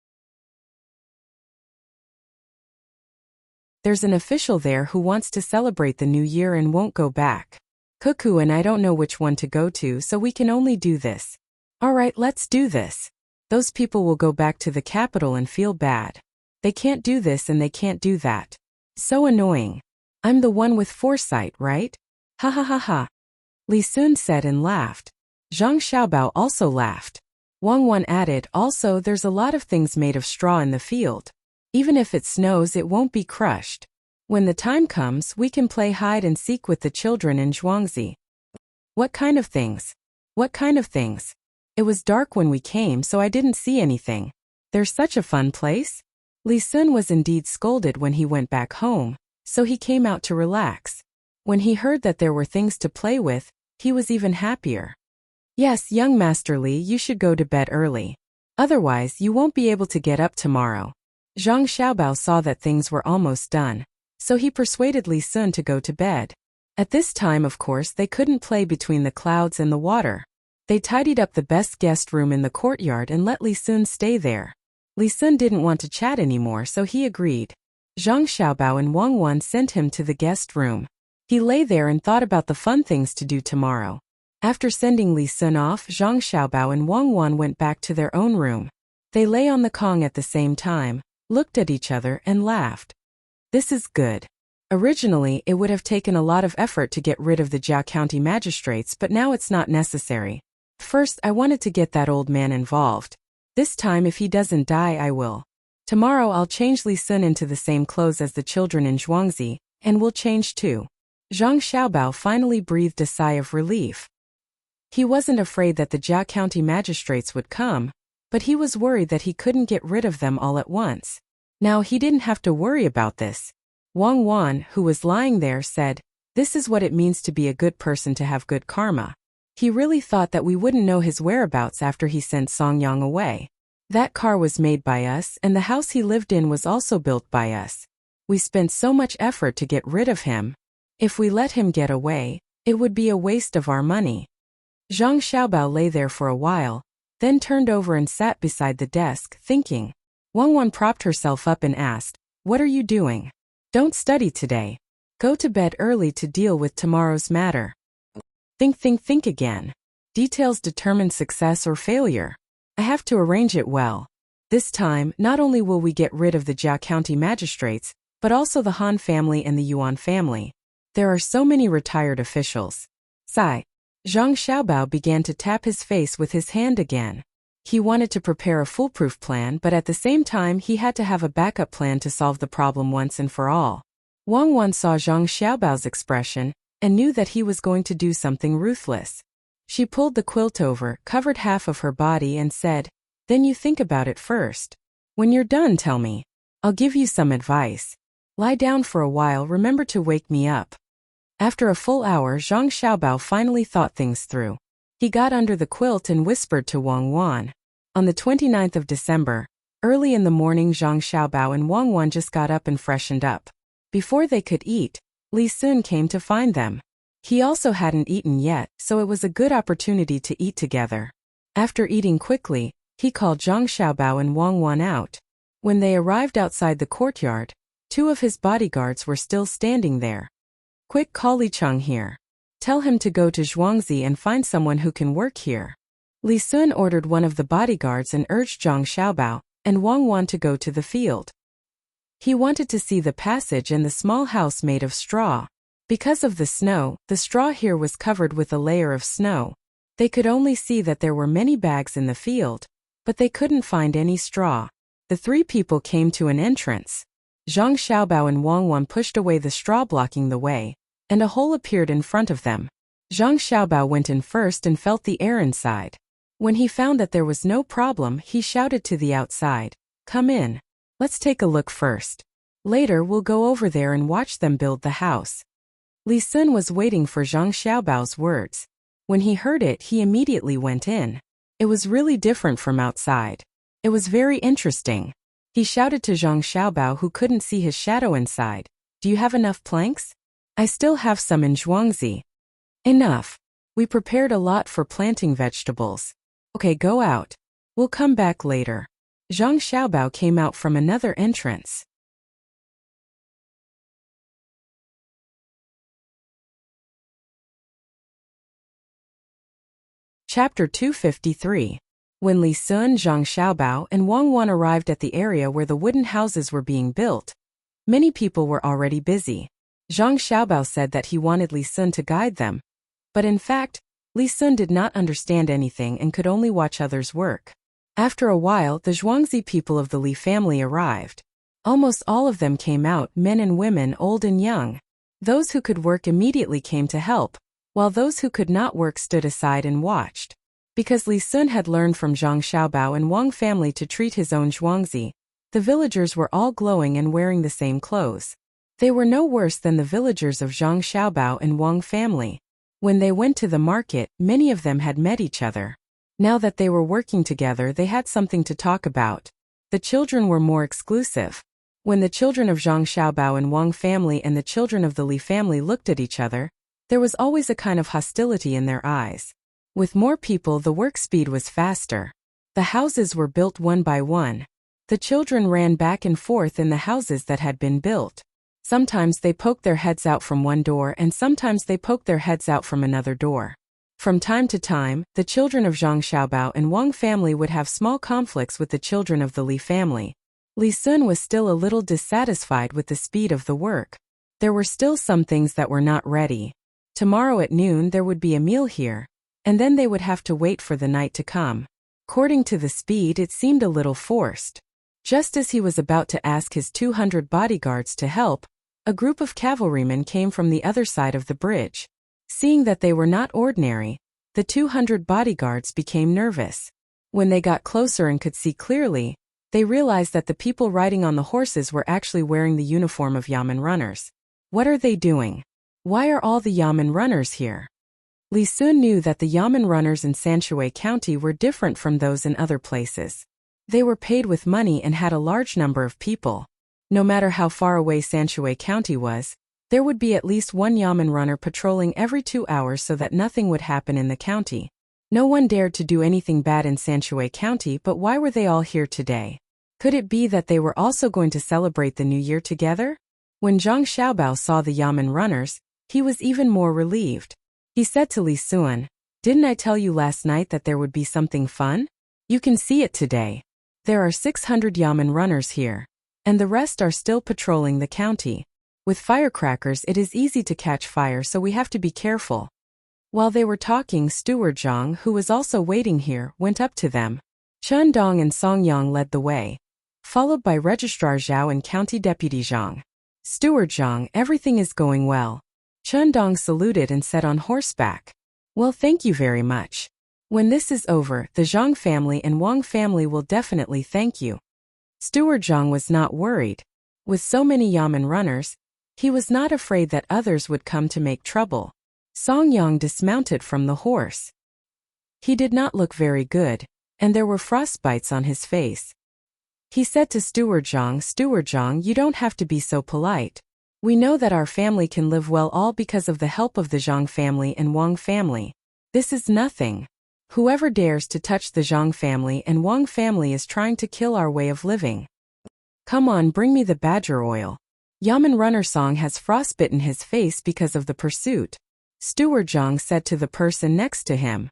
There's an official there who wants to celebrate the new year and won't go back. Cuckoo and I don't know which one to go to, so we can only do this. All right, let's do this. Those people will go back to the capital and feel bad. They can't do this and they can't do that. So annoying. I'm the one with foresight, right? Ha ha ha ha. Li Sun said and laughed. Zhang Xiaobao also laughed. Wang Wan added, also there's a lot of things made of straw in the field. Even if it snows, it won't be crushed. When the time comes, we can play hide and seek with the children in Zhuangzi. What kind of things? What kind of things? It was dark when we came, so I didn't see anything. There's such a fun place. Li Sun was indeed scolded when he went back home, so he came out to relax. When he heard that there were things to play with, he was even happier. Yes, young Master Li, you should go to bed early. Otherwise, you won't be able to get up tomorrow. Zhang Xiaobao saw that things were almost done, so he persuaded Li Sun to go to bed. At this time, of course, they couldn't play between the clouds and the water. They tidied up the best guest room in the courtyard and let Li Sun stay there. Li Sun didn't want to chat anymore, so he agreed. Zhang Xiaobao and Wang Wan sent him to the guest room. He lay there and thought about the fun things to do tomorrow. After sending Li Sun off, Zhang Xiaobao and Wang Wan went back to their own room. They lay on the Kong at the same time, looked at each other and laughed. This is good. Originally, it would have taken a lot of effort to get rid of the Jiao County magistrates, but now it's not necessary. First, I wanted to get that old man involved. This time, if he doesn't die, I will. Tomorrow I'll change Li Sun into the same clothes as the children in Zhuangzi, and we'll change too. Zhang Xiaobao finally breathed a sigh of relief. He wasn't afraid that the Jiao County magistrates would come, but he was worried that he couldn't get rid of them all at once. Now he didn't have to worry about this. Wang Wan, who was lying there, said, "This is what it means to be a good person, to have good karma." He really thought that we wouldn't know his whereabouts after he sent Song Yang away. That car was made by us, and the house he lived in was also built by us. We spent so much effort to get rid of him. If we let him get away, it would be a waste of our money. Zhang Xiaobao lay there for a while, then turned over and sat beside the desk, thinking. Wang Wan propped herself up and asked, "What are you doing? Don't study today. Go to bed early to deal with tomorrow's matter. Think again. Details determine success or failure. I have to arrange it well. This time, not only will we get rid of the Jiao County magistrates, but also the Han family and the Yuan family. There are so many retired officials." Sigh. Zhang Xiaobao began to tap his face with his hand again. He wanted to prepare a foolproof plan, but at the same time he had to have a backup plan to solve the problem once and for all. Wang Wan saw Zhang Xiaobao's expression and knew that he was going to do something ruthless. She pulled the quilt over, covered half of her body and said, "Then you think about it first. When you're done, tell me. I'll give you some advice. Lie down for a while, remember to wake me up." After a full hour, Zhang Xiaobao finally thought things through. He got under the quilt and whispered to Wang Wan. On the 29th of December, early in the morning, Zhang Xiaobao and Wang Wan just got up and freshened up. Before they could eat, Li Sun came to find them. He also hadn't eaten yet, so it was a good opportunity to eat together. After eating quickly, he called Zhang Xiaobao and Wang Wan out. When they arrived outside the courtyard, two of his bodyguards were still standing there. "Quick, call Li Cheng here. Tell him to go to Zhuangzi and find someone who can work here." Li Sun ordered one of the bodyguards and urged Zhang Xiaobao and Wang Wan to go to the field. He wanted to see the passage and the small house made of straw. Because of the snow, the straw here was covered with a layer of snow. They could only see that there were many bags in the field, but they couldn't find any straw. The three people came to an entrance. Zhang Xiaobao and Wang Wan pushed away the straw blocking the way, and a hole appeared in front of them. Zhang Xiaobao went in first and felt the air inside. When he found that there was no problem, he shouted to the outside, "Come in. Let's take a look first. Later we'll go over there and watch them build the house." Li Sun was waiting for Zhang Xiaobao's words. When he heard it, he immediately went in. It was really different from outside. It was very interesting. He shouted to Zhang Xiaobao, who couldn't see his shadow inside, "Do you have enough planks? I still have some in Zhuangzi." "Enough. We prepared a lot for planting vegetables." "Okay, go out. We'll come back later." Zhang Xiaobao came out from another entrance. Chapter 253. When Li Sun, Zhang Xiaobao, and Wang Wan arrived at the area where the wooden houses were being built, many people were already busy. Zhang Xiaobao said that he wanted Li Sun to guide them. But in fact, Li Sun did not understand anything and could only watch others work. After a while, the Zhuangzi people of the Li family arrived. Almost all of them came out, men and women, old and young. Those who could work immediately came to help, while those who could not work stood aside and watched. Because Li Sun had learned from Zhang Xiaobao and Wang family to treat his own Zhuangzi, the villagers were all glowing and wearing the same clothes. They were no worse than the villagers of Zhang Xiaobao and Wang family. When they went to the market, many of them had met each other. Now that they were working together, they had something to talk about. The children were more exclusive. When the children of Zhang Xiaobao and Wang family and the children of the Li family looked at each other, there was always a kind of hostility in their eyes. With more people, the work speed was faster. The houses were built one by one. The children ran back and forth in the houses that had been built. Sometimes they poked their heads out from one door and sometimes they poked their heads out from another door. From time to time, the children of Zhang Xiaobao and Wang family would have small conflicts with the children of the Li family. Li Sun was still a little dissatisfied with the speed of the work. There were still some things that were not ready. Tomorrow at noon there would be a meal here, and then they would have to wait for the night to come. According to the speed, it seemed a little forced. Just as he was about to ask his 200 bodyguards to help, a group of cavalrymen came from the other side of the bridge. Seeing that they were not ordinary, the 200 bodyguards became nervous. When they got closer and could see clearly, they realized that the people riding on the horses were actually wearing the uniform of Yamen runners. What are they doing? Why are all the Yamen runners here? Li Sun knew that the Yamen runners in Sanshui County were different from those in other places. They were paid with money and had a large number of people. No matter how far away Sanshui County was, there would be at least one Yamen runner patrolling every 2 hours so that nothing would happen in the county. No one dared to do anything bad in Sanshui County, but why were they all here today? Could it be that they were also going to celebrate the New Year together? When Zhang Xiaobao saw the Yamen runners, he was even more relieved. He said to Li Sun, "Didn't I tell you last night that there would be something fun? You can see it today. There are 600 Yamen runners here, and the rest are still patrolling the county. With firecrackers it is easy to catch fire, so we have to be careful." While they were talking, Steward Zhang, who was also waiting here, went up to them. Chen Dong and Song Yang led the way, followed by Registrar Zhao and County Deputy Zhang. "Steward Zhang, everything is going well." Chen Dong saluted and said on horseback, "Well, thank you very much. When this is over, the Zhang family and Wang family will definitely thank you." Steward Zhang was not worried. With so many Yamen runners, he was not afraid that others would come to make trouble. Song Yang dismounted from the horse. He did not look very good, and there were frostbites on his face. He said to Steward Zhang, "You don't have to be so polite. We know that our family can live well all because of the help of the Zhang family and Wang family. This is nothing. Whoever dares to touch the Zhang family and Wang family is trying to kill our way of living. Come on, bring me the badger oil." Yamen runner Song has frostbitten his face because of the pursuit. Steward Zhang said to the person next to him.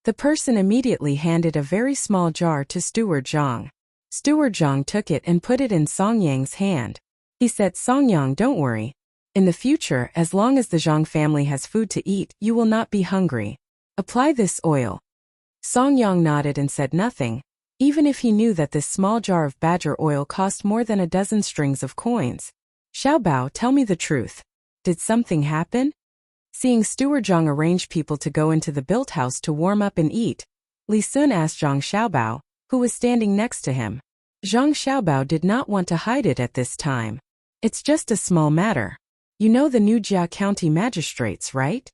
The person immediately handed a very small jar to Steward Zhang. Steward Zhang took it and put it in Song Yang's hand. He said, "Song Yang, don't worry. In the future, as long as the Zhang family has food to eat, you will not be hungry. Apply this oil." Song Yang nodded and said nothing, even if he knew that this small jar of badger oil cost more than a dozen strings of coins. "Xiaobao, tell me the truth. Did something happen?" Seeing Steward Zhang arrange people to go into the built house to warm up and eat, Li Sun asked Zhang Xiaobao, who was standing next to him. Zhang Xiaobao did not want to hide it at this time. "It's just a small matter. You know the new Jia County magistrates, right?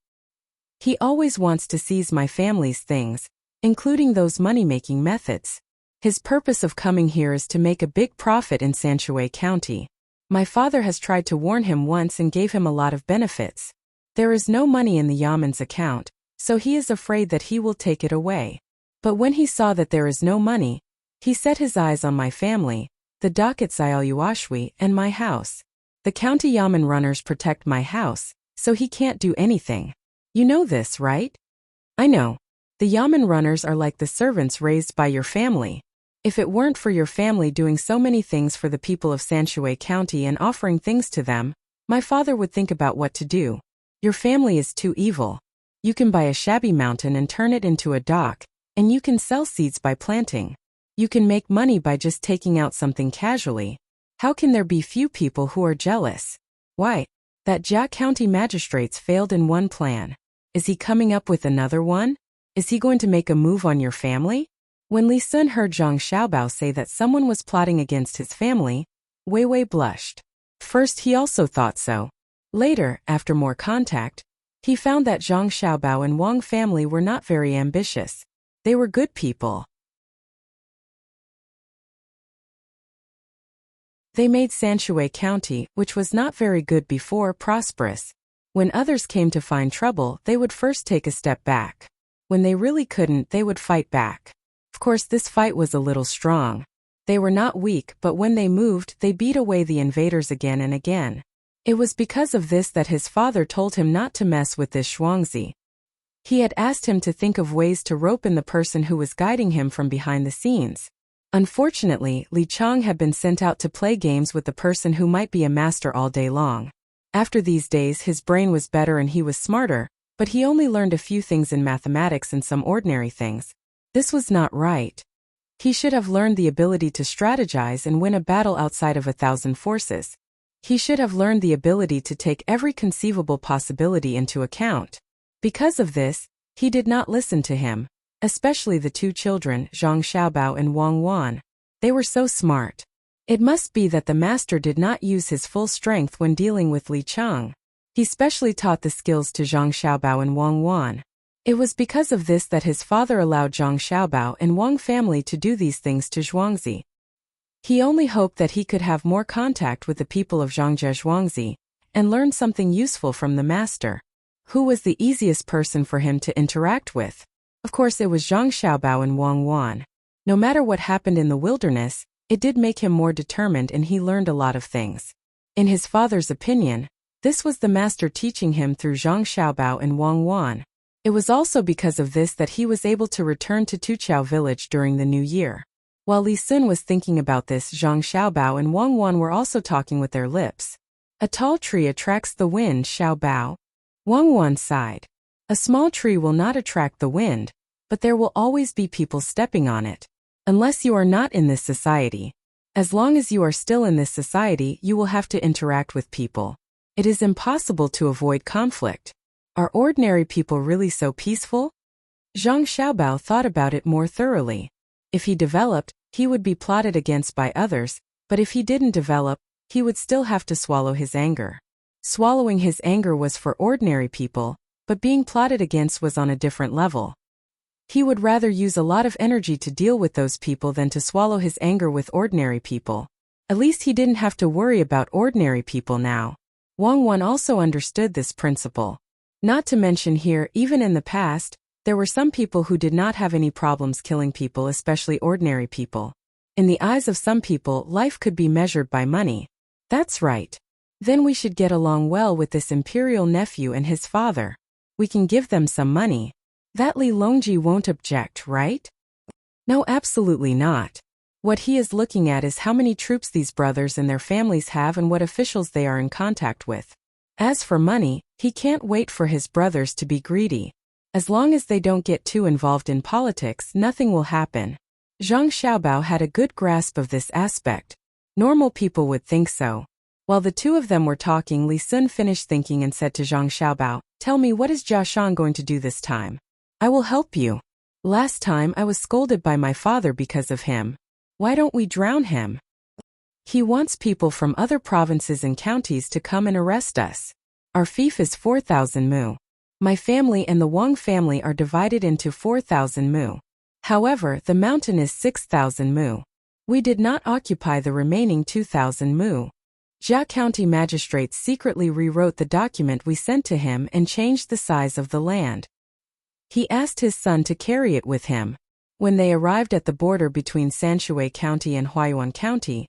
He always wants to seize my family's things, including those money-making methods. His purpose of coming here is to make a big profit in Sanshui County. My father has tried to warn him once and gave him a lot of benefits. There is no money in the Yamen's account, so he is afraid that he will take it away. But when he saw that there is no money, he set his eyes on my family, the docket Xiaoyuashui, and my house. The county Yamen runners protect my house, so he can't do anything. You know this, right?" "I know. The Yamen runners are like the servants raised by your family. If it weren't for your family doing so many things for the people of Sanshui County and offering things to them, my father would think about what to do. Your family is too evil. You can buy a shabby mountain and turn it into a dock, and you can sell seeds by planting. You can make money by just taking out something casually. How can there be few people who are jealous? Why? That Jia County magistrates failed in one plan. Is he coming up with another one? Is he going to make a move on your family?" When Li Sun heard Zhang Xiaobao say that someone was plotting against his family, Wei Wei blushed. First he also thought so. Later, after more contact, he found that Zhang Xiaobao and Wang family were not very ambitious. They were good people. They made Sanshui County, which was not very good before, prosperous. When others came to find trouble, they would first take a step back. When they really couldn't, they would fight back. Of course, this fight was a little strong. They were not weak, but when they moved, they beat away the invaders again and again. It was because of this that his father told him not to mess with this Zhuangzi. He had asked him to think of ways to rope in the person who was guiding him from behind the scenes. Unfortunately, Li Chang had been sent out to play games with the person who might be a master all day long. After these days, his brain was better and he was smarter, but he only learned a few things in mathematics and some ordinary things. This was not right. He should have learned the ability to strategize and win a battle outside of 1,000 forces. He should have learned the ability to take every conceivable possibility into account. Because of this, he did not listen to him, especially the two children, Zhang Xiaobao and Wang Wan. They were so smart. It must be that the master did not use his full strength when dealing with Li Chang. He specially taught the skills to Zhang Xiaobao and Wang Wan. It was because of this that his father allowed Zhang Xiaobao and Wang family to do these things to Zhuangzi. He only hoped that he could have more contact with the people of Zhangzhe Zhuangzi and learn something useful from the master. Who was the easiest person for him to interact with? Of course, it was Zhang Xiaobao and Wang Wan. No matter what happened in the wilderness, it did make him more determined and he learned a lot of things. In his father's opinion, this was the master teaching him through Zhang Xiaobao and Wang Wan. It was also because of this that he was able to return to Tuqiao village during the new year. While Li Sun was thinking about this, Zhang Xiaobao and Wang Wan were also talking with their lips. A tall tree attracts the wind, Xiaobao. Wang Wan sighed. A small tree will not attract the wind, but there will always be people stepping on it. Unless you are not in this society. As long as you are still in this society, you will have to interact with people. It is impossible to avoid conflict. Are ordinary people really so peaceful? Zhang Xiaobao thought about it more thoroughly. If he developed, he would be plotted against by others, but if he didn't develop, he would still have to swallow his anger. Swallowing his anger was for ordinary people, but being plotted against was on a different level. He would rather use a lot of energy to deal with those people than to swallow his anger with ordinary people. At least he didn't have to worry about ordinary people now. Wang Wan also understood this principle. Not to mention here, even in the past, there were some people who did not have any problems killing people, especially ordinary people. In the eyes of some people, life could be measured by money. That's right. Then we should get along well with this imperial nephew and his father. We can give them some money. That Li Longji won't object, right? No, absolutely not. What he is looking at is how many troops these brothers and their families have and what officials they are in contact with. As for money, he can't wait for his brothers to be greedy. As long as they don't get too involved in politics, nothing will happen. Zhang Xiaobao had a good grasp of this aspect. Normal people would think so. While the two of them were talking, Li Sun finished thinking and said to Zhang Xiaobao, "Tell me, what is Jia Shan going to do this time? I will help you. Last time I was scolded by my father because of him. Why don't we drown him? He wants people from other provinces and counties to come and arrest us. Our fief is 4,000 mu. My family and the Wang family are divided into 4,000 mu. However, the mountain is 6,000 mu. We did not occupy the remaining 2,000 mu. Jia County magistrates secretly rewrote the document we sent to him and changed the size of the land. He asked his son to carry it with him. When they arrived at the border between Sanshui County and Huayuan County,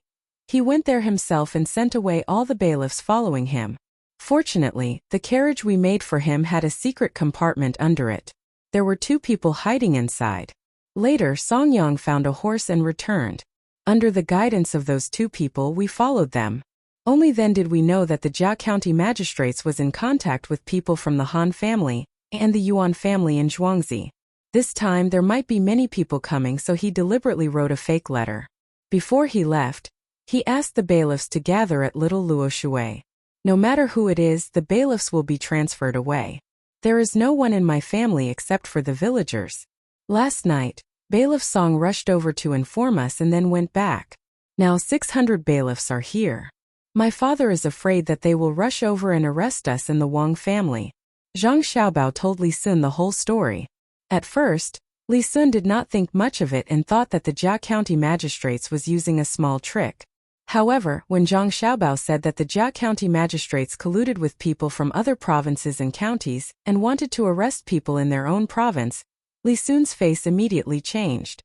he went there himself and sent away all the bailiffs following him. Fortunately, the carriage we made for him had a secret compartment under it. There were 2 people hiding inside. Later, Song Yang found a horse and returned. Under the guidance of those 2 people, we followed them. Only then did we know that the Jia County magistrates was in contact with people from the Han family and the Yuan family in Zhuangzi. This time there might be many people coming, so he deliberately wrote a fake letter. Before he left, he asked the bailiffs to gather at Little Luoshui. No matter who it is, the bailiffs will be transferred away. There is no one in my family except for the villagers. Last night, Bailiff Song rushed over to inform us and then went back. Now 600 bailiffs are here. My father is afraid that they will rush over and arrest us and the Wang family. Zhang Xiaobao told Li Sun the whole story. At first, Li Sun did not think much of it and thought that the Jia County magistrates was using a small trick. However, when Zhang Xiaobao said that the Jia County magistrates colluded with people from other provinces and counties and wanted to arrest people in their own province, Li Sun's face immediately changed.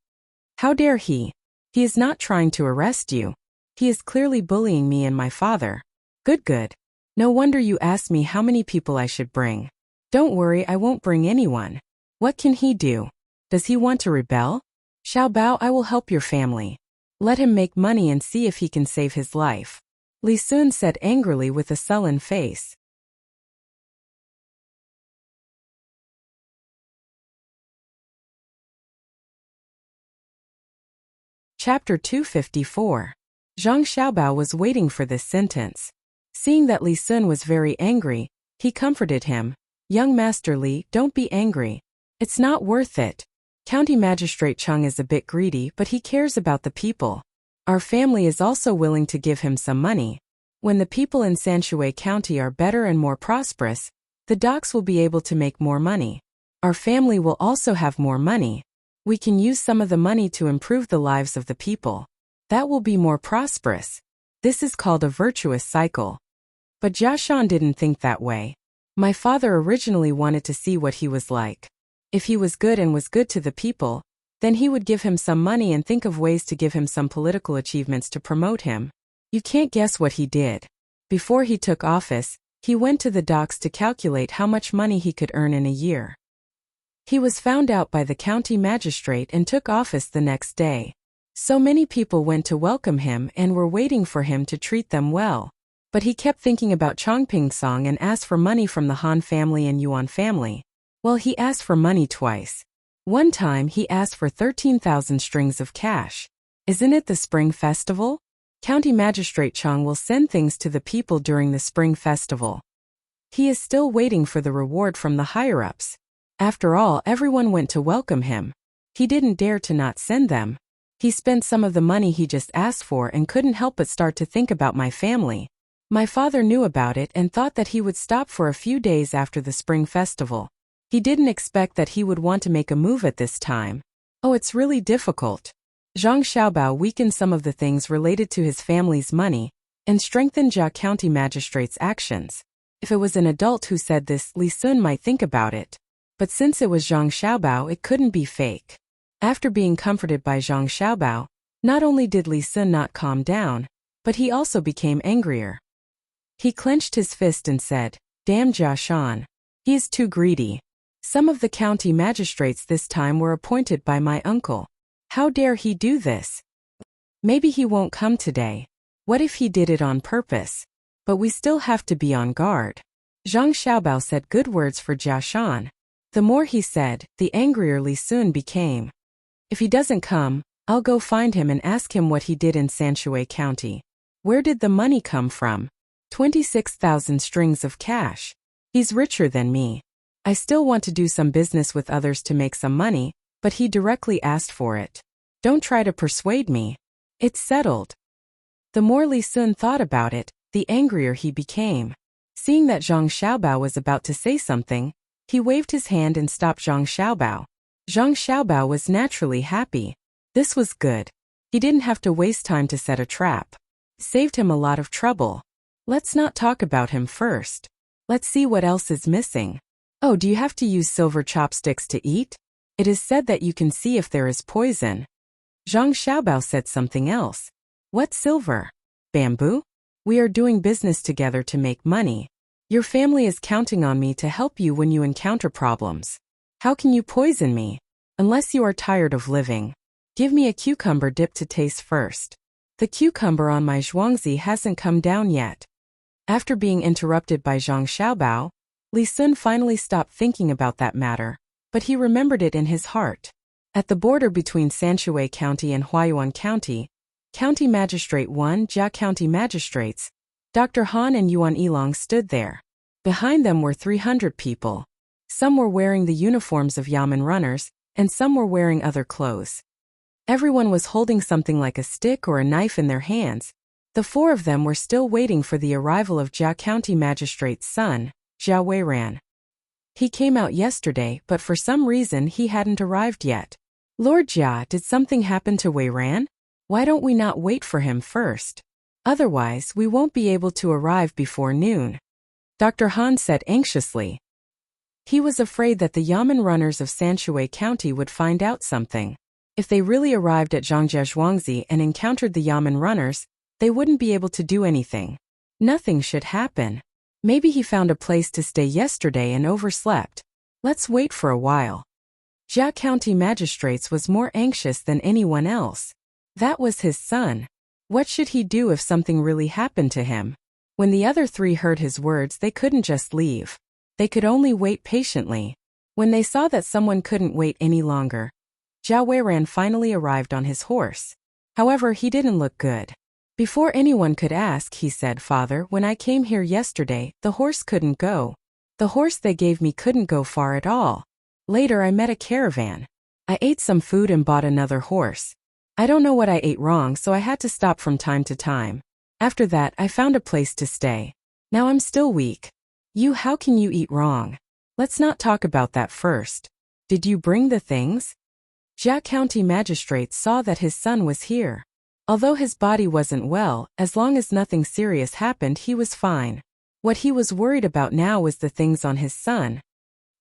How dare he? He is not trying to arrest you. He is clearly bullying me and my father. Good. No wonder you asked me how many people I should bring. Don't worry, I won't bring anyone. What can he do? Does he want to rebel? Xiaobao, I will help your family. Let him make money and see if he can save his life. Li Sun said angrily with a sullen face. Chapter 254. Zhang Xiaobao was waiting for this sentence. Seeing that Li Sun was very angry, he comforted him. Young Master Li, don't be angry. It's not worth it. County Magistrate Cheng is a bit greedy, but he cares about the people. Our family is also willing to give him some money. When the people in Sanshui County are better and more prosperous, the docks will be able to make more money. Our family will also have more money. We can use some of the money to improve the lives of the people. That will be more prosperous. This is called a virtuous cycle. But Jia Shan didn't think that way. My father originally wanted to see what he was like. If he was good and was good to the people, then he would give him some money and think of ways to give him some political achievements to promote him. You can't guess what he did. Before he took office, he went to the docks to calculate how much money he could earn in a year. He was found out by the county magistrate and took office the next day. So many people went to welcome him and were waiting for him to treat them well. But he kept thinking about Chongping Song and asked for money from the Han family and Yuan family. Well, he asked for money twice. One time he asked for 13,000 strings of cash. Isn't it the Spring Festival? County Magistrate Cheng will send things to the people during the Spring Festival. He is still waiting for the reward from the higher-ups. After all, everyone went to welcome him. He didn't dare to not send them. He spent some of the money he just asked for and couldn't help but start to think about my family. My father knew about it and thought that he would stop for a few days after the Spring Festival. He didn't expect that he would want to make a move at this time. Oh, it's really difficult. Zhang Xiaobao weakened some of the things related to his family's money and strengthened Jia County Magistrate's actions. If it was an adult who said this, Li Sun might think about it. But since it was Zhang Xiaobao, it couldn't be fake. After being comforted by Zhang Xiaobao, not only did Li Sun not calm down, but he also became angrier. He clenched his fist and said, "Damn Jia Shan. He is too greedy. Some of the county magistrates this time were appointed by my uncle. How dare he do this? Maybe he won't come today. What if he did it on purpose? But we still have to be on guard." Zhang Xiaobao said good words for Jia Shan. The more he said, the angrier Li Sun became. If he doesn't come, I'll go find him and ask him what he did in Sanshui County. Where did the money come from? 26,000 strings of cash. He's richer than me. I still want to do some business with others to make some money, but he directly asked for it. Don't try to persuade me. It's settled. The more Li Sun thought about it, the angrier he became. Seeing that Zhang Xiaobao was about to say something, he waved his hand and stopped Zhang Xiaobao. Zhang Xiaobao was naturally happy. This was good. He didn't have to waste time to set a trap. It saved him a lot of trouble. Let's not talk about him first. Let's see what else is missing. Oh, do you have to use silver chopsticks to eat? It is said that you can see if there is poison. Zhang Xiaobao said something else. What silver? Bamboo? We are doing business together to make money. Your family is counting on me to help you when you encounter problems. How can you poison me? Unless you are tired of living. Give me a cucumber dip to taste first. The cucumber on my zhuangzi hasn't come down yet. After being interrupted by Zhang Xiaobao, Li Sun finally stopped thinking about that matter, but he remembered it in his heart. At the border between Sanshui County and Huayuan County, County Magistrate 1 Jia County Magistrates, Dr. Han and Yuan Yilong stood there. Behind them were 300 people. Some were wearing the uniforms of Yamen runners, and some were wearing other clothes. Everyone was holding something like a stick or a knife in their hands. The four of them were still waiting for the arrival of Jia County Magistrate's son, Jia Weiran. He came out yesterday, but for some reason he hadn't arrived yet. Lord Jia, did something happen to Wei Ran? Why don't we not wait for him first? Otherwise, we won't be able to arrive before noon. Dr. Han said anxiously. He was afraid that the Yamen runners of Sanshui County would find out something. If they really arrived at Zhangjiazhuangzi and encountered the Yamen runners, they wouldn't be able to do anything. Nothing should happen. Maybe he found a place to stay yesterday and overslept. Let's wait for a while. Jia County Magistrates was more anxious than anyone else. That was his son. What should he do if something really happened to him? When the other three heard his words, they couldn't just leave. They could only wait patiently. When they saw that someone couldn't wait any longer, Jia Weiran finally arrived on his horse. However, he didn't look good. Before anyone could ask, he said, "Father, when I came here yesterday, the horse couldn't go. The horse they gave me couldn't go far at all. Later I met a caravan. I ate some food and bought another horse. I don't know what I ate wrong, so I had to stop from time to time. After that, I found a place to stay. Now I'm still weak." How can you eat wrong? Let's not talk about that first. Did you bring the things? Jia County Magistrates saw that his son was here. Although his body wasn't well, as long as nothing serious happened, he was fine. What he was worried about now was the things on his son.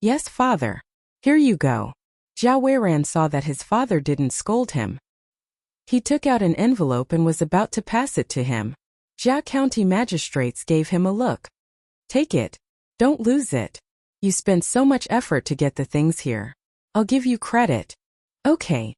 "Yes, father. Here you go." Jia Weiran saw that his father didn't scold him. He took out an envelope and was about to pass it to him. Jia County Magistrates gave him a look. "Take it. Don't lose it. You spent so much effort to get the things here. I'll give you credit." "Okay."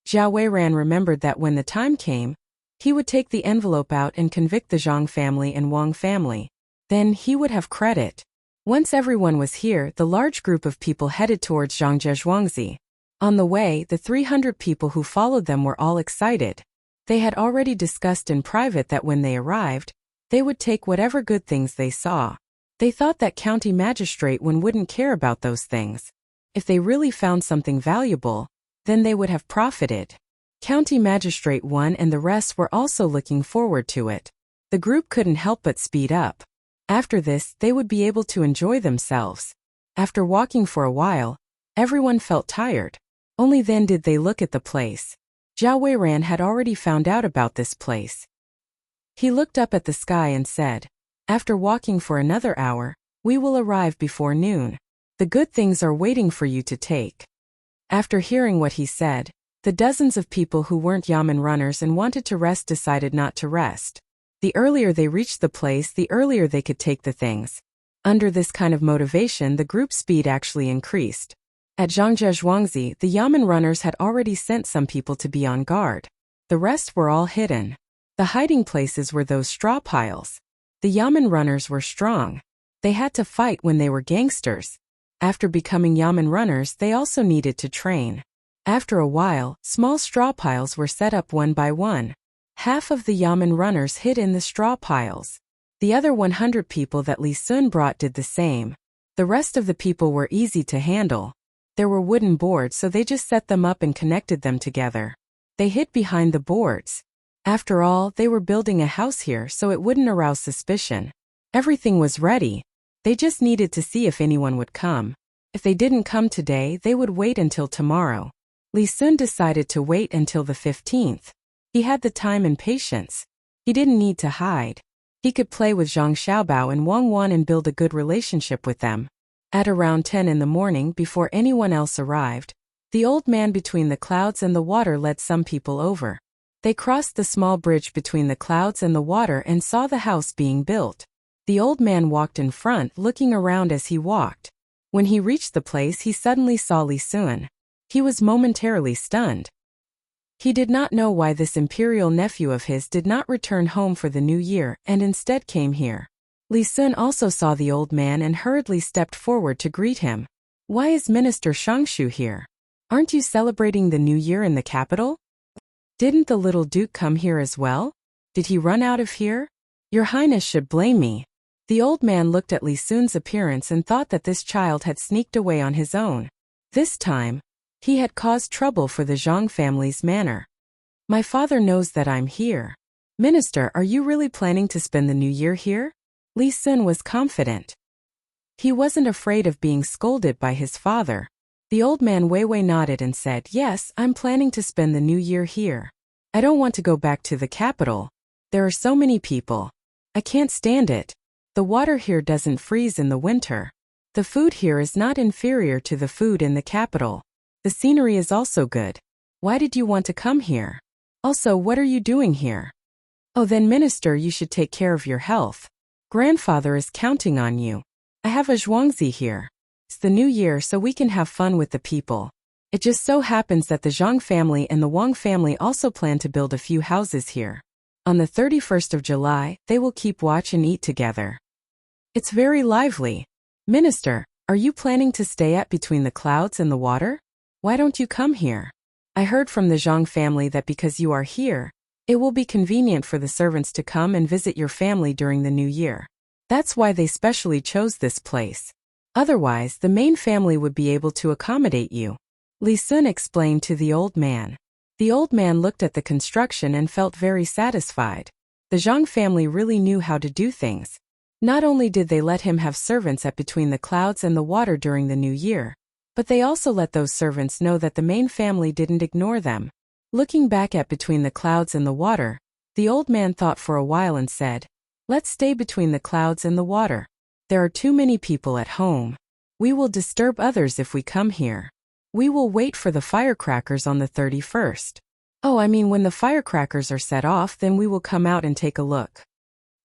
Jia Weiran remembered that when the time came, he would take the envelope out and convict the Zhang family and Wang family. Then he would have credit. Once everyone was here, the large group of people headed towards Zhangjiazhuangzi. On the way, the 300 people who followed them were all excited. They had already discussed in private that when they arrived, they would take whatever good things they saw. They thought that County Magistrate wouldn't care about those things. If they really found something valuable, then they would have profited. County Magistrate 1 and the rest were also looking forward to it. The group couldn't help but speed up. After this, they would be able to enjoy themselves. After walking for a while, everyone felt tired. Only then did they look at the place. Jia Weiran had already found out about this place. He looked up at the sky and said, "After walking for another hour, we will arrive before noon. The good things are waiting for you to take." After hearing what he said, the dozens of people who weren't Yamen runners and wanted to rest decided not to rest. The earlier they reached the place, the earlier they could take the things. Under this kind of motivation, the group speed actually increased. At Zhangjiazhuangzi, the Yamen runners had already sent some people to be on guard. The rest were all hidden. The hiding places were those straw piles. The Yamen runners were strong. They had to fight when they were gangsters. After becoming Yamen runners, they also needed to train. After a while, small straw piles were set up one by one. Half of the Yamen runners hid in the straw piles. The other 100 people that Li Sun brought did the same. The rest of the people were easy to handle. There were wooden boards, so they just set them up and connected them together. They hid behind the boards. After all, they were building a house here, so it wouldn't arouse suspicion. Everything was ready. They just needed to see if anyone would come. If they didn't come today, they would wait until tomorrow. Li Sun decided to wait until the 15th. He had the time and patience. He didn't need to hide. He could play with Zhang Xiaobao and Wang Wan and build a good relationship with them. At around 10 in the morning, before anyone else arrived, the old man between the clouds and the water led some people over. They crossed the small bridge between the clouds and the water and saw the house being built. The old man walked in front, looking around as he walked. When he reached the place, he suddenly saw Li Sun. He was momentarily stunned. He did not know why this imperial nephew of his did not return home for the new year and instead came here. Li Sun also saw the old man and hurriedly stepped forward to greet him. "Why is Minister Shangshu here? Aren't you celebrating the new year in the capital? Didn't the little duke come here as well? Did he run out of here? Your Highness should blame me." The old man looked at Li Sun's appearance and thought that this child had sneaked away on his own. This time, he had caused trouble for the Zhang family's manor. "My father knows that I'm here. Minister, are you really planning to spend the new year here?" Li Sun was confident. He wasn't afraid of being scolded by his father. The old man Weiwei nodded and said, "Yes, I'm planning to spend the new year here. I don't want to go back to the capital. There are so many people. I can't stand it. The water here doesn't freeze in the winter. The food here is not inferior to the food in the capital. The scenery is also good. Why did you want to come here? Also, what are you doing here? Oh, then minister, you should take care of your health. Grandfather is counting on you. I have a zhuangzi here. It's the new year so we can have fun with the people. It just so happens that the Zhang family and the Wang family also plan to build a few houses here. On the 31st of July, they will keep watch and eat together. It's very lively. Minister, are you planning to stay at between the clouds and the water? Why don't you come here? I heard from the Zhang family that because you are here, it will be convenient for the servants to come and visit your family during the new year. That's why they specially chose this place. Otherwise, the main family would be able to accommodate you. Li Sun explained to the old man. The old man looked at the construction and felt very satisfied. The Zhang family really knew how to do things. Not only did they let him have servants at between the clouds and the water during the new year, but they also let those servants know that the main family didn't ignore them. Looking back at between the clouds and the water, the old man thought for a while and said, "Let's stay between the clouds and the water. There are too many people at home. We will disturb others if we come here. We will wait for the firecrackers on the 31st. Oh, I mean when the firecrackers are set off, then we will come out and take a look."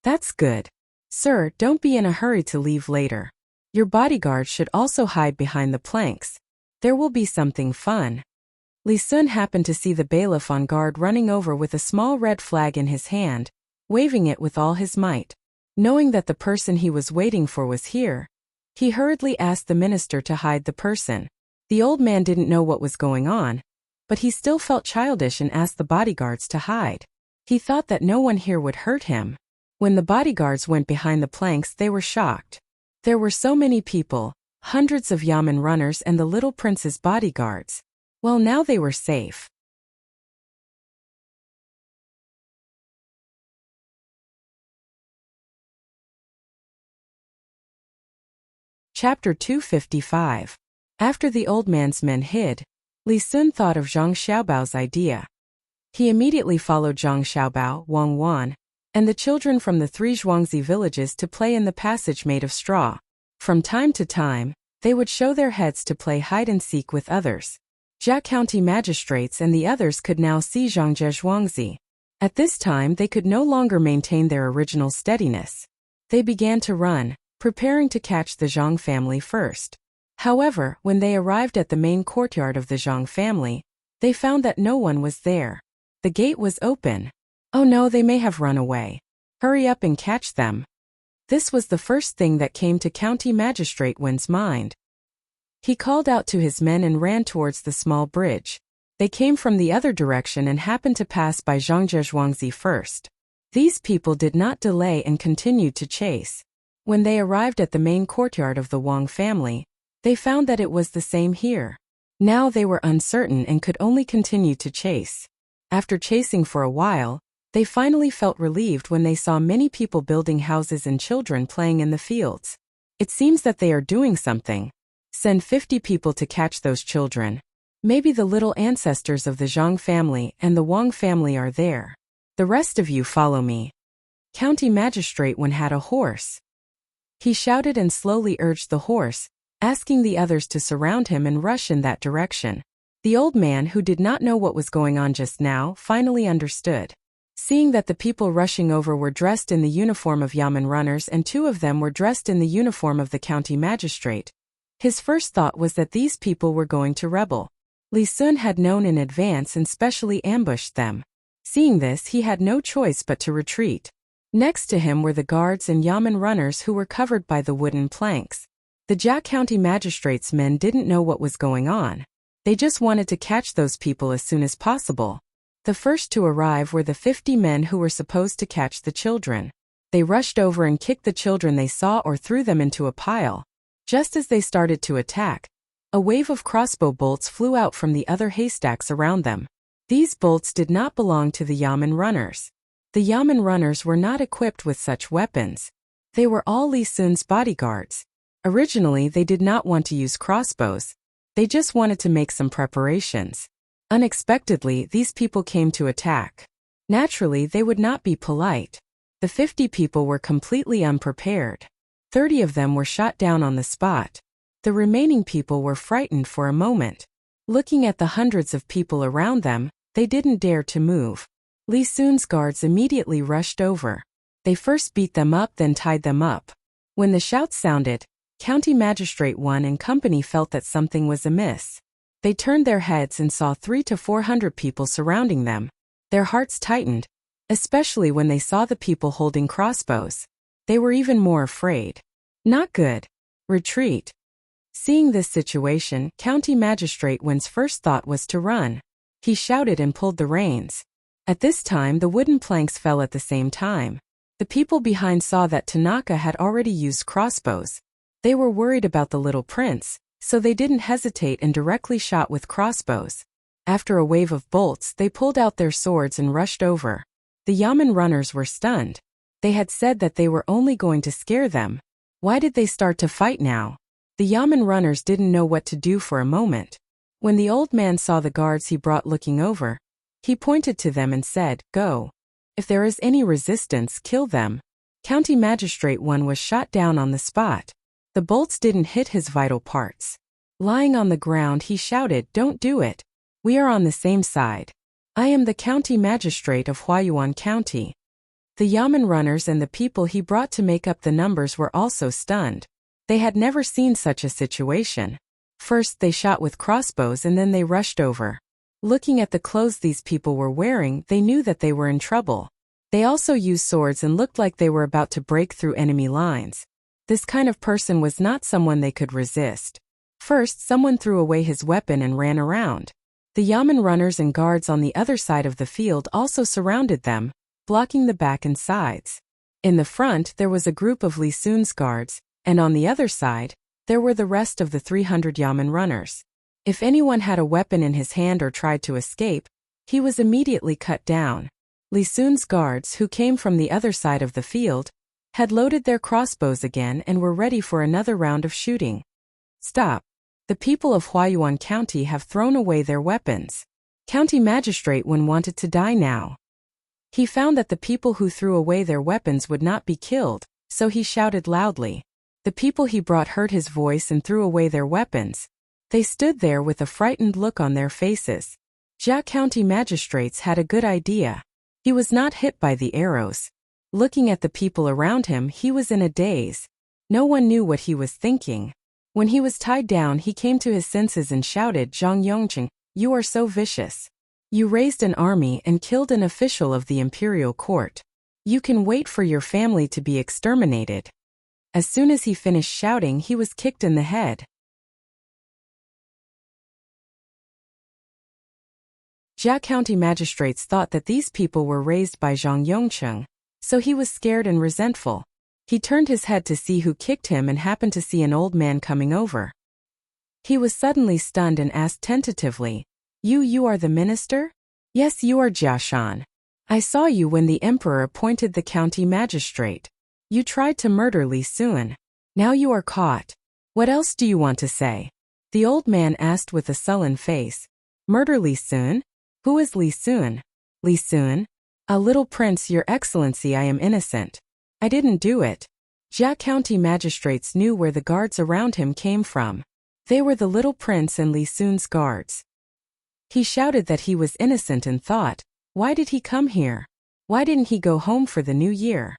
That's good. Sir, don't be in a hurry to leave later. Your bodyguard should also hide behind the planks. There will be something fun. Li Sun happened to see the bailiff on guard running over with a small red flag in his hand, waving it with all his might. Knowing that the person he was waiting for was here, he hurriedly asked the minister to hide the person. The old man didn't know what was going on, but he still felt childish and asked the bodyguards to hide. He thought that no one here would hurt him. When the bodyguards went behind the planks, they were shocked. There were so many people, hundreds of yamen runners and the little prince's bodyguards. Well, now they were safe. Chapter 255. After the old man's men hid, Li Sun thought of Zhang Xiaobao's idea. He immediately followed Zhang Xiaobao, Wang Wan, and the children from the 3 Zhuangzi villages to play in the passage made of straw. From time to time, they would show their heads to play hide-and-seek with others. Jia County magistrates and the others could now see Zhangzhe Zhuangzi. At this time they could no longer maintain their original steadiness. They began to run, preparing to catch the Zhang family first. However, when they arrived at the main courtyard of the Zhang family, they found that no one was there. The gate was open. Oh no, they may have run away. Hurry up and catch them. This was the first thing that came to County Magistrate Wen's mind. He called out to his men and ran towards the small bridge. They came from the other direction and happened to pass by Zhangzhe Zhuangzi first. These people did not delay and continued to chase. When they arrived at the main courtyard of the Wang family, they found that it was the same here. Now they were uncertain and could only continue to chase. After chasing for a while, they finally felt relieved when they saw many people building houses and children playing in the fields. It seems that they are doing something. Send 50 people to catch those children. Maybe the little ancestors of the Zhang family and the Wang family are there. The rest of you follow me. County Magistrate Wen had a horse. He shouted and slowly urged the horse, asking the others to surround him and rush in that direction. The old man, who did not know what was going on just now, finally understood. Seeing that the people rushing over were dressed in the uniform of yamen runners and 2 of them were dressed in the uniform of the county magistrate, his first thought was that these people were going to rebel. Li Sun had known in advance and specially ambushed them. Seeing this, he had no choice but to retreat. Next to him were the guards and yamen runners who were covered by the wooden planks. The Jia County magistrate's men didn't know what was going on. They just wanted to catch those people as soon as possible. The first to arrive were the 50 men who were supposed to catch the children. They rushed over and kicked the children they saw or threw them into a pile. Just as they started to attack, a wave of crossbow bolts flew out from the other haystacks around them. These bolts did not belong to the yamen runners. The yamen runners were not equipped with such weapons. They were all Li Sun's bodyguards. Originally, they did not want to use crossbows. They just wanted to make some preparations. Unexpectedly, these people came to attack. Naturally, they would not be polite. The 50 people were completely unprepared. 30 of them were shot down on the spot. The remaining people were frightened for a moment. Looking at the hundreds of people around them, they didn't dare to move. Li Sun's guards immediately rushed over. They first beat them up, then tied them up. When the shouts sounded, County Magistrate 1 and company felt that something was amiss. They turned their heads and saw 300 to 400 people surrounding them. Their hearts tightened, especially when they saw the people holding crossbows. They were even more afraid. Not good. Retreat. Seeing this situation, County Magistrate 1's first thought was to run. He shouted and pulled the reins. At this time, the wooden planks fell at the same time. The people behind saw that Tanaka had already used crossbows. They were worried about the little prince, so they didn't hesitate and directly shot with crossbows. After a wave of bolts, they pulled out their swords and rushed over. The Yamen runners were stunned. They had said that they were only going to scare them. Why did they start to fight now? The Yamen runners didn't know what to do for a moment. When the old man saw the guards he brought looking over, he pointed to them and said, "Go. If there is any resistance, kill them." County Magistrate 1 was shot down on the spot. The bolts didn't hit his vital parts. Lying on the ground, he shouted, "Don't do it. We are on the same side. I am the County Magistrate of Huayuan County." The Yamen runners and the people he brought to make up the numbers were also stunned. They had never seen such a situation. First they shot with crossbows and then they rushed over. Looking at the clothes these people were wearing, they knew that they were in trouble. They also used swords and looked like they were about to break through enemy lines. This kind of person was not someone they could resist. First, someone threw away his weapon and ran around. The Yamen runners and guards on the other side of the field also surrounded them, blocking the back and sides. In the front, there was a group of Li Sun's guards, and on the other side, there were the rest of the 300 Yamen runners. If anyone had a weapon in his hand or tried to escape, he was immediately cut down. Li Sun's guards, who came from the other side of the field, had loaded their crossbows again and were ready for another round of shooting. "Stop. The people of Huayuan County have thrown away their weapons." County Magistrate 1 wanted to die now. He found that the people who threw away their weapons would not be killed, so he shouted loudly. The people he brought heard his voice and threw away their weapons. They stood there with a frightened look on their faces. Jia County Magistrates had a good idea. He was not hit by the arrows. Looking at the people around him, he was in a daze. No one knew what he was thinking. When he was tied down, he came to his senses and shouted, "Zhang Yongqing, you are so vicious. You raised an army and killed an official of the imperial court. You can wait for your family to be exterminated." As soon as he finished shouting, he was kicked in the head. Jia County Magistrates thought that these people were raised by Zhang Yongqing, so he was scared and resentful. He turned his head to see who kicked him and happened to see an old man coming over. He was suddenly stunned and asked tentatively, You are the minister?" "Yes, you are Jia Shan. I saw you when the emperor appointed the county magistrate. You tried to murder Li Sun. Now you are caught. What else do you want to say?" The old man asked with a sullen face. "Murder Li Sun? Who is Li Sun?" "Li Sun? A little prince, your excellency, I am innocent. I didn't do it." Jia County Magistrates knew where the guards around him came from. They were the little prince and Li Sun's guards. He shouted that he was innocent and thought, why did he come here? Why didn't he go home for the new year?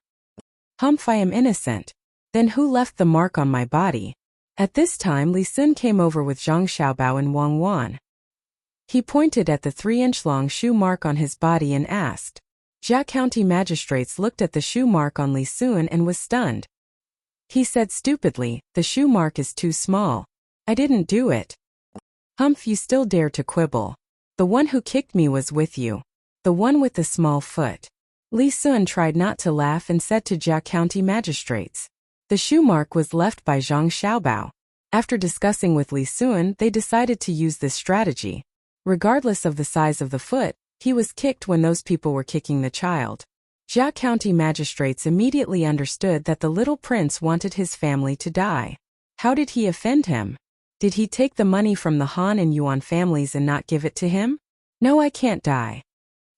"Humph, I am innocent. Then who left the mark on my body?" At this time Li Sun came over with Zhang Xiaobao and Wang Wan. He pointed at the 3-inch-long shoe mark on his body and asked. Jia County Magistrates looked at the shoe mark on Li Sun and was stunned. He said stupidly, "The shoe mark is too small. I didn't do it." "Humph, you still dare to quibble. The one who kicked me was with you. The one with the small foot." Li Sun tried not to laugh and said to Jia County Magistrates. The shoe mark was left by Zhang Xiaobao. After discussing with Li Sun, they decided to use this strategy. Regardless of the size of the foot, he was kicked when those people were kicking the child. Jia County magistrates immediately understood that the little prince wanted his family to die. How did he offend him? Did he take the money from the Han and Yuan families and not give it to him? No, I can't die.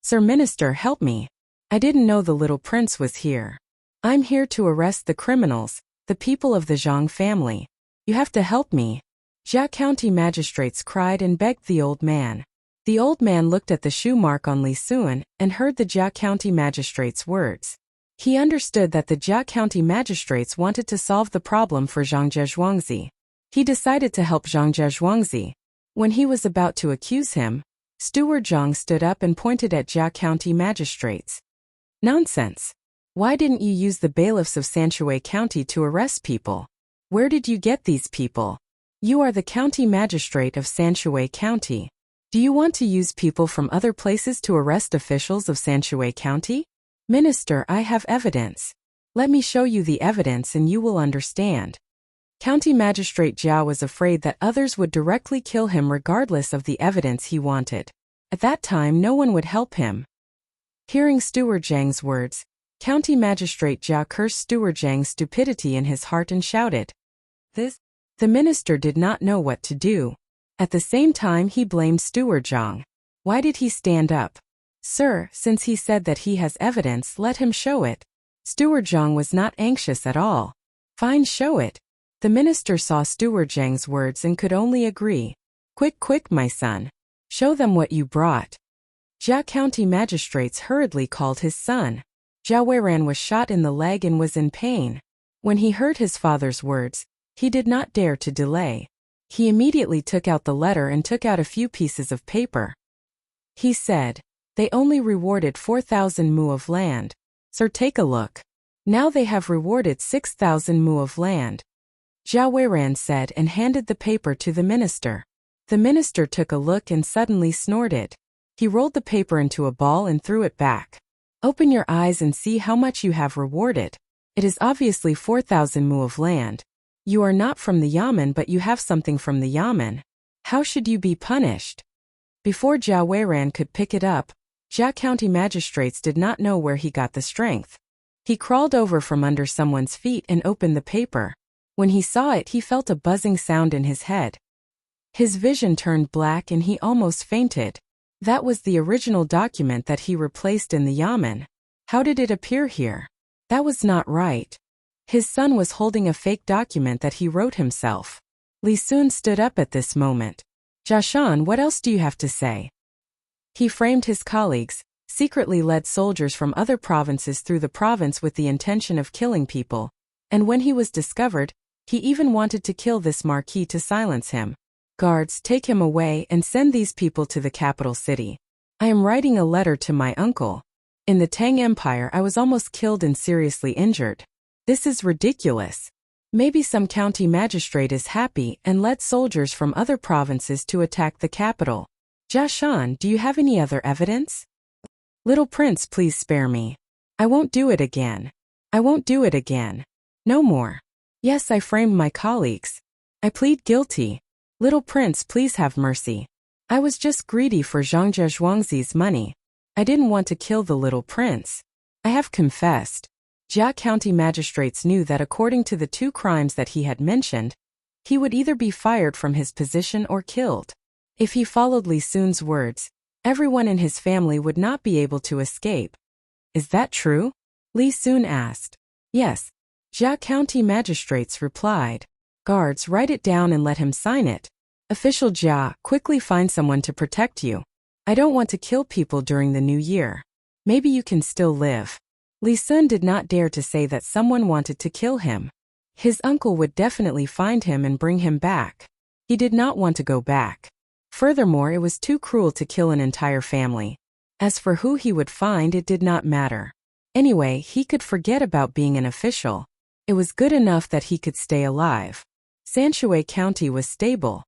Sir Minister, help me. I didn't know the little prince was here. I'm here to arrest the criminals, the people of the Zhang family. You have to help me. Jia County magistrates cried and begged the old man. The old man looked at the shoe mark on Li Sun and heard the Jia County magistrates' words. He understood that the Jia County magistrates wanted to solve the problem for Zhang Zhuangzi. He decided to help Zhang Zhuangzi. When he was about to accuse him, Steward Zhang stood up and pointed at Jia County magistrates. Nonsense. Why didn't you use the bailiffs of Sanshui County to arrest people? Where did you get these people? You are the county magistrate of Sanshui County. Do you want to use people from other places to arrest officials of Sanshui County? Minister, I have evidence. Let me show you the evidence and you will understand. County Magistrate Jia was afraid that others would directly kill him regardless of the evidence he wanted. At that time, no one would help him. Hearing Steward Zhang's words, County Magistrate Jia cursed Steward Zhang's stupidity in his heart and shouted. The minister did not know what to do. At the same time, he blamed Steward Zhang. Why did he stand up? Sir, since he said that he has evidence, let him show it. Steward Zhang was not anxious at all. Fine, show it. The minister saw Steward Zhang's words and could only agree. Quick, quick, my son. Show them what you brought. Jia County magistrates hurriedly called his son. Jia Weiran was shot in the leg and was in pain. When he heard his father's words, he did not dare to delay. He immediately took out the letter and took out a few pieces of paper. He said, they only rewarded 4,000 mu of land. Sir, take a look. Now they have rewarded 6,000 mu of land. Jia Weiran said and handed the paper to the minister. The minister took a look and suddenly snorted. He rolled the paper into a ball and threw it back. Open your eyes and see how much you have rewarded. It is obviously 4,000 mu of land. You are not from the Yamen, but you have something from the Yamen. How should you be punished? Before Jia Weiran could pick it up, Jia County magistrates did not know where he got the strength. He crawled over from under someone's feet and opened the paper. When he saw it, he felt a buzzing sound in his head. His vision turned black and he almost fainted. That was the original document that he replaced in the Yamen. How did it appear here? That was not right. His son was holding a fake document that he wrote himself. Li Sun stood up at this moment. Jia Shan, what else do you have to say? He framed his colleagues, secretly led soldiers from other provinces through the province with the intention of killing people, and when he was discovered, he even wanted to kill this marquis to silence him. Guards, take him away and send these people to the capital city. I am writing a letter to my uncle. In the Tang Empire, I was almost killed and seriously injured. This is ridiculous. Maybe some county magistrate is happy and led soldiers from other provinces to attack the capital. Jia Shan, do you have any other evidence? Little prince, please spare me. I won't do it again. I won't do it again. No more. Yes, I framed my colleagues. I plead guilty. Little prince, please have mercy. I was just greedy for Zhang Zhuangzi's money. I didn't want to kill the little prince. I have confessed. Jia County magistrates knew that according to the two crimes that he had mentioned, he would either be fired from his position or killed. If he followed Li Sun's words, everyone in his family would not be able to escape. Is that true? Li Sun asked. Yes. Jia County magistrates replied. Guards, write it down and let him sign it. Official Jia, quickly find someone to protect you. I don't want to kill people during the new year. Maybe you can still live. Li Sun did not dare to say that someone wanted to kill him. His uncle would definitely find him and bring him back. He did not want to go back. Furthermore, it was too cruel to kill an entire family. As for who he would find, it did not matter. Anyway, he could forget about being an official. It was good enough that he could stay alive. Sanshui County was stable.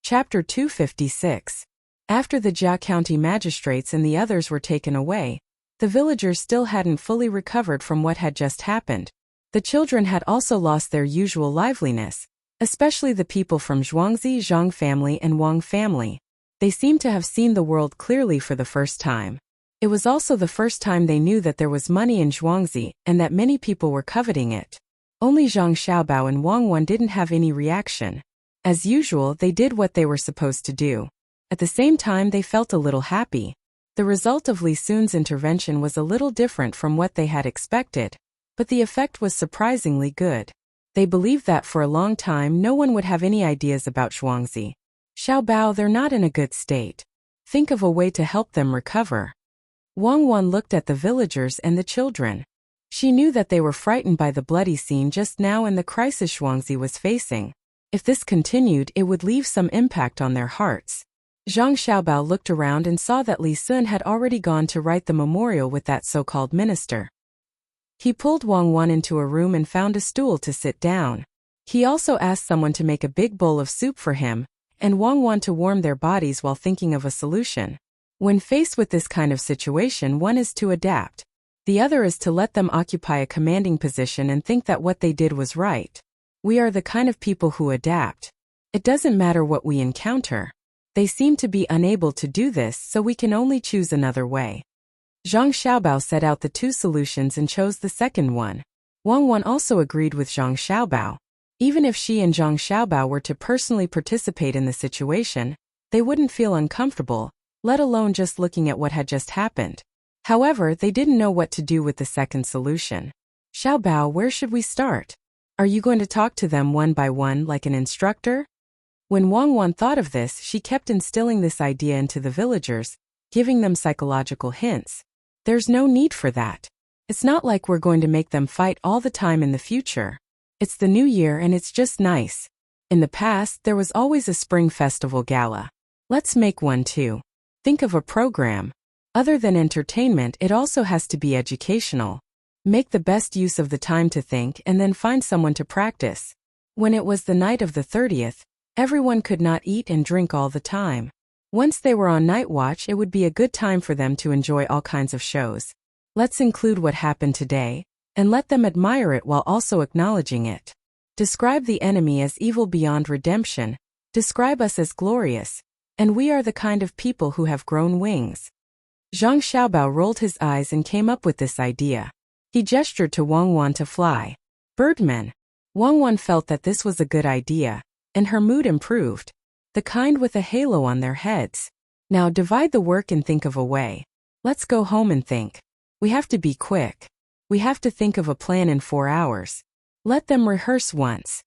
Chapter 256. After the Jia County magistrates and the others were taken away, the villagers still hadn't fully recovered from what had just happened. The children had also lost their usual liveliness. especially the people from Zhuangzi, Zhang family and Wang family. They seemed to have seen the world clearly for the first time. It was also the first time they knew that there was money in Zhuangzi and that many people were coveting it. Only Zhang Xiaobao and Wang Wan didn't have any reaction. As usual, they did what they were supposed to do. At the same time, they felt a little happy. The result of Li Sun's intervention was a little different from what they had expected, but the effect was surprisingly good. They believed that for a long time no one would have any ideas about Zhuangzi. Xiaobao, they're not in a good state. Think of a way to help them recover. Wang Wan looked at the villagers and the children. She knew that they were frightened by the bloody scene just now and the crisis Zhuangzi was facing. If this continued, it would leave some impact on their hearts. Zhang Xiaobao looked around and saw that Li Sun had already gone to write the memorial with that so-called minister. He pulled Wang Wan into a room and found a stool to sit down. He also asked someone to make a big bowl of soup for him, and Wang Wan to warm their bodies while thinking of a solution. When faced with this kind of situation, one is to adapt. The other is to let them occupy a commanding position and think that what they did was right. We are the kind of people who adapt. It doesn't matter what we encounter. They seem to be unable to do this, so we can only choose another way. Zhang Xiaobao set out the two solutions and chose the second one. Wang Wan also agreed with Zhang Xiaobao. Even if she and Zhang Xiaobao were to personally participate in the situation, they wouldn't feel uncomfortable, let alone just looking at what had just happened. However, they didn't know what to do with the second solution. Xiaobao, where should we start? Are you going to talk to them one by one like an instructor? When Wang Wan thought of this, she kept instilling this idea into the villagers, giving them psychological hints. There's no need for that. It's not like we're going to make them fight all the time in the future. It's the new year and it's just nice. In the past, there was always a spring festival gala. Let's make one too. Think of a program. Other than entertainment, it also has to be educational. Make the best use of the time to think and then find someone to practice. When it was the night of the 30th, everyone could not eat and drink all the time. Once they were on night watch, it would be a good time for them to enjoy all kinds of shows. Let's include what happened today, and let them admire it while also acknowledging it. Describe the enemy as evil beyond redemption, describe us as glorious, and we are the kind of people who have grown wings. Zhang Xiaobao rolled his eyes and came up with this idea. He gestured to Wang Wan to fly. Birdmen. Wang Wan felt that this was a good idea, and her mood improved. The kind with a halo on their heads. Now divide the work and think of a way. Let's go home and think. We have to be quick. We have to think of a plan in 4 hours. Let them rehearse once.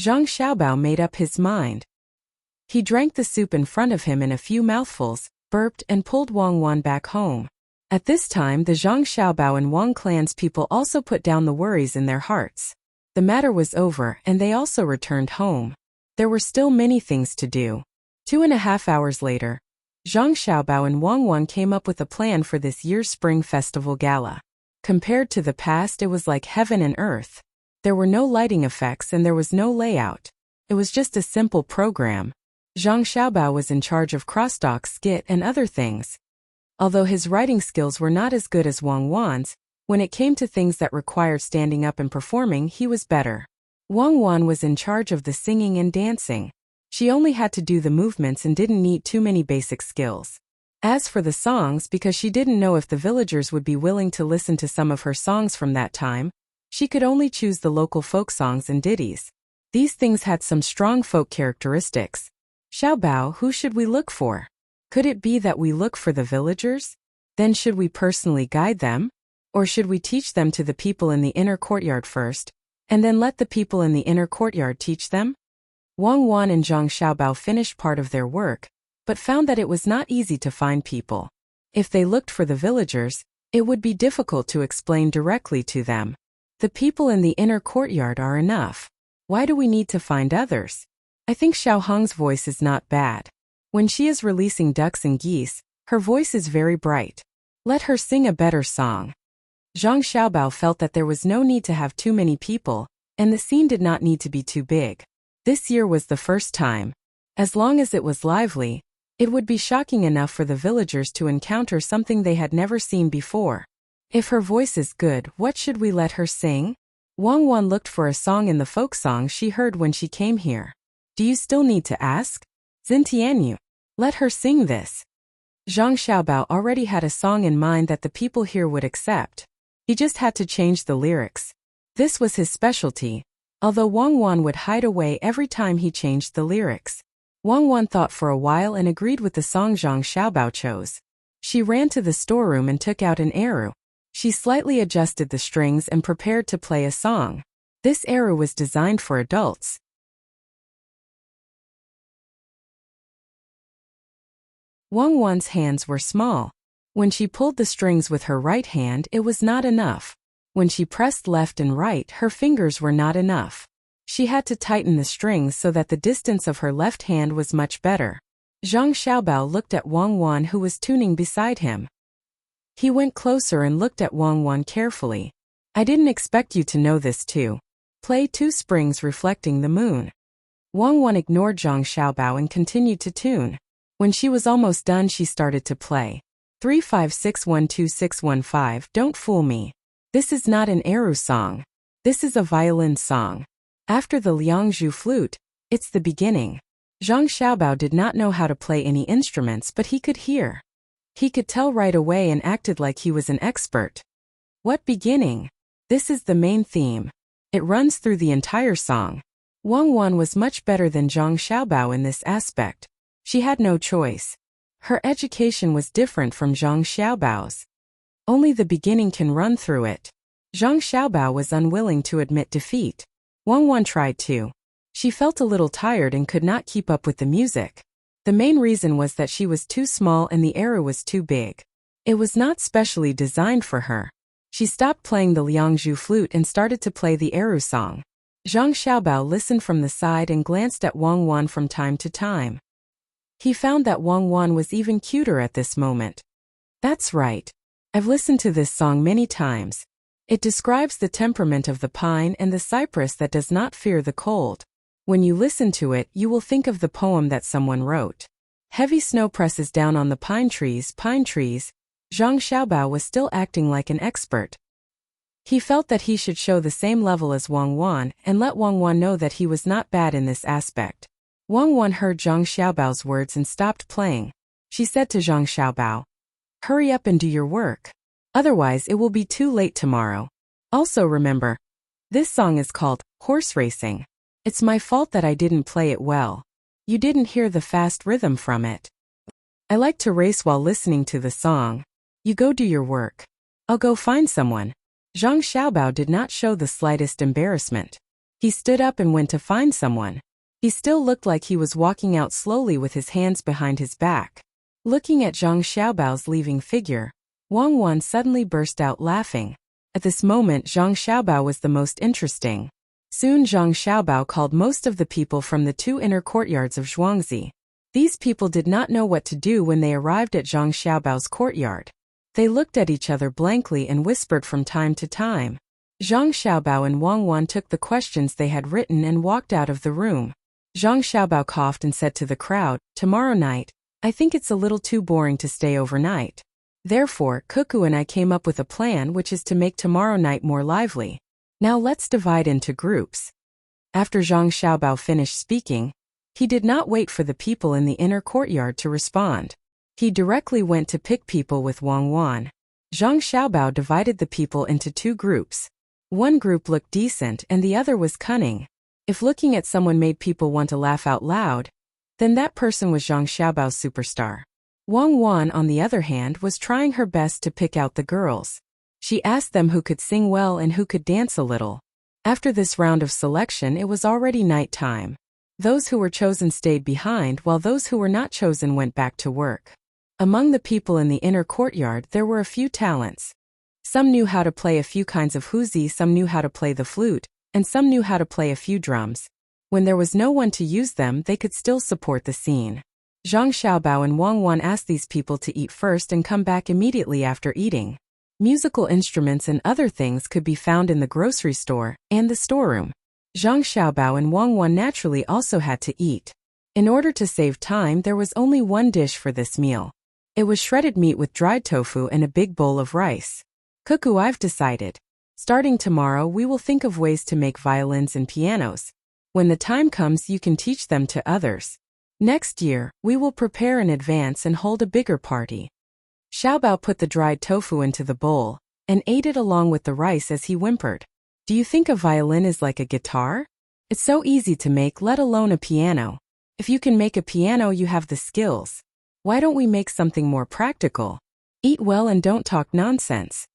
Zhang Xiaobao made up his mind. He drank the soup in front of him in a few mouthfuls, burped and pulled Wang Wan back home. At this time, the Zhang Xiaobao and Wang clan's people also put down the worries in their hearts. The matter was over and they also returned home. There were still many things to do. 2.5 hours later, Zhang Xiaobao and Wang Wan came up with a plan for this year's Spring Festival Gala. Compared to the past, it was like heaven and earth. There were no lighting effects and there was no layout. It was just a simple program. Zhang Xiaobao was in charge of crosstalk, skit, and other things. Although his writing skills were not as good as Wang Wan's, when it came to things that required standing up and performing, he was better. Wang Wan was in charge of the singing and dancing. She only had to do the movements and didn't need too many basic skills. As for the songs, because she didn't know if the villagers would be willing to listen to some of her songs from that time, she could only choose the local folk songs and ditties. These things had some strong folk characteristics. Xiaobao, who should we look for? Could it be that we look for the villagers? Then should we personally guide them? Or should we teach them to the people in the inner courtyard first, and then let the people in the inner courtyard teach them? Wang Wan and Zhang Xiaobao finished part of their work, but found that it was not easy to find people. If they looked for the villagers, it would be difficult to explain directly to them. The people in the inner courtyard are enough. Why do we need to find others? I think Xiao Hong's voice is not bad. When she is releasing ducks and geese, her voice is very bright. Let her sing a better song. Zhang Xiaobao felt that there was no need to have too many people, and the scene did not need to be too big. This year was the first time. As long as it was lively, it would be shocking enough for the villagers to encounter something they had never seen before. If her voice is good, what should we let her sing? Wang Wan looked for a song in the folk song she heard when she came here. Do you still need to ask? Xintianyu. Let her sing this. Zhang Xiaobao already had a song in mind that the people here would accept. He just had to change the lyrics. This was his specialty, although Wang Wan would hide away every time he changed the lyrics. Wang Wan thought for a while and agreed with the song Zhang Xiaobao chose. She ran to the storeroom and took out an eru. She slightly adjusted the strings and prepared to play a song. This eru was designed for adults. Wang Wan's hands were small. When she pulled the strings with her right hand, it was not enough. When she pressed left and right, her fingers were not enough. She had to tighten the strings so that the distance of her left hand was much better. Zhang Xiaobao looked at Wang Wan, who was tuning beside him. He went closer and looked at Wang Wan carefully. I didn't expect you to know this too. Play 2 springs reflecting the moon. Wang Wan ignored Zhang Xiaobao and continued to tune. When she was almost done, she started to play. 35612 Don't fool me. This is not an eru song. This is a violin song. After the liangzhu flute, it's the beginning. Zhang Xiaobao did not know how to play any instruments, but he could hear. He could tell right away and acted like he was an expert. What beginning? This is the main theme. It runs through the entire song. Wang Wan was much better than Zhang Xiaobao in this aspect. She had no choice. Her education was different from Zhang Xiaobao's. Only the beginning can run through it. Zhang Xiaobao was unwilling to admit defeat. Wang Wan tried to. She felt a little tired and could not keep up with the music. The main reason was that she was too small and the eru was too big. It was not specially designed for her. She stopped playing the liangzhu flute and started to play the eru song. Zhang Xiaobao listened from the side and glanced at Wang Wan from time to time. He found that Wang Wan was even cuter at this moment. That's right. I've listened to this song many times. It describes the temperament of the pine and the cypress that does not fear the cold. When you listen to it, you will think of the poem that someone wrote. Heavy snow presses down on the pine trees. Zhang Xiaobao was still acting like an expert. He felt that he should show the same level as Wang Wan and let Wang Wan know that he was not bad in this aspect. Wang Wan heard Zhang Xiaobao's words and stopped playing. She said to Zhang Xiaobao, "Hurry up and do your work. Otherwise it will be too late tomorrow. Also remember, this song is called horse racing. It's my fault that I didn't play it well. You didn't hear the fast rhythm from it. I like to race while listening to the song. You go do your work. I'll go find someone." Zhang Xiaobao did not show the slightest embarrassment. He stood up and went to find someone. He still looked like he was walking out slowly with his hands behind his back. Looking at Zhang Xiaobao's leaving figure, Wang Wan suddenly burst out laughing. At this moment, Zhang Xiaobao was the most interesting. Soon Zhang Xiaobao called most of the people from the 2 inner courtyards of Zhuangzi. These people did not know what to do when they arrived at Zhang Xiaobao's courtyard. They looked at each other blankly and whispered from time to time. Zhang Xiaobao and Wang Wan took the questions they had written and walked out of the room. Zhang Xiaobao coughed and said to the crowd, "Tomorrow night, I think it's a little too boring to stay overnight. Therefore, Cuckoo and I came up with a plan, which is to make tomorrow night more lively. Now let's divide into groups." After Zhang Xiaobao finished speaking, he did not wait for the people in the inner courtyard to respond. He directly went to pick people with Wang Wan. Zhang Xiaobao divided the people into 2 groups. One group looked decent and the other was cunning. If looking at someone made people want to laugh out loud, then that person was Zhang Xiaobao's superstar. Wang Wan, on the other hand, was trying her best to pick out the girls. She asked them who could sing well and who could dance a little. After this round of selection, it was already night time. Those who were chosen stayed behind while those who were not chosen went back to work. Among the people in the inner courtyard, there were a few talents. Some knew how to play a few kinds of huzi, some knew how to play the flute, and some knew how to play a few drums. When there was no one to use them, they could still support the scene. Zhang Xiaobao and Wang Wan asked these people to eat first and come back immediately after eating. Musical instruments and other things could be found in the grocery store and the storeroom. Zhang Xiaobao and Wang Wan naturally also had to eat. In order to save time, there was only one dish for this meal. It was shredded meat with dried tofu and a big bowl of rice. "Cuckoo, I've decided," Starting tomorrow, we will think of ways to make violins and pianos. When the time comes, you can teach them to others. Next year, we will prepare in advance and hold a bigger party. Xiaobao put the dried tofu into the bowl and ate it along with the rice as he whimpered. Do you think a violin is like a guitar? It's so easy to make, let alone a piano. If you can make a piano, you have the skills. Why don't we make something more practical? Eat well and don't talk nonsense.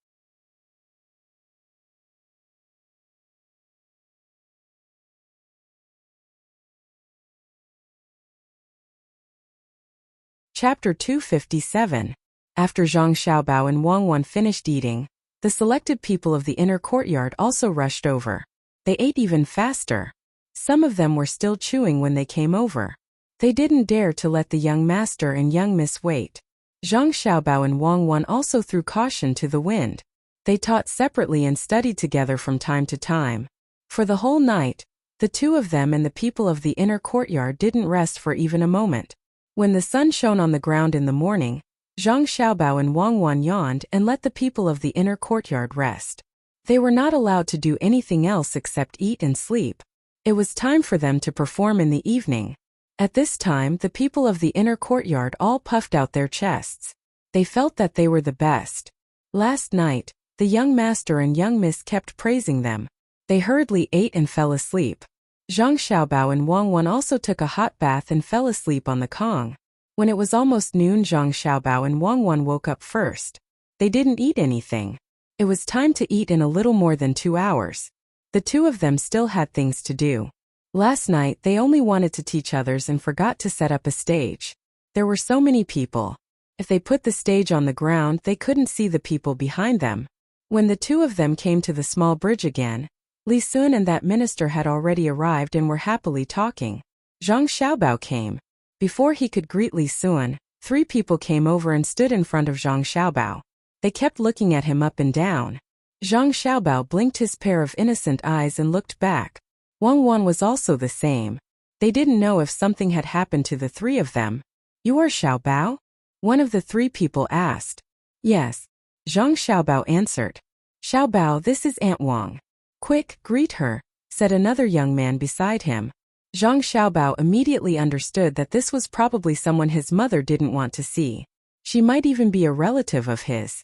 Chapter 257. After Zhang Xiaobao and Wang Wan finished eating, the selected people of the inner courtyard also rushed over. They ate even faster. Some of them were still chewing when they came over. They didn't dare to let the young master and young miss wait. Zhang Xiaobao and Wang Wan also threw caution to the wind. They taught separately and studied together from time to time. For the whole night, the two of them and the people of the inner courtyard didn't rest for even a moment. When the sun shone on the ground in the morning, Zhang Xiaobao and Wang Wan yawned and let the people of the inner courtyard rest. They were not allowed to do anything else except eat and sleep. It was time for them to perform in the evening. At this time, the people of the inner courtyard all puffed out their chests. They felt that they were the best. Last night, the young master and young miss kept praising them. They hurriedly ate and fell asleep. Zhang Xiaobao and Wang Wan also took a hot bath and fell asleep on the Kong. When it was almost noon, Zhang Xiaobao and Wang Wan woke up first. They didn't eat anything. It was time to eat in a little more than 2 hours. The two of them still had things to do. Last night, they only wanted to teach others and forgot to set up a stage. There were so many people. If they put the stage on the ground, they couldn't see the people behind them. When the two of them came to the small bridge again, Li Sun and that minister had already arrived and were happily talking. Zhang Xiaobao came. Before he could greet Li Sun, 3 people came over and stood in front of Zhang Xiaobao. They kept looking at him up and down. Zhang Xiaobao blinked his pair of innocent eyes and looked back. Wang Wan was also the same. They didn't know if something had happened to the 3 of them. You are Xiaobao? One of the 3 people asked. Yes. Zhang Xiaobao answered. Xiaobao, this is Aunt Wang. Quick, greet her, said another young man beside him. Zhang Xiaobao immediately understood that this was probably someone his mother didn't want to see. She might even be a relative of his.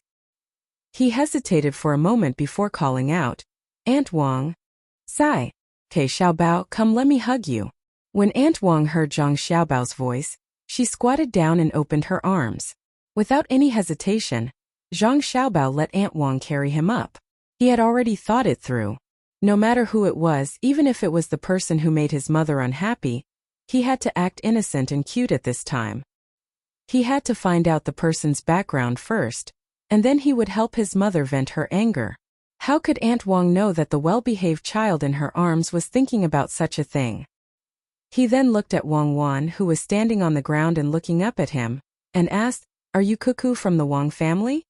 He hesitated for a moment before calling out, Aunt Wang. Sigh. Okay, Xiaobao, come let me hug you. When Aunt Wang heard Zhang Xiaobao's voice, she squatted down and opened her arms. Without any hesitation, Zhang Xiaobao let Aunt Wang carry him up. He had already thought it through. No matter who it was, even if it was the person who made his mother unhappy, he had to act innocent and cute at this time. He had to find out the person's background first, and then he would help his mother vent her anger. How could Aunt Wang know that the well-behaved child in her arms was thinking about such a thing? He then looked at Wang Wan, who was standing on the ground and looking up at him, and asked, Are you Cuckoo from the Wang family?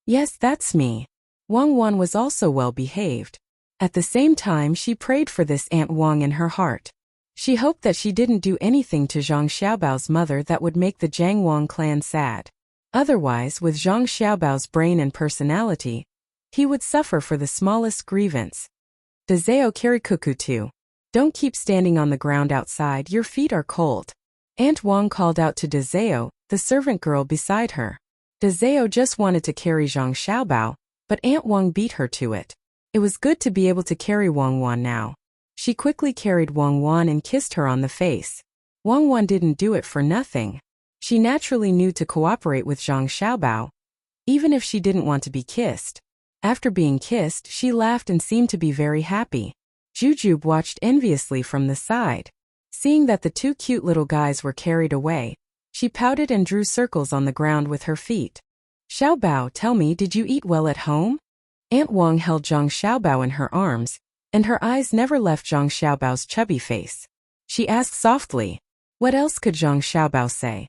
Yes, that's me. Wang Wan was also well-behaved. At the same time, she prayed for this Aunt Wang in her heart. She hoped that she didn't do anything to Zhang Xiaobao's mother that would make the Jiang Wang clan sad. Otherwise, with Zhang Xiaobao's brain and personality, he would suffer for the smallest grievance. Dezeo, carry Cuckoo too. Don't keep standing on the ground outside, your feet are cold. Aunt Wang called out to Dezeo, the servant girl beside her. Dezeo just wanted to carry Zhang Xiaobao, but Aunt Wang beat her to it. It was good to be able to carry Wang Wan now. She quickly carried Wang Wan and kissed her on the face. Wang Wan didn't do it for nothing. She naturally knew to cooperate with Zhang Xiaobao, even if she didn't want to be kissed. After being kissed, she laughed and seemed to be very happy. Jujube watched enviously from the side. Seeing that the 2 cute little guys were carried away, she pouted and drew circles on the ground with her feet. Xiaobao, tell me, did you eat well at home? Aunt Wang held Zhang Xiaobao in her arms, and her eyes never left Zhang Xiaobao's chubby face. She asked softly. What else could Zhang Xiaobao say?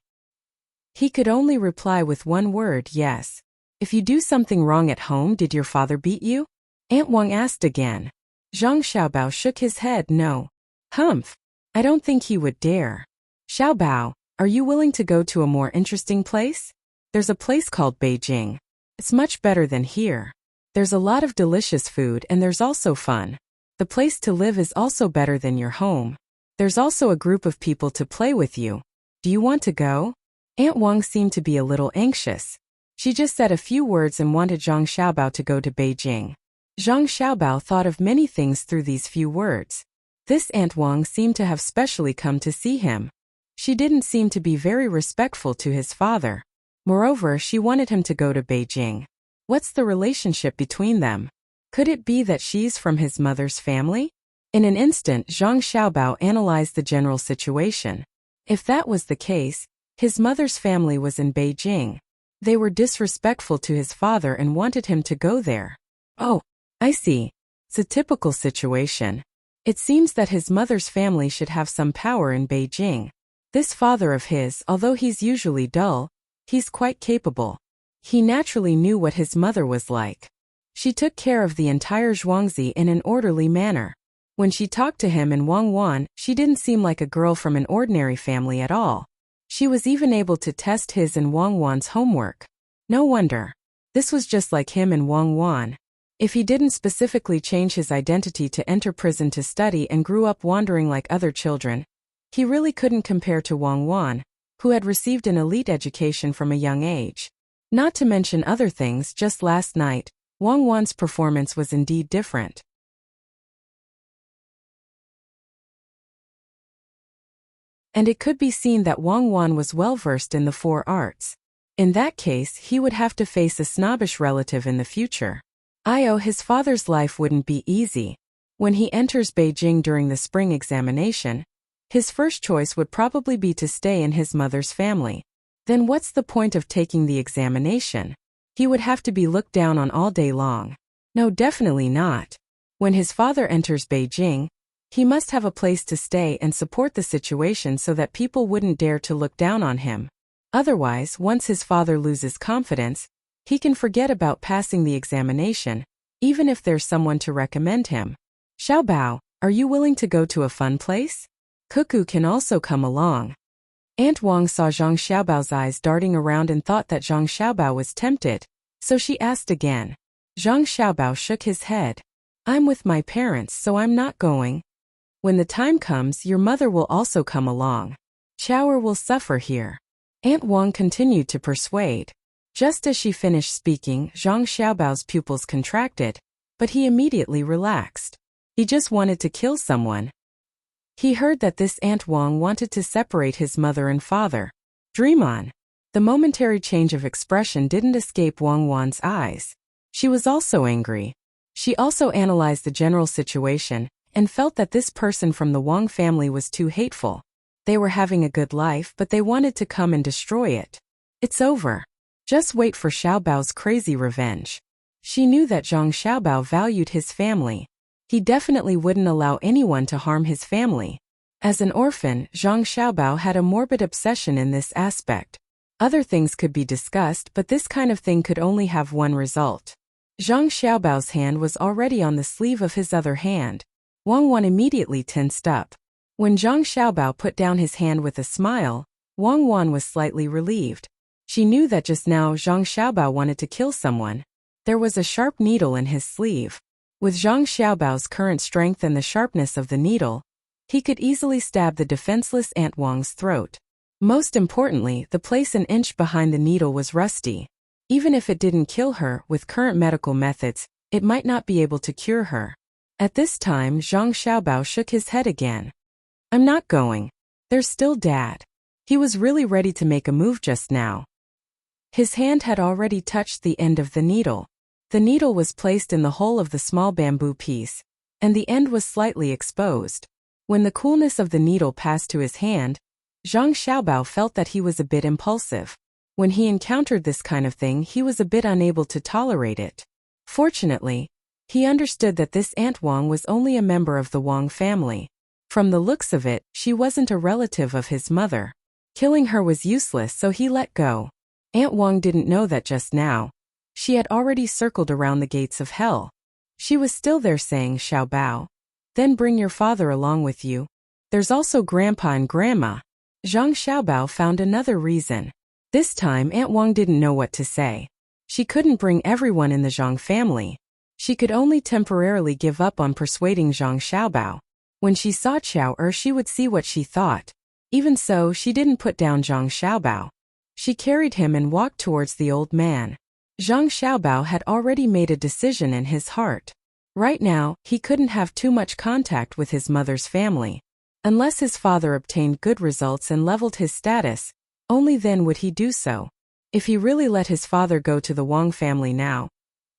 He could only reply with one word, yes. If you do something wrong at home, did your father beat you? Aunt Wang asked again. Zhang Xiaobao shook his head, no. Humph. I don't think he would dare. Xiaobao, are you willing to go to a more interesting place? There's a place called Beijing. It's much better than here. There's a lot of delicious food and there's also fun. The place to live is also better than your home. There's also a group of people to play with you. Do you want to go? Aunt Wang seemed to be a little anxious. She just said a few words and wanted Zhang Xiaobao to go to Beijing. Zhang Xiaobao thought of many things through these few words. This Aunt Wang seemed to have specially come to see him. She didn't seem to be very respectful to his father. Moreover, she wanted him to go to Beijing. What's the relationship between them? Could it be that she's from his mother's family? In an instant, Zhang Xiaobao analyzed the general situation. If that was the case, his mother's family was in Beijing. They were disrespectful to his father and wanted him to go there. Oh, I see. It's a typical situation. It seems that his mother's family should have some power in Beijing. This father of his, although he's usually dull, he's quite capable. He naturally knew what his mother was like. She took care of the entire Zhuangzi in an orderly manner. When she talked to him in Wangwan, she didn't seem like a girl from an ordinary family at all. She was even able to test his and Wangwan's homework. No wonder. This was just like him and Wangwan. If he didn't specifically change his identity to enter prison to study and grew up wandering like other children, he really couldn't compare to Wangwan, who had received an elite education from a young age. Not to mention other things, just last night, Wangwan's performance was indeed different. And it could be seen that Wangwan was well versed in the 4 arts. In that case, he would have to face a snobbish relative in the future. His father's life wouldn't be easy. When he enters Beijing during the spring examination, his first choice would probably be to stay in his mother's family. Then what's the point of taking the examination? He would have to be looked down on all day long. No, definitely not. When his father enters Beijing, he must have a place to stay and support the situation so that people wouldn't dare to look down on him. Otherwise, once his father loses confidence, he can forget about passing the examination, even if there's someone to recommend him. Xiaobao, are you willing to go to a fun place? Cuckoo can also come along. Aunt Wang saw Zhang Xiaobao's eyes darting around and thought that Zhang Xiaobao was tempted, so she asked again. Zhang Xiaobao shook his head. I'm with my parents, so I'm not going. When the time comes, your mother will also come along. Chow'er will suffer here. Aunt Wang continued to persuade. Just as she finished speaking, Zhang Xiaobao's pupils contracted, but he immediately relaxed. He just wanted to kill someone. He heard that this Aunt Wang wanted to separate his mother and father. Dream on. The momentary change of expression didn't escape Wang Wan's eyes. She was also angry. She also analyzed the general situation and felt that this person from the Wang family was too hateful. They were having a good life, but they wanted to come and destroy it. It's over. Just wait for Xiaobao's crazy revenge. She knew that Zhang Xiaobao valued his family. He definitely wouldn't allow anyone to harm his family. As an orphan, Zhang Xiaobao had a morbid obsession in this aspect. Other things could be discussed, but this kind of thing could only have one result. Zhang Xiaobao's hand was already on the sleeve of his other hand. Wang Wan immediately tensed up. When Zhang Xiaobao put down his hand with a smile, Wang Wan was slightly relieved. She knew that just now Zhang Xiaobao wanted to kill someone. There was a sharp needle in his sleeve. With Zhang Xiaobao's current strength and the sharpness of the needle, he could easily stab the defenseless Aunt Wang's throat. Most importantly, the place an inch behind the needle was rusty. Even if it didn't kill her, with current medical methods, it might not be able to cure her. At this time, Zhang Xiaobao shook his head again. I'm not going. There's still Dad. He was really ready to make a move just now. His hand had already touched the end of the needle. The needle was placed in the hole of the small bamboo piece, and the end was slightly exposed. When the coolness of the needle passed to his hand, Zhang Xiaobao felt that he was a bit impulsive. When he encountered this kind of thing, he was a bit unable to tolerate it. Fortunately, he understood that this Aunt Wang was only a member of the Wang family. From the looks of it, she wasn't a relative of his mother. Killing her was useless, so he let go. Aunt Wang didn't know that just now. She had already circled around the gates of hell. She was still there saying, Xiaobao. Then bring your father along with you. There's also Grandpa and Grandma. Zhang Xiaobao found another reason. This time Aunt Wang didn't know what to say. She couldn't bring everyone in the Zhang family. She could only temporarily give up on persuading Zhang Xiaobao. When she saw Qiao she would see what she thought. Even so, she didn't put down Zhang Xiaobao. She carried him and walked towards the old man. Zhang Xiaobao had already made a decision in his heart. Right now, he couldn't have too much contact with his mother's family. Unless his father obtained good results and leveled his status, only then would he do so. If he really let his father go to the Wang family now,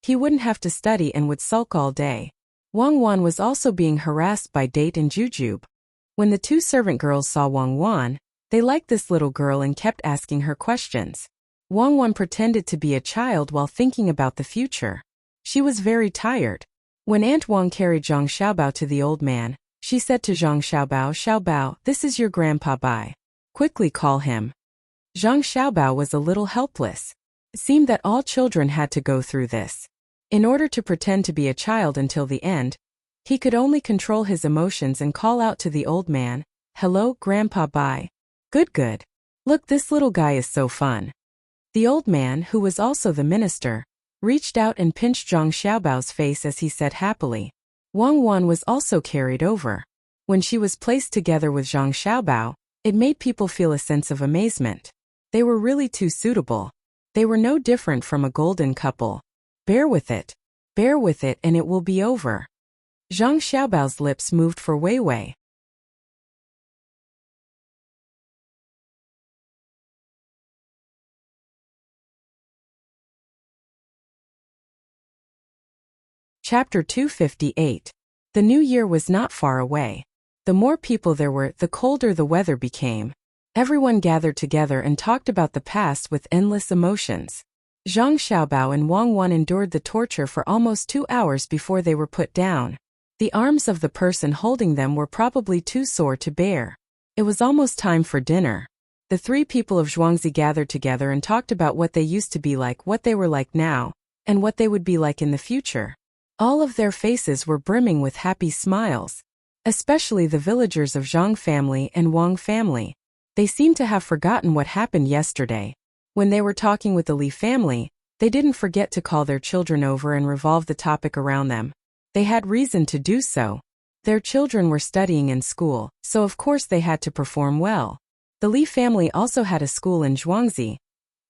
he wouldn't have to study and would sulk all day. Wang Wan was also being harassed by Date and Jujube. When the two servant girls saw Wang Wan, they liked this little girl and kept asking her questions. Wang Wan pretended to be a child while thinking about the future. She was very tired. When Aunt Wang carried Zhang Xiaobao to the old man, she said to Zhang Xiaobao, "Xiaobao, this is your grandpa Bai. Quickly call him." Zhang Xiaobao was a little helpless. It seemed that all children had to go through this. In order to pretend to be a child until the end, he could only control his emotions and call out to the old man, "Hello, Grandpa Bai. Good. Look, this little guy is so fun." The old man, who was also the minister, reached out and pinched Zhang Xiaobao's face as he said happily. Wang Wan was also carried over. When she was placed together with Zhang Xiaobao, it made people feel a sense of amazement. They were really too suitable. They were no different from a golden couple. Bear with it, and it will be over. Zhang Xiaobao's lips moved for Wei Wei. Chapter 258. The new year was not far away. The more people there were, the colder the weather became. Everyone gathered together and talked about the past with endless emotions. Zhang Xiaobao and Wang Wan endured the torture for almost 2 hours before they were put down. The arms of the person holding them were probably too sore to bear. It was almost time for dinner. The three people of Zhuangzi gathered together and talked about what they used to be like, what they were like now, and what they would be like in the future. All of their faces were brimming with happy smiles. Especially the villagers of Zhang family and Wang family. They seemed to have forgotten what happened yesterday. When they were talking with the Li family, they didn't forget to call their children over and revolve the topic around them. They had reason to do so. Their children were studying in school, so of course they had to perform well. The Li family also had a school in Zhuangzi,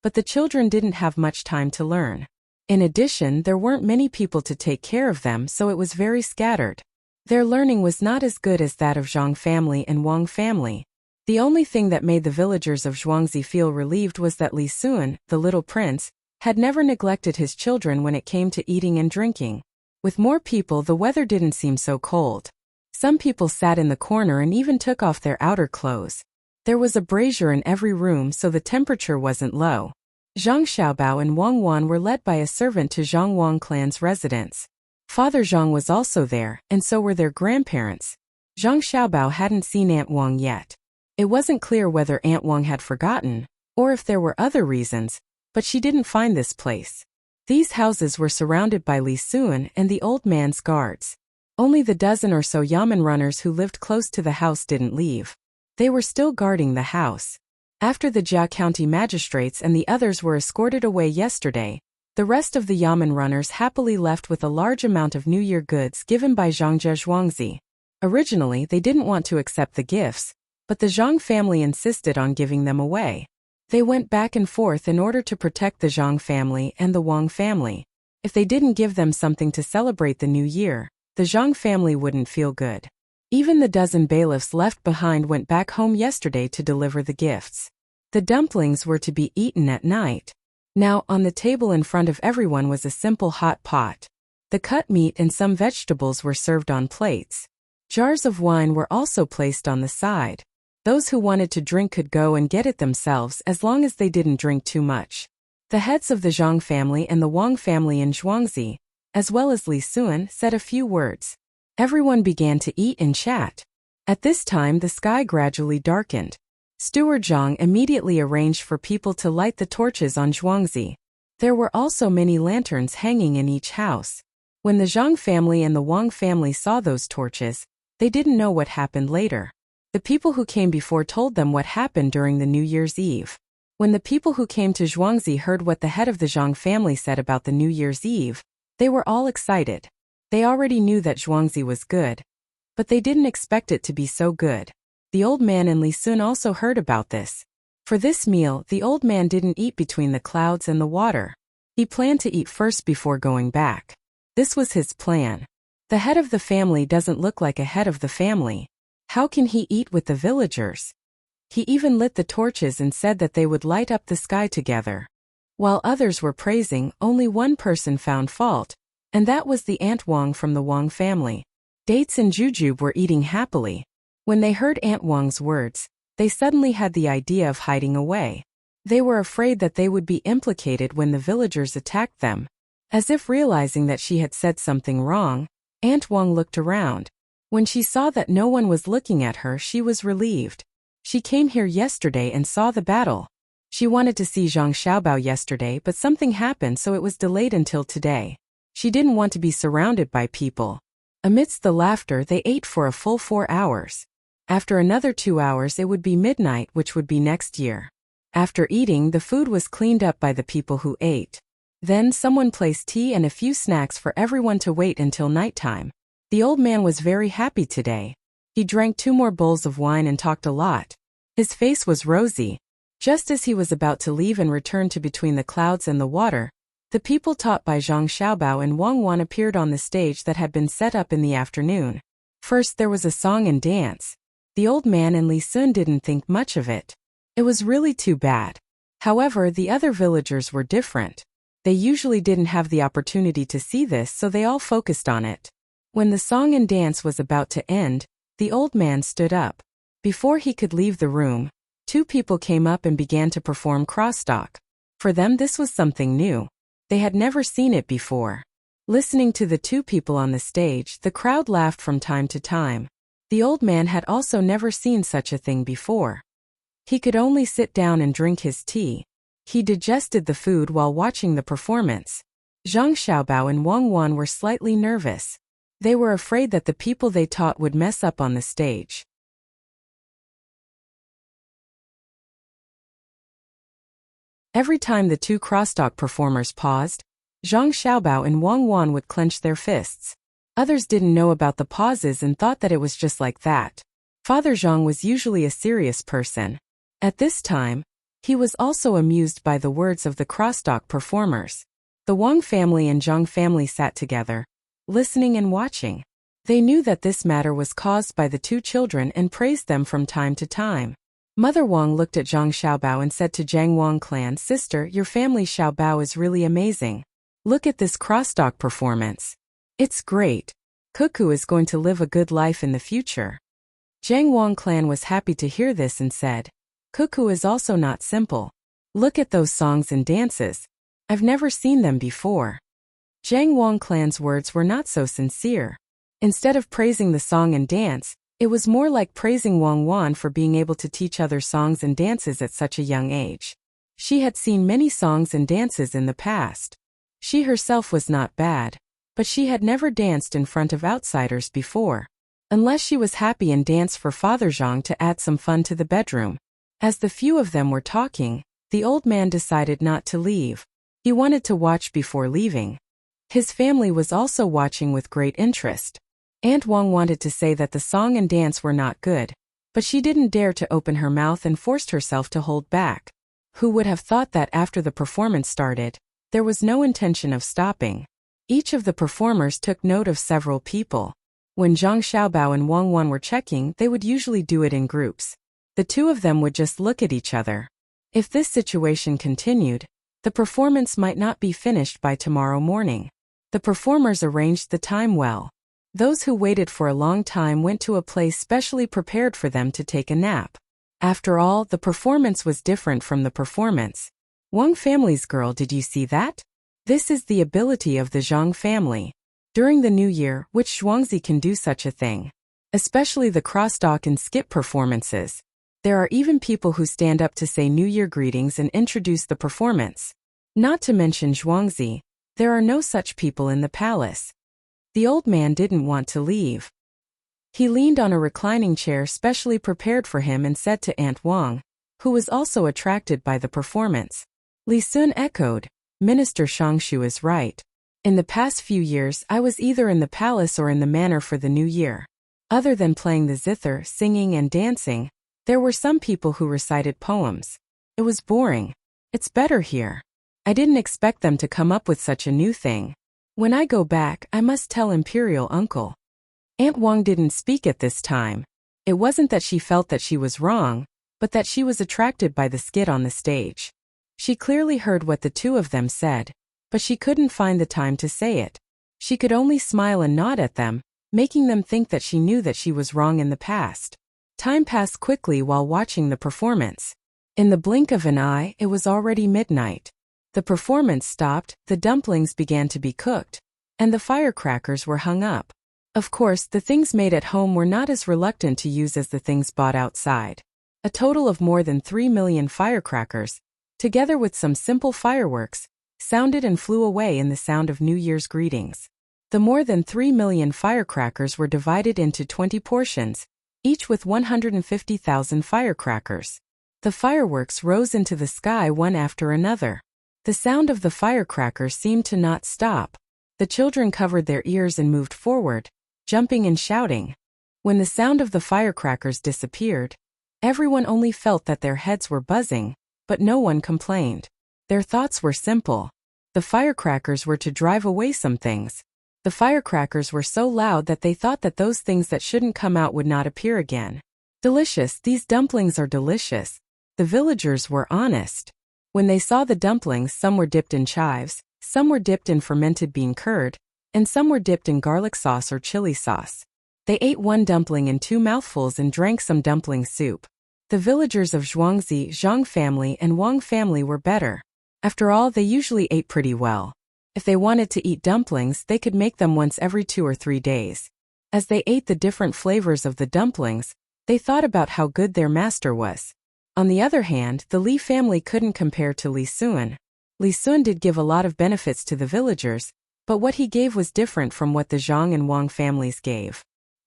but the children didn't have much time to learn. In addition, there weren't many people to take care of them, so it was very scattered. Their learning was not as good as that of Zhang family and Wang family. The only thing that made the villagers of Zhuangzi feel relieved was that Li Sun, the little prince, had never neglected his children when it came to eating and drinking. With more people, the weather didn't seem so cold. Some people sat in the corner and even took off their outer clothes. There was a brazier in every room, so the temperature wasn't low. Zhang Xiaobao and Wang Wan were led by a servant to Zhang Wang clan's residence. Father Zhang was also there, and so were their grandparents. Zhang Xiaobao hadn't seen Aunt Wang yet. It wasn't clear whether Aunt Wang had forgotten, or if there were other reasons, but she didn't find this place. These houses were surrounded by Li Sun and the old man's guards. Only the dozen or so yamen runners who lived close to the house didn't leave. They were still guarding the house. After the Jia County magistrates and the others were escorted away yesterday, the rest of the yamen runners happily left with a large amount of New Year goods given by Zhangzhe Zhuangzi. Originally, they didn't want to accept the gifts, but the Zhang family insisted on giving them away. They went back and forth in order to protect the Zhang family and the Wang family. If they didn't give them something to celebrate the new year, the Zhang family wouldn't feel good. Even the dozen bailiffs left behind went back home yesterday to deliver the gifts. The dumplings were to be eaten at night. Now, on the table in front of everyone was a simple hot pot. The cut meat and some vegetables were served on plates. Jars of wine were also placed on the side. Those who wanted to drink could go and get it themselves as long as they didn't drink too much. The heads of the Zhang family and the Wang family in Zhuangzi, as well as Li Sun, said a few words. Everyone began to eat and chat. At this time, the sky gradually darkened. Steward Zhang immediately arranged for people to light the torches on Zhuangzi. There were also many lanterns hanging in each house. When the Zhang family and the Wang family saw those torches, they didn't know what happened later. The people who came before told them what happened during the New Year's Eve. When the people who came to Zhuangzi heard what the head of the Zhang family said about the New Year's Eve, they were all excited. They already knew that Zhuangzi was good, but they didn't expect it to be so good. The old man and Li Sun also heard about this. For this meal, the old man didn't eat between the clouds and the water. He planned to eat first before going back. This was his plan. The head of the family doesn't look like a head of the family. How can he eat with the villagers? He even lit the torches and said that they would light up the sky together. While others were praising, only one person found fault, and that was the Aunt Wang from the Wang family. Dates and Jujube were eating happily. When they heard Aunt Wang's words, they suddenly had the idea of hiding away. They were afraid that they would be implicated when the villagers attacked them. As if realizing that she had said something wrong, Aunt Wang looked around. When she saw that no one was looking at her, she was relieved. She came here yesterday and saw the battle. She wanted to see Zhang Xiaobao yesterday, but something happened, so it was delayed until today. She didn't want to be surrounded by people. Amidst the laughter, they ate for a full 4 hours. After another 2 hours, it would be midnight, which would be next year. After eating, the food was cleaned up by the people who ate. Then someone placed tea and a few snacks for everyone to wait until nighttime. The old man was very happy today. He drank 2 more bowls of wine and talked a lot. His face was rosy. Just as he was about to leave and return to between the clouds and the water, the people taught by Zhang Xiaobao and Wang Wan appeared on the stage that had been set up in the afternoon. First there was a song and dance. The old man and Li Sun didn't think much of it. It was really too bad. However, the other villagers were different. They usually didn't have the opportunity to see this, so they all focused on it. When the song and dance was about to end, the old man stood up. Before he could leave the room, 2 people came up and began to perform crosstalk. For them this was something new. They had never seen it before. Listening to the 2 people on the stage, the crowd laughed from time to time. The old man had also never seen such a thing before. He could only sit down and drink his tea. He digested the food while watching the performance. Zhang Xiaobao and Wang Wan were slightly nervous. They were afraid that the people they taught would mess up on the stage. Every time the 2 crosstalk performers paused, Zhang Xiaobao and Wang Wan would clench their fists. Others didn't know about the pauses and thought that it was just like that. Father Zhang was usually a serious person. At this time, he was also amused by the words of the crosstalk performers. The Wang family and Zhang family sat together, listening and watching. They knew that this matter was caused by the 2 children and praised them from time to time. Mother Wang looked at Zhang Xiaobao and said to Zhang Wang clan, "Sister, your family Xiaobao is really amazing. Look at this crosstalk performance. It's great. Cuckoo is going to live a good life in the future." Zhang Wang clan was happy to hear this and said, "Cuckoo is also not simple. Look at those songs and dances. I've never seen them before." Zhang Wang clan's words were not so sincere. Instead of praising the song and dance, it was more like praising Wang Wan for being able to teach others songs and dances at such a young age. She had seen many songs and dances in the past. She herself was not bad, but she had never danced in front of outsiders before. Unless she was happy and danced for Father Zhang to add some fun to the bedroom. As the few of them were talking, the old man decided not to leave. He wanted to watch before leaving. His family was also watching with great interest. Aunt Wang wanted to say that the song and dance were not good, but she didn't dare to open her mouth and forced herself to hold back. Who would have thought that after the performance started, there was no intention of stopping. Each of the performers took note of several people. When Zhang Xiaobao and Wang Wan were checking, they would usually do it in groups. The 2 of them would just look at each other. If this situation continued, the performance might not be finished by tomorrow morning. The performers arranged the time well. Those who waited for a long time went to a place specially prepared for them to take a nap. After all, the performance was different from the performance. Wang family's girl, did you see that? This is the ability of the Zhang family. During the New Year, which Zhuangzi can do such a thing? Especially the crosstalk and skip performances. There are even people who stand up to say New Year greetings and introduce the performance. Not to mention Zhuangzi, there are no such people in the palace. The old man didn't want to leave. He leaned on a reclining chair specially prepared for him and said to Aunt Wang, who was also attracted by the performance. Li Sun echoed, Minister Shangshu is right. In the past few years I was either in the palace or in the manor for the new year. Other than playing the zither, singing and dancing, there were some people who recited poems. It was boring. It's better here. I didn't expect them to come up with such a new thing. When I go back, I must tell Imperial Uncle. Aunt Wang didn't speak at this time. It wasn't that she felt that she was wrong, but that she was attracted by the skit on the stage. She clearly heard what the two of them said, but she couldn't find the time to say it. She could only smile and nod at them, making them think that she knew that she was wrong in the past. Time passed quickly while watching the performance. In the blink of an eye, it was already midnight. The performance stopped, the dumplings began to be cooked, and the firecrackers were hung up. Of course, the things made at home were not as reluctant to use as the things bought outside. A total of more than 3 million firecrackers, together with some simple fireworks, sounded and flew away in the sound of New Year's greetings. The more than 3 million firecrackers were divided into 20 portions, each with 150,000 firecrackers. The fireworks rose into the sky one after another. The sound of the firecrackers seemed to not stop. The children covered their ears and moved forward, jumping and shouting. When the sound of the firecrackers disappeared, everyone only felt that their heads were buzzing, but no one complained. Their thoughts were simple. The firecrackers were to drive away some things. The firecrackers were so loud that they thought that those things that shouldn't come out would not appear again. Delicious, these dumplings are delicious. The villagers were honest. When they saw the dumplings, some were dipped in chives, some were dipped in fermented bean curd, and some were dipped in garlic sauce or chili sauce. They ate one dumpling in 2 mouthfuls and drank some dumpling soup. The villagers of Zhuangzi, Zhang family and Wang family were better. After all, they usually ate pretty well. If they wanted to eat dumplings, they could make them once every 2 or 3 days. As they ate the different flavors of the dumplings, they thought about how good their master was. On the other hand, the Li family couldn't compare to Li Sun. Li Sun did give a lot of benefits to the villagers, but what he gave was different from what the Zhang and Wang families gave.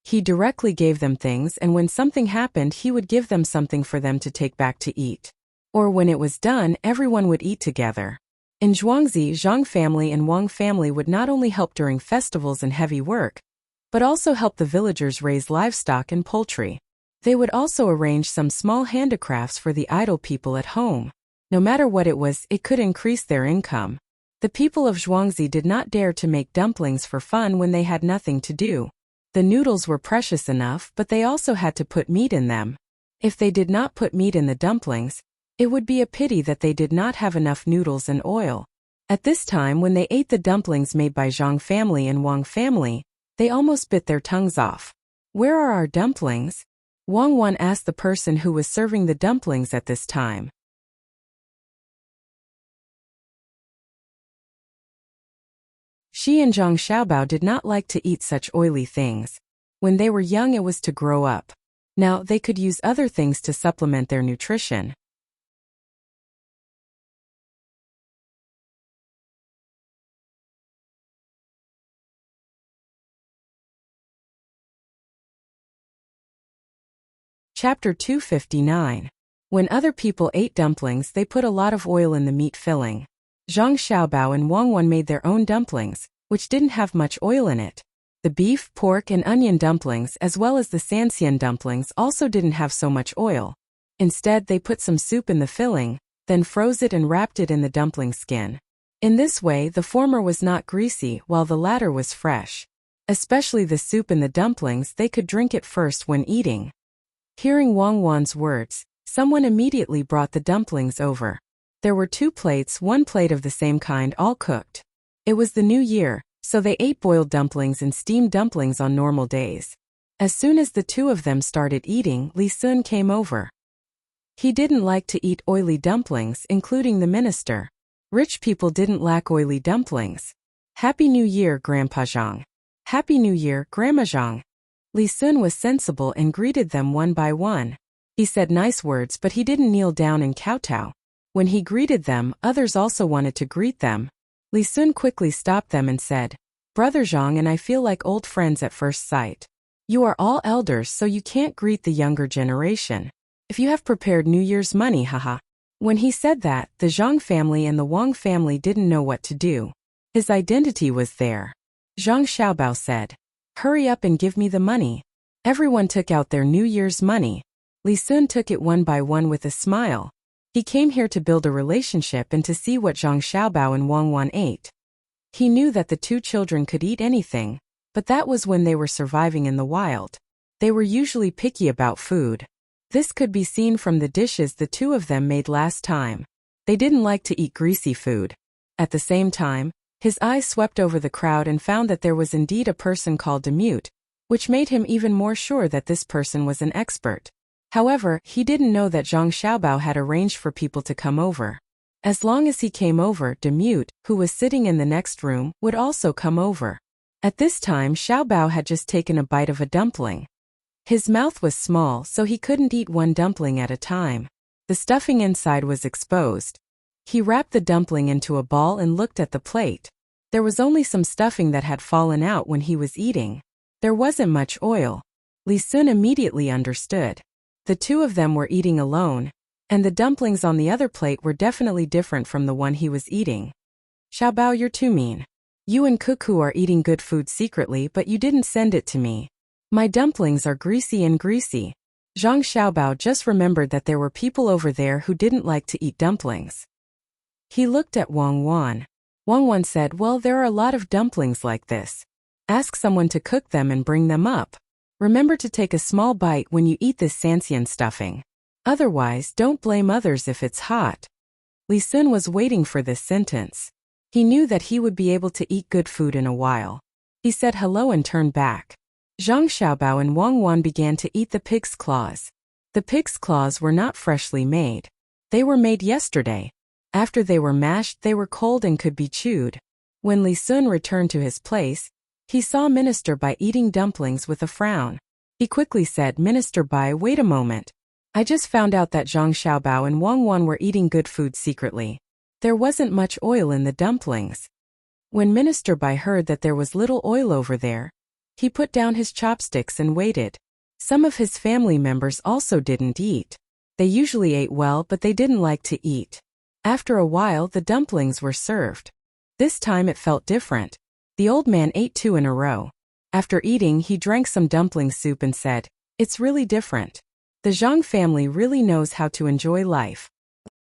He directly gave them things, and when something happened, he would give them something for them to take back to eat. Or when it was done, everyone would eat together. In Zhuangzi, Zhang family and Wang family would not only help during festivals and heavy work, but also help the villagers raise livestock and poultry. They would also arrange some small handicrafts for the idle people at home. No matter what it was, it could increase their income. The people of Zhuangzi did not dare to make dumplings for fun when they had nothing to do. The noodles were precious enough, but they also had to put meat in them. If they did not put meat in the dumplings, it would be a pity that they did not have enough noodles and oil. At this time, when they ate the dumplings made by Zhang family and Wang family, they almost bit their tongues off. Where are our dumplings? Wang Wan asked the person who was serving the dumplings at this time. She and Zhang Xiaobao did not like to eat such oily things. When they were young, it was to grow up. Now, they could use other things to supplement their nutrition. Chapter 259. When other people ate dumplings, they put a lot of oil in the meat filling. Zhang Xiaobao and Wang Wan made their own dumplings, which didn't have much oil in it. The beef, pork, and onion dumplings, as well as the sanxian dumplings, also didn't have so much oil. Instead, they put some soup in the filling, then froze it and wrapped it in the dumpling skin. In this way, the former was not greasy, while the latter was fresh. Especially the soup in the dumplings, they could drink it first when eating. Hearing Wang Wan's words, someone immediately brought the dumplings over. There were 2 plates, 1 plate of the same kind, all cooked. It was the new year, so they ate boiled dumplings and steamed dumplings on normal days. As soon as the 2 of them started eating, Li Sun came over. He didn't like to eat oily dumplings, including the minister. Rich people didn't lack oily dumplings. Happy New Year, Grandpa Zhang. Happy New Year, Grandma Zhang. Li Sun was sensible and greeted them one by one. He said nice words, but he didn't kneel down and kowtow. When he greeted them, others also wanted to greet them. Li Sun quickly stopped them and said, Brother Zhang and I feel like old friends at first sight. You are all elders, so you can't greet the younger generation. If you have prepared New Year's money, haha. When he said that, the Zhang family and the Wang family didn't know what to do. His identity was there. Zhang Xiaobao said, "Hurry up and give me the money." Everyone took out their New Year's money. Li Sun took it one by one with a smile. He came here to build a relationship and to see what Zhang Xiaobao and Wang Wan ate. He knew that the two children could eat anything, but that was when they were surviving in the wild. They were usually picky about food. This could be seen from the dishes the two of them made last time. They didn't like to eat greasy food. At the same time, his eyes swept over the crowd and found that there was indeed a person called Demute, which made him even more sure that this person was an expert. However, he didn't know that Zhang Xiaobao had arranged for people to come over. As long as he came over, Demute, who was sitting in the next room, would also come over. At this time, Xiaobao had just taken a bite of a dumpling. His mouth was small, so he couldn't eat one dumpling at a time. The stuffing inside was exposed. He wrapped the dumpling into a ball and looked at the plate. There was only some stuffing that had fallen out when he was eating. There wasn't much oil. Li Sun immediately understood. The two of them were eating alone, and the dumplings on the other plate were definitely different from the one he was eating. "Xiaobao, you're too mean. You and Cuckoo are eating good food secretly, but you didn't send it to me. My dumplings are greasy and greasy." Zhang Xiaobao just remembered that there were people over there who didn't like to eat dumplings. He looked at Wang Wan. Wang Wan said, "Well, there are a lot of dumplings like this. Ask someone to cook them and bring them up. Remember to take a small bite when you eat this Sanxian stuffing. Otherwise, don't blame others if it's hot." Li Sun was waiting for this sentence. He knew that he would be able to eat good food in a while. He said hello and turned back. Zhang Xiaobao and Wang Wan began to eat the pig's claws. The pig's claws were not freshly made. They were made yesterday. After they were mashed, they were cold and could be chewed. When Li Sun returned to his place, he saw Minister Bai eating dumplings with a frown. He quickly said, "Minister Bai, wait a moment. I just found out that Zhang Xiaobao and Wang Wan were eating good food secretly. There wasn't much oil in the dumplings." When Minister Bai heard that there was little oil over there, he put down his chopsticks and waited. Some of his family members also didn't eat. They usually ate well, but they didn't like to eat. After a while, the dumplings were served. This time it felt different. The old man ate 2 in a row. After eating, he drank some dumpling soup and said, "It's really different. The Zhang family really knows how to enjoy life."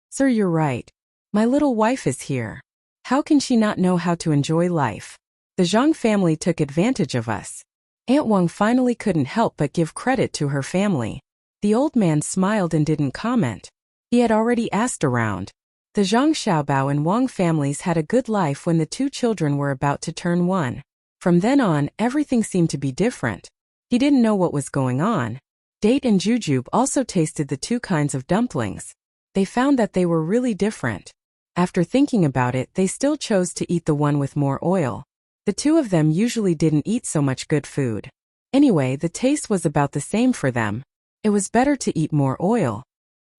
"Sir, you're right. My little wife is here. How can she not know how to enjoy life? The Zhang family took advantage of us." Aunt Wang finally couldn't help but give credit to her family. The old man smiled and didn't comment. He had already asked around. The Zhang Xiaobao and Wang families had a good life when the two children were about to turn 1. From then on, everything seemed to be different. He didn't know what was going on. Date and Jujube also tasted the 2 kinds of dumplings. They found that they were really different. After thinking about it, they still chose to eat the one with more oil. The two of them usually didn't eat so much good food. Anyway, the taste was about the same for them. It was better to eat more oil.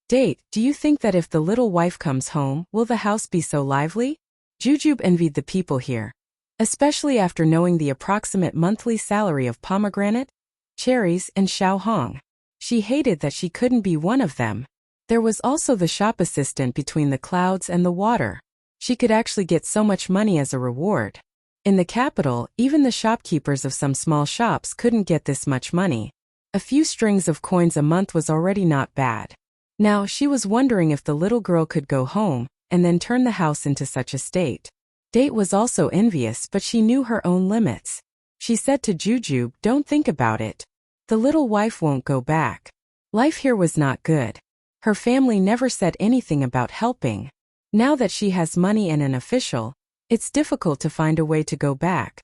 "Date, do you think that if the little wife comes home, will the house be so lively?" Jujube envied the people here, especially after knowing the approximate monthly salary of Pomegranate, Cherries, and Xiaohong. She hated that she couldn't be one of them. There was also the shop assistant between the clouds and the water. She could actually get so much money as a reward. In the capital, even the shopkeepers of some small shops couldn't get this much money. A few strings of coins a month was already not bad. Now she was wondering if the little girl could go home and then turn the house into such a state. Date was also envious, but she knew her own limits. She said to Jujube, "Don't think about it. The little wife won't go back." Life here was not good. Her family never said anything about helping. Now that she has money and an official, it's difficult to find a way to go back.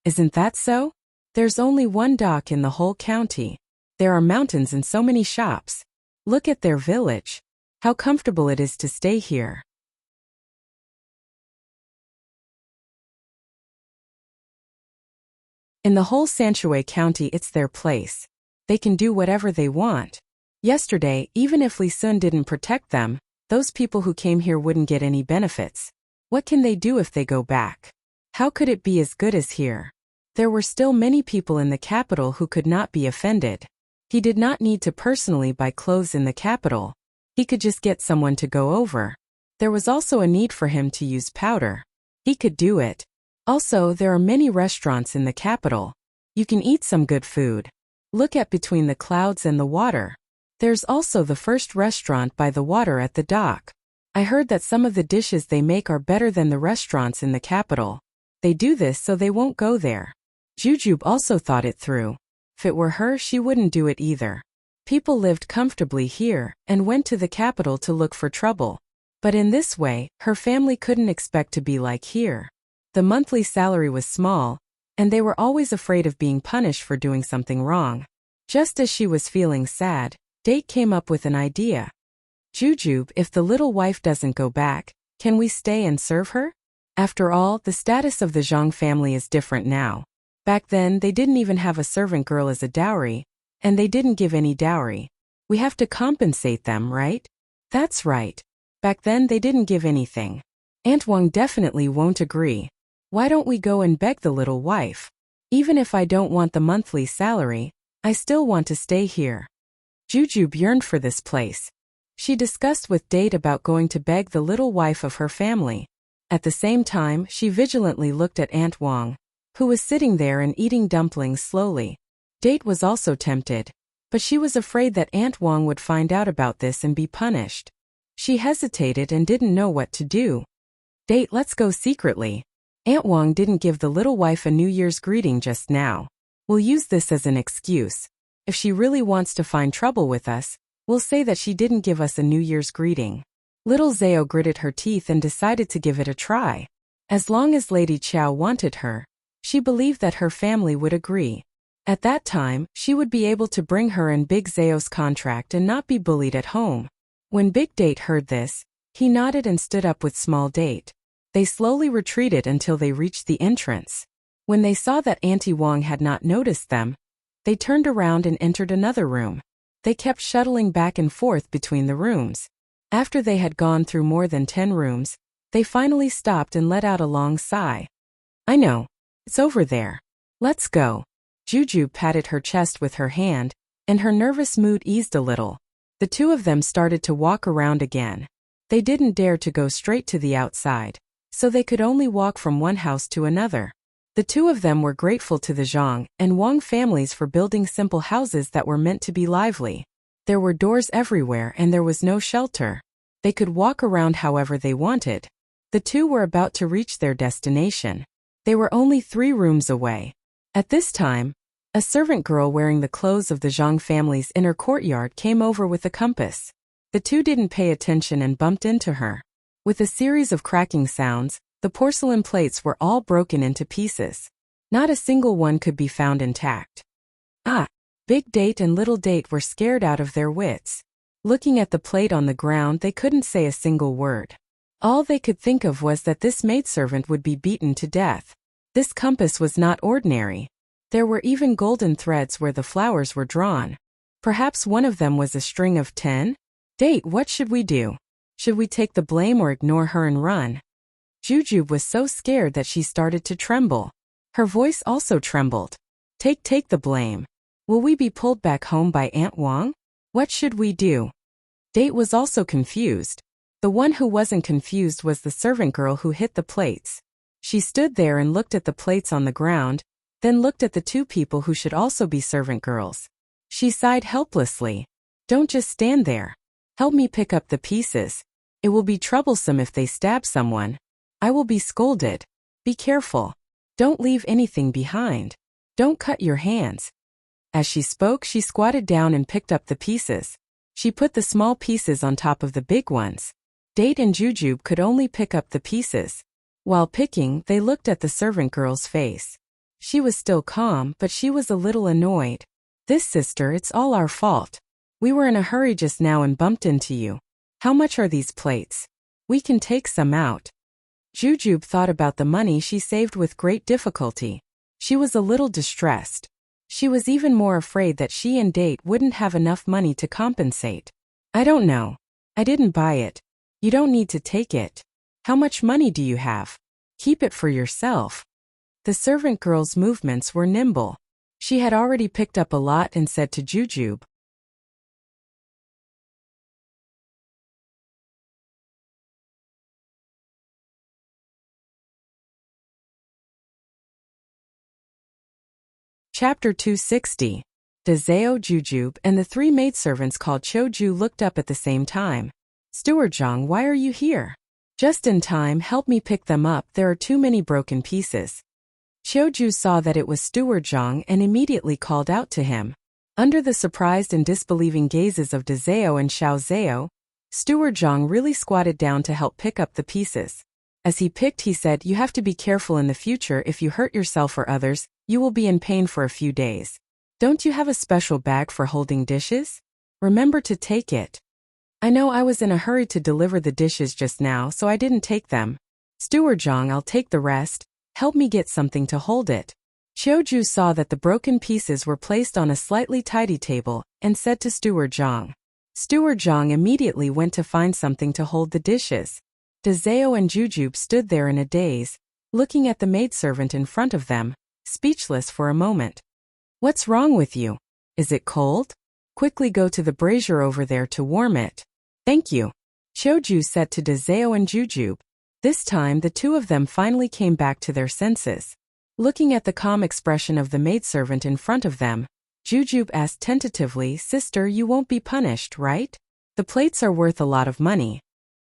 Isn't that so? There's only one dock in the whole county. There are mountains and so many shops. Look at their village. How comfortable it is to stay here. In the whole Sanshui County, it's their place. They can do whatever they want. Yesterday, even if Li Sun didn't protect them, those people who came here wouldn't get any benefits. What can they do if they go back? How could it be as good as here? There were still many people in the capital who could not be offended. He did not need to personally buy clothes in the capital. He could just get someone to go over. There was also a need for him to use powder. He could do it. Also, there are many restaurants in the capital. You can eat some good food. Look at between the clouds and the water. There's also the first restaurant by the water at the dock. I heard that some of the dishes they make are better than the restaurants in the capital. They do this so they won't go there. Jujube also thought it through. If it were her, she wouldn't do it either. People lived comfortably here and went to the capital to look for trouble. But in this way, her family couldn't expect to be like here. The monthly salary was small, and they were always afraid of being punished for doing something wrong. Just as she was feeling sad, Date came up with an idea. Jujube, if the little wife doesn't go back, can we stay and serve her? After all, the status of the Zhang family is different now. Back then, they didn't even have a servant girl as a dowry, and they didn't give any dowry. We have to compensate them, right? That's right. Back then, they didn't give anything. Aunt Wang definitely won't agree. Why don't we go and beg the little wife? Even if I don't want the monthly salary, I still want to stay here. Jujube yearned for this place. She discussed with Date about going to beg the little wife of her family. At the same time, she vigilantly looked at Aunt Wang, who was sitting there and eating dumplings slowly. Date was also tempted, but she was afraid that Aunt Wang would find out about this and be punished. She hesitated and didn't know what to do. Date, let's go secretly. Aunt Wang didn't give the little wife a New Year's greeting just now. We'll use this as an excuse. If she really wants to find trouble with us, we'll say that she didn't give us a New Year's greeting. Little Zhao gritted her teeth and decided to give it a try. As long as Lady Chow wanted her, she believed that her family would agree. At that time, she would be able to bring her and Big Zhao's contract and not be bullied at home. When Big Date heard this, he nodded and stood up with Small Date. They slowly retreated until they reached the entrance. When they saw that Auntie Wang had not noticed them, they turned around and entered another room. They kept shuttling back and forth between the rooms. After they had gone through more than 10 rooms, they finally stopped and let out a long sigh. I know. It's over there. Let's go. Jujube patted her chest with her hand, and her nervous mood eased a little. The two of them started to walk around again. They didn't dare to go straight to the outside, so they could only walk from one house to another. The two of them were grateful to the Zhang and Wang families for building simple houses that were meant to be lively. There were doors everywhere and there was no shelter. They could walk around however they wanted. The two were about to reach their destination. They were only 3 rooms away. At this time, a servant girl wearing the clothes of the Zhang family's inner courtyard came over with a compass. The two didn't pay attention and bumped into her. With a series of cracking sounds, the porcelain plates were all broken into pieces. Not a single one could be found intact. Big Date and Little Date were scared out of their wits. Looking at the plate on the ground, they couldn't say a single word. All they could think of was that this maidservant would be beaten to death. This compass was not ordinary. There were even golden threads where the flowers were drawn. Perhaps one of them was a string of 10? Date, what should we do? Should we take the blame or ignore her and run? Jujube was so scared that she started to tremble. Her voice also trembled. Take the blame. Will we be pulled back home by Aunt Wang? What should we do? Date was also confused. The one who wasn't confused was the servant girl who hit the plates. She stood there and looked at the plates on the ground, then looked at the 2 people who should also be servant girls. She sighed helplessly. Don't just stand there. Help me pick up the pieces. It will be troublesome if they stab someone. I will be scolded. Be careful. Don't leave anything behind. Don't cut your hands. As she spoke, she squatted down and picked up the pieces. She put the small pieces on top of the big ones. Date and Jujube could only pick up the pieces. While picking, they looked at the servant girl's face. She was still calm, but she was a little annoyed. This sister, it's all our fault. We were in a hurry just now and bumped into you. How much are these plates? We can take some out. Jujube thought about the money she saved with great difficulty. She was a little distressed. She was even more afraid that she and Date wouldn't have enough money to compensate. I don't know. I didn't buy it. You don't need to take it. How much money do you have? Keep it for yourself. The servant girl's movements were nimble. She had already picked up a lot and said to Jujube, Chapter 260. Dazeo, Jujube, and the three maidservants called Choju looked up at the same time. Steward Zhang, why are you here? Just in time, help me pick them up, there are too many broken pieces. Choju saw that it was Steward Zhang and immediately called out to him. Under the surprised and disbelieving gazes of Dazeo and Xiao Zhao, Steward Zhang really squatted down to help pick up the pieces. As he picked, he said, you have to be careful in the future. If you hurt yourself or others, you will be in pain for a few days. Don't you have a special bag for holding dishes? Remember to take it. I know I was in a hurry to deliver the dishes just now, so I didn't take them. Steward Zhang, I'll take the rest. Help me get something to hold it. Choju saw that the broken pieces were placed on a slightly tidy table and said to Steward Zhang. Steward Zhang immediately went to find something to hold the dishes. Dazeo and Jujube stood there in a daze, looking at the maidservant in front of them, speechless for a moment. What's wrong with you? Is it cold? Quickly go to the brazier over there to warm it. Thank you. Choju said to Dazeo and Jujube. This time the two of them finally came back to their senses. Looking at the calm expression of the maidservant in front of them, Jujube asked tentatively, Sister, you won't be punished, right? The plates are worth a lot of money.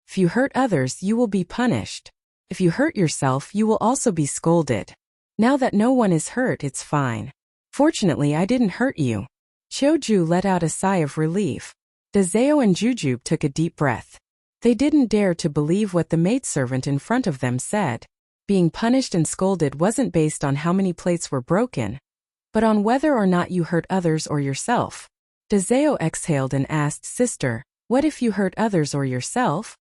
If you hurt others, you will be punished. If you hurt yourself, you will also be scolded. Now that no one is hurt, it's fine. Fortunately, I didn't hurt you. Choju let out a sigh of relief. Dazeo and Jujube took a deep breath. They didn't dare to believe what the maidservant in front of them said. Being punished and scolded wasn't based on how many plates were broken, but on whether or not you hurt others or yourself. Dazeo exhaled and asked, Sister, what if you hurt others or yourself?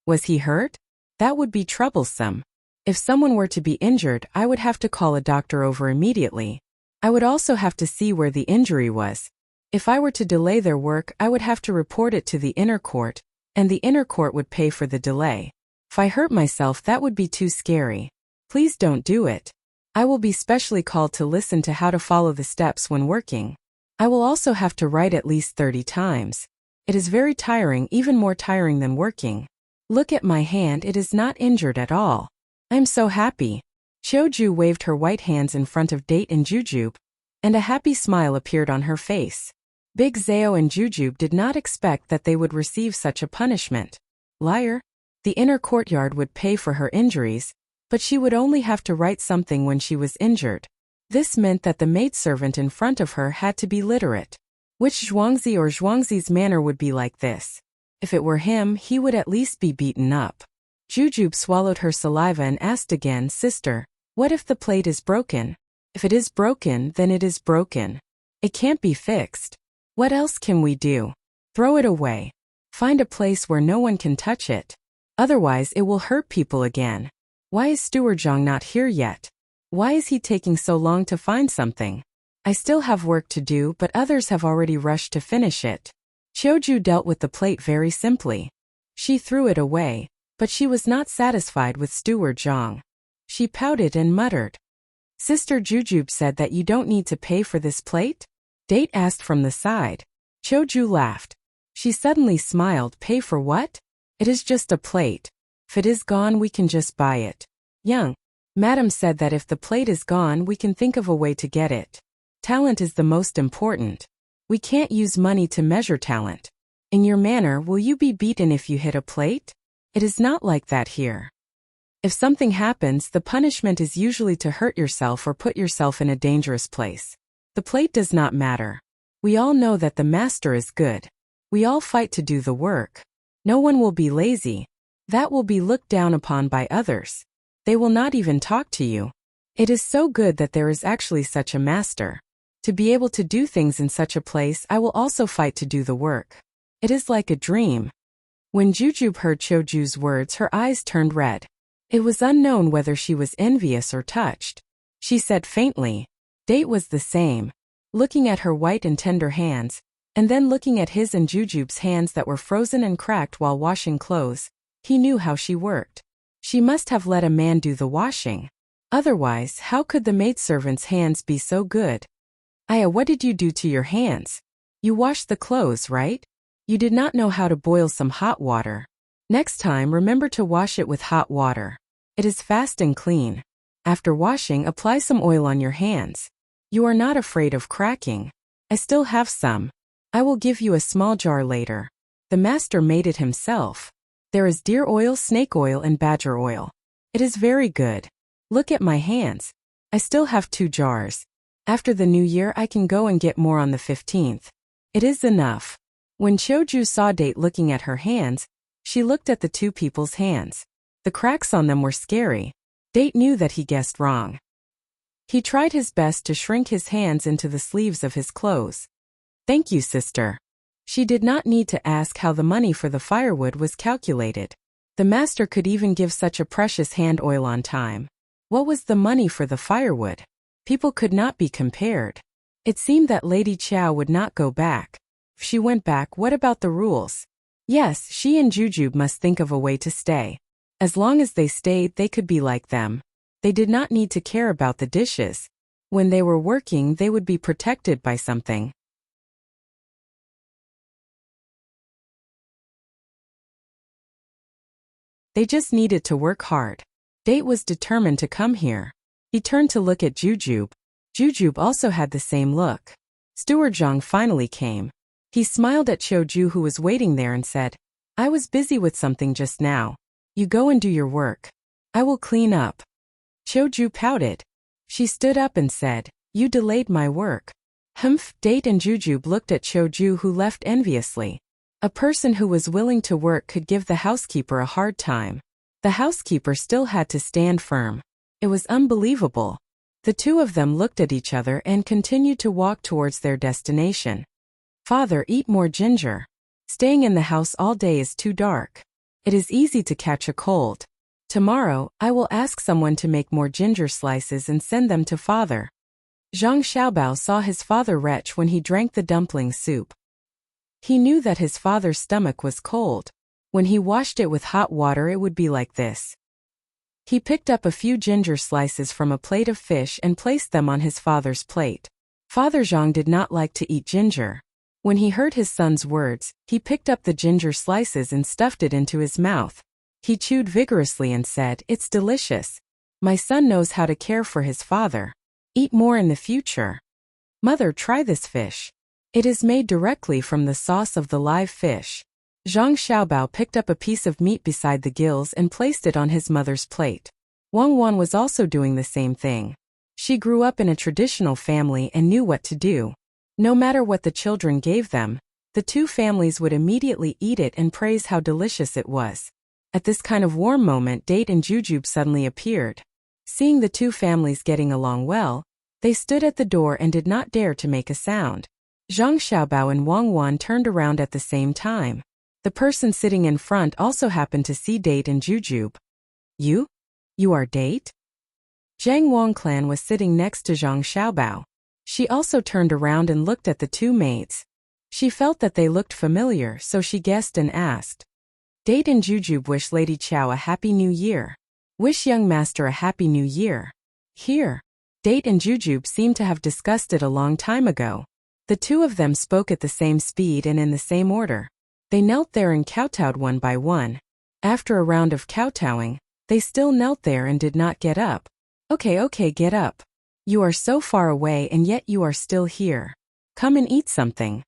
Was he hurt? That would be troublesome. If someone were to be injured, I would have to call a doctor over immediately. I would also have to see where the injury was. If I were to delay their work, I would have to report it to the inner court, and the inner court would pay for the delay. If I hurt myself, that would be too scary. Please don't do it. I will be specially called to listen to how to follow the steps when working. I will also have to write at least 30 times. It is very tiring, even more tiring than working. Look at my hand, it is not injured at all. I'm so happy. Choju waved her white hands in front of Date and Jujube, and a happy smile appeared on her face. Big Zao and Jujube did not expect that they would receive such a punishment. Liar. The inner courtyard would pay for her injuries, but she would only have to write something when she was injured. This meant that the maidservant in front of her had to be literate. Which Zhuangzi or Zhuangzi's manner would be like this? If it were him, he would at least be beaten up. Jujube swallowed her saliva and asked again, Sister, what if the plate is broken? If it is broken, then it is broken. It can't be fixed. What else can we do? Throw it away. Find a place where no one can touch it. Otherwise, it will hurt people again. Why is Steward Zhang not here yet? Why is he taking so long to find something? I still have work to do, but others have already rushed to finish it. Choju dealt with the plate very simply. She threw it away, but she was not satisfied with Steward Zhang. She pouted and muttered. Sister, Jujube said that you don't need to pay for this plate? Date asked from the side. Choju laughed. She suddenly smiled. Pay for what? It is just a plate. If it is gone, we can just buy it. Young Madam said that if the plate is gone, we can think of a way to get it. Talent is the most important. We can't use money to measure talent. In your manner, will you be beaten if you hit a plate? It is not like that here. If something happens, the punishment is usually to hurt yourself or put yourself in a dangerous place. The plate does not matter. We all know that the master is good. We all fight to do the work. No one will be lazy. That will be looked down upon by others. They will not even talk to you. It is so good that there is actually such a master. To be able to do things in such a place, I will also fight to do the work. It is like a dream. When Jujube heard Choju's words, her eyes turned red. It was unknown whether she was envious or touched. She said faintly. Date was the same. Looking at her white and tender hands, and then looking at his and Jujube's hands that were frozen and cracked while washing clothes, he knew how she worked. She must have let a man do the washing. Otherwise, how could the maidservant's hands be so good? Aya, what did you do to your hands? You washed the clothes, right? You did not know how to boil some hot water. Next time, remember to wash it with hot water. It is fast and clean. After washing, apply some oil on your hands. You are not afraid of cracking. I still have some. I will give you a small jar later. The master made it himself. There is deer oil, snake oil, and badger oil. It is very good. Look at my hands. I still have 2 jars. After the new year, I can go and get more on the 15th. It is enough. When Choju saw Date looking at her hands, she looked at the 2 people's hands. The cracks on them were scary. Date knew that he guessed wrong. He tried his best to shrink his hands into the sleeves of his clothes. Thank you, sister. She did not need to ask how the money for the firewood was calculated. The master could even give such a precious hand oil on time. What was the money for the firewood? People could not be compared. It seemed that Lady Chow would not go back. If she went back, what about the rules? Yes, she and Jujube must think of a way to stay. As long as they stayed, they could be like them. They did not need to care about the dishes. When they were working, they would be protected by something. They just needed to work hard. Date was determined to come here. He turned to look at Jujube. Jujube also had the same look. Steward Zhang finally came. He smiled at Choju, who was waiting there, and said, I was busy with something just now. You go and do your work. I will clean up. Choju pouted. She stood up and said, You delayed my work. Humph. Date and Jujube looked at Choju, who left enviously. A person who was willing to work could give the housekeeper a hard time. The housekeeper still had to stand firm. It was unbelievable. The 2 of them looked at each other and continued to walk towards their destination. Father, eat more ginger. Staying in the house all day is too dark. It is easy to catch a cold. Tomorrow, I will ask someone to make more ginger slices and send them to father. Zhang Xiaobao saw his father retch when he drank the dumpling soup. He knew that his father's stomach was cold. When he washed it with hot water, it would be like this. He picked up a few ginger slices from a plate of fish and placed them on his father's plate. Father Zhang did not like to eat ginger. When he heard his son's words, he picked up the ginger slices and stuffed it into his mouth. He chewed vigorously and said, It's delicious. My son knows how to care for his father. Eat more in the future. Mother, try this fish. It is made directly from the sauce of the live fish. Zhang Xiaobao picked up a piece of meat beside the gills and placed it on his mother's plate. Wang Wan was also doing the same thing. She grew up in a traditional family and knew what to do. No matter what the children gave them, the 2 families would immediately eat it and praise how delicious it was. At this kind of warm moment, Date and Jujube suddenly appeared. Seeing the 2 families getting along well, they stood at the door and did not dare to make a sound. Zhang Xiaobao and Wang Wan turned around at the same time. The person sitting in front also happened to see Date and Jujube. You? You are Date? Zhang Wangclan was sitting next to Zhang Xiaobao. She also turned around and looked at the 2 maids. She felt that they looked familiar, so she guessed and asked. Date and Jujube wish Lady Chow a happy new year. Wish young master a happy new year. Here. Date and Jujube seemed to have discussed it a long time ago. The 2 of them spoke at the same speed and in the same order. They knelt there and kowtowed one by one. After a round of kowtowing, they still knelt there and did not get up. Okay, get up. You are so far away and yet you are still here. Come and eat something.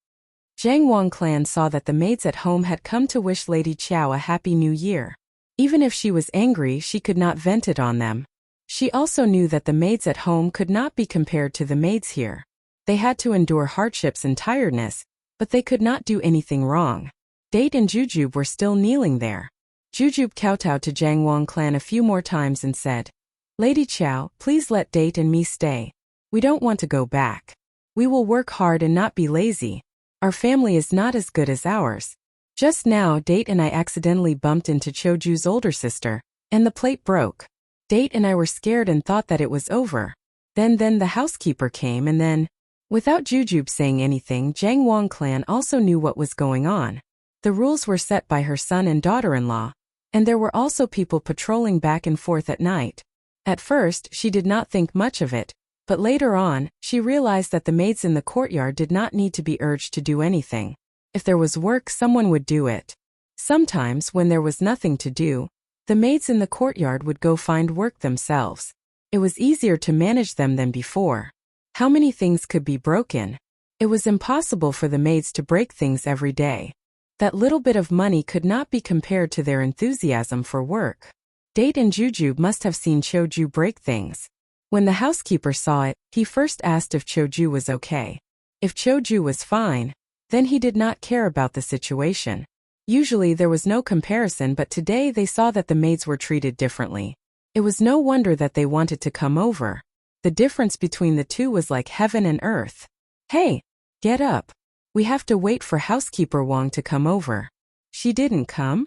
Zhang Wangclan saw that the maids at home had come to wish Lady Chow a happy new year. Even if she was angry, she could not vent it on them. She also knew that the maids at home could not be compared to the maids here. They had to endure hardships and tiredness, but they could not do anything wrong. Date and Jujube were still kneeling there. Jujube kowtowed to Zhang Wangclan a few more times and said, Lady Chow, please let Date and me stay. We don't want to go back. We will work hard and not be lazy. Our family is not as good as ours. Just now, Date and I accidentally bumped into Choju's older sister, and the plate broke. Date and I were scared and thought that it was over. Then the housekeeper came and then, without Jujube saying anything, Zhang Wangclan also knew what was going on. The rules were set by her son and daughter-in-law, and there were also people patrolling back and forth at night. At first, she did not think much of it, But later on, she realized that the maids in the courtyard did not need to be urged to do anything. If there was work, someone would do it. Sometimes, when there was nothing to do, the maids in the courtyard would go find work themselves. It was easier to manage them than before. How many things could be broken? It was impossible for the maids to break things every day. That little bit of money could not be compared to their enthusiasm for work. Date and Jujube must have seen Choju break things. When the housekeeper saw it, he first asked if Choju was okay. If Choju was fine, then he did not care about the situation. Usually there was no comparison, but today they saw that the maids were treated differently. It was no wonder that they wanted to come over. The difference between the two was like heaven and earth. Hey, get up. We have to wait for housekeeper Wang to come over. She didn't come?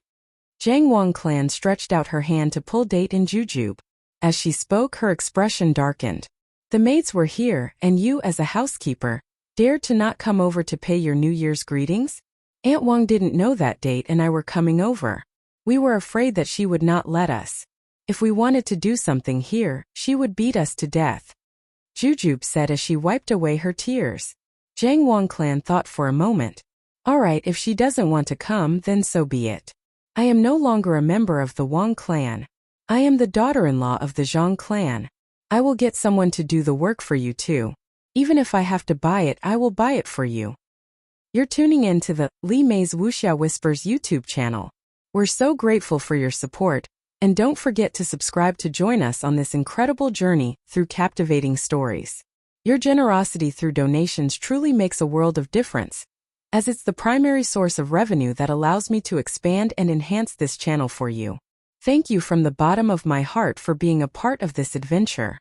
Zhang Wang Clan stretched out her hand to pull Date and Jujube. As she spoke, her expression darkened. The maids were here, and you, as a housekeeper, dared to not come over to pay your New Year's greetings? Aunt Wang didn't know that Date and I were coming over. We were afraid that she would not let us. If we wanted to do something here, she would beat us to death. Jujube said as she wiped away her tears. Zhang Wang Clan thought for a moment. All right, if she doesn't want to come, then so be it. I am no longer a member of the Wang clan. I am the daughter-in-law of the Zhang clan. I will get someone to do the work for you too. Even if I have to buy it, I will buy it for you. You're tuning in to the Li Mei's Wuxia Whispers YouTube channel. We're so grateful for your support, and don't forget to subscribe to join us on this incredible journey through captivating stories. Your generosity through donations truly makes a world of difference, as it's the primary source of revenue that allows me to expand and enhance this channel for you. Thank you from the bottom of my heart for being a part of this adventure.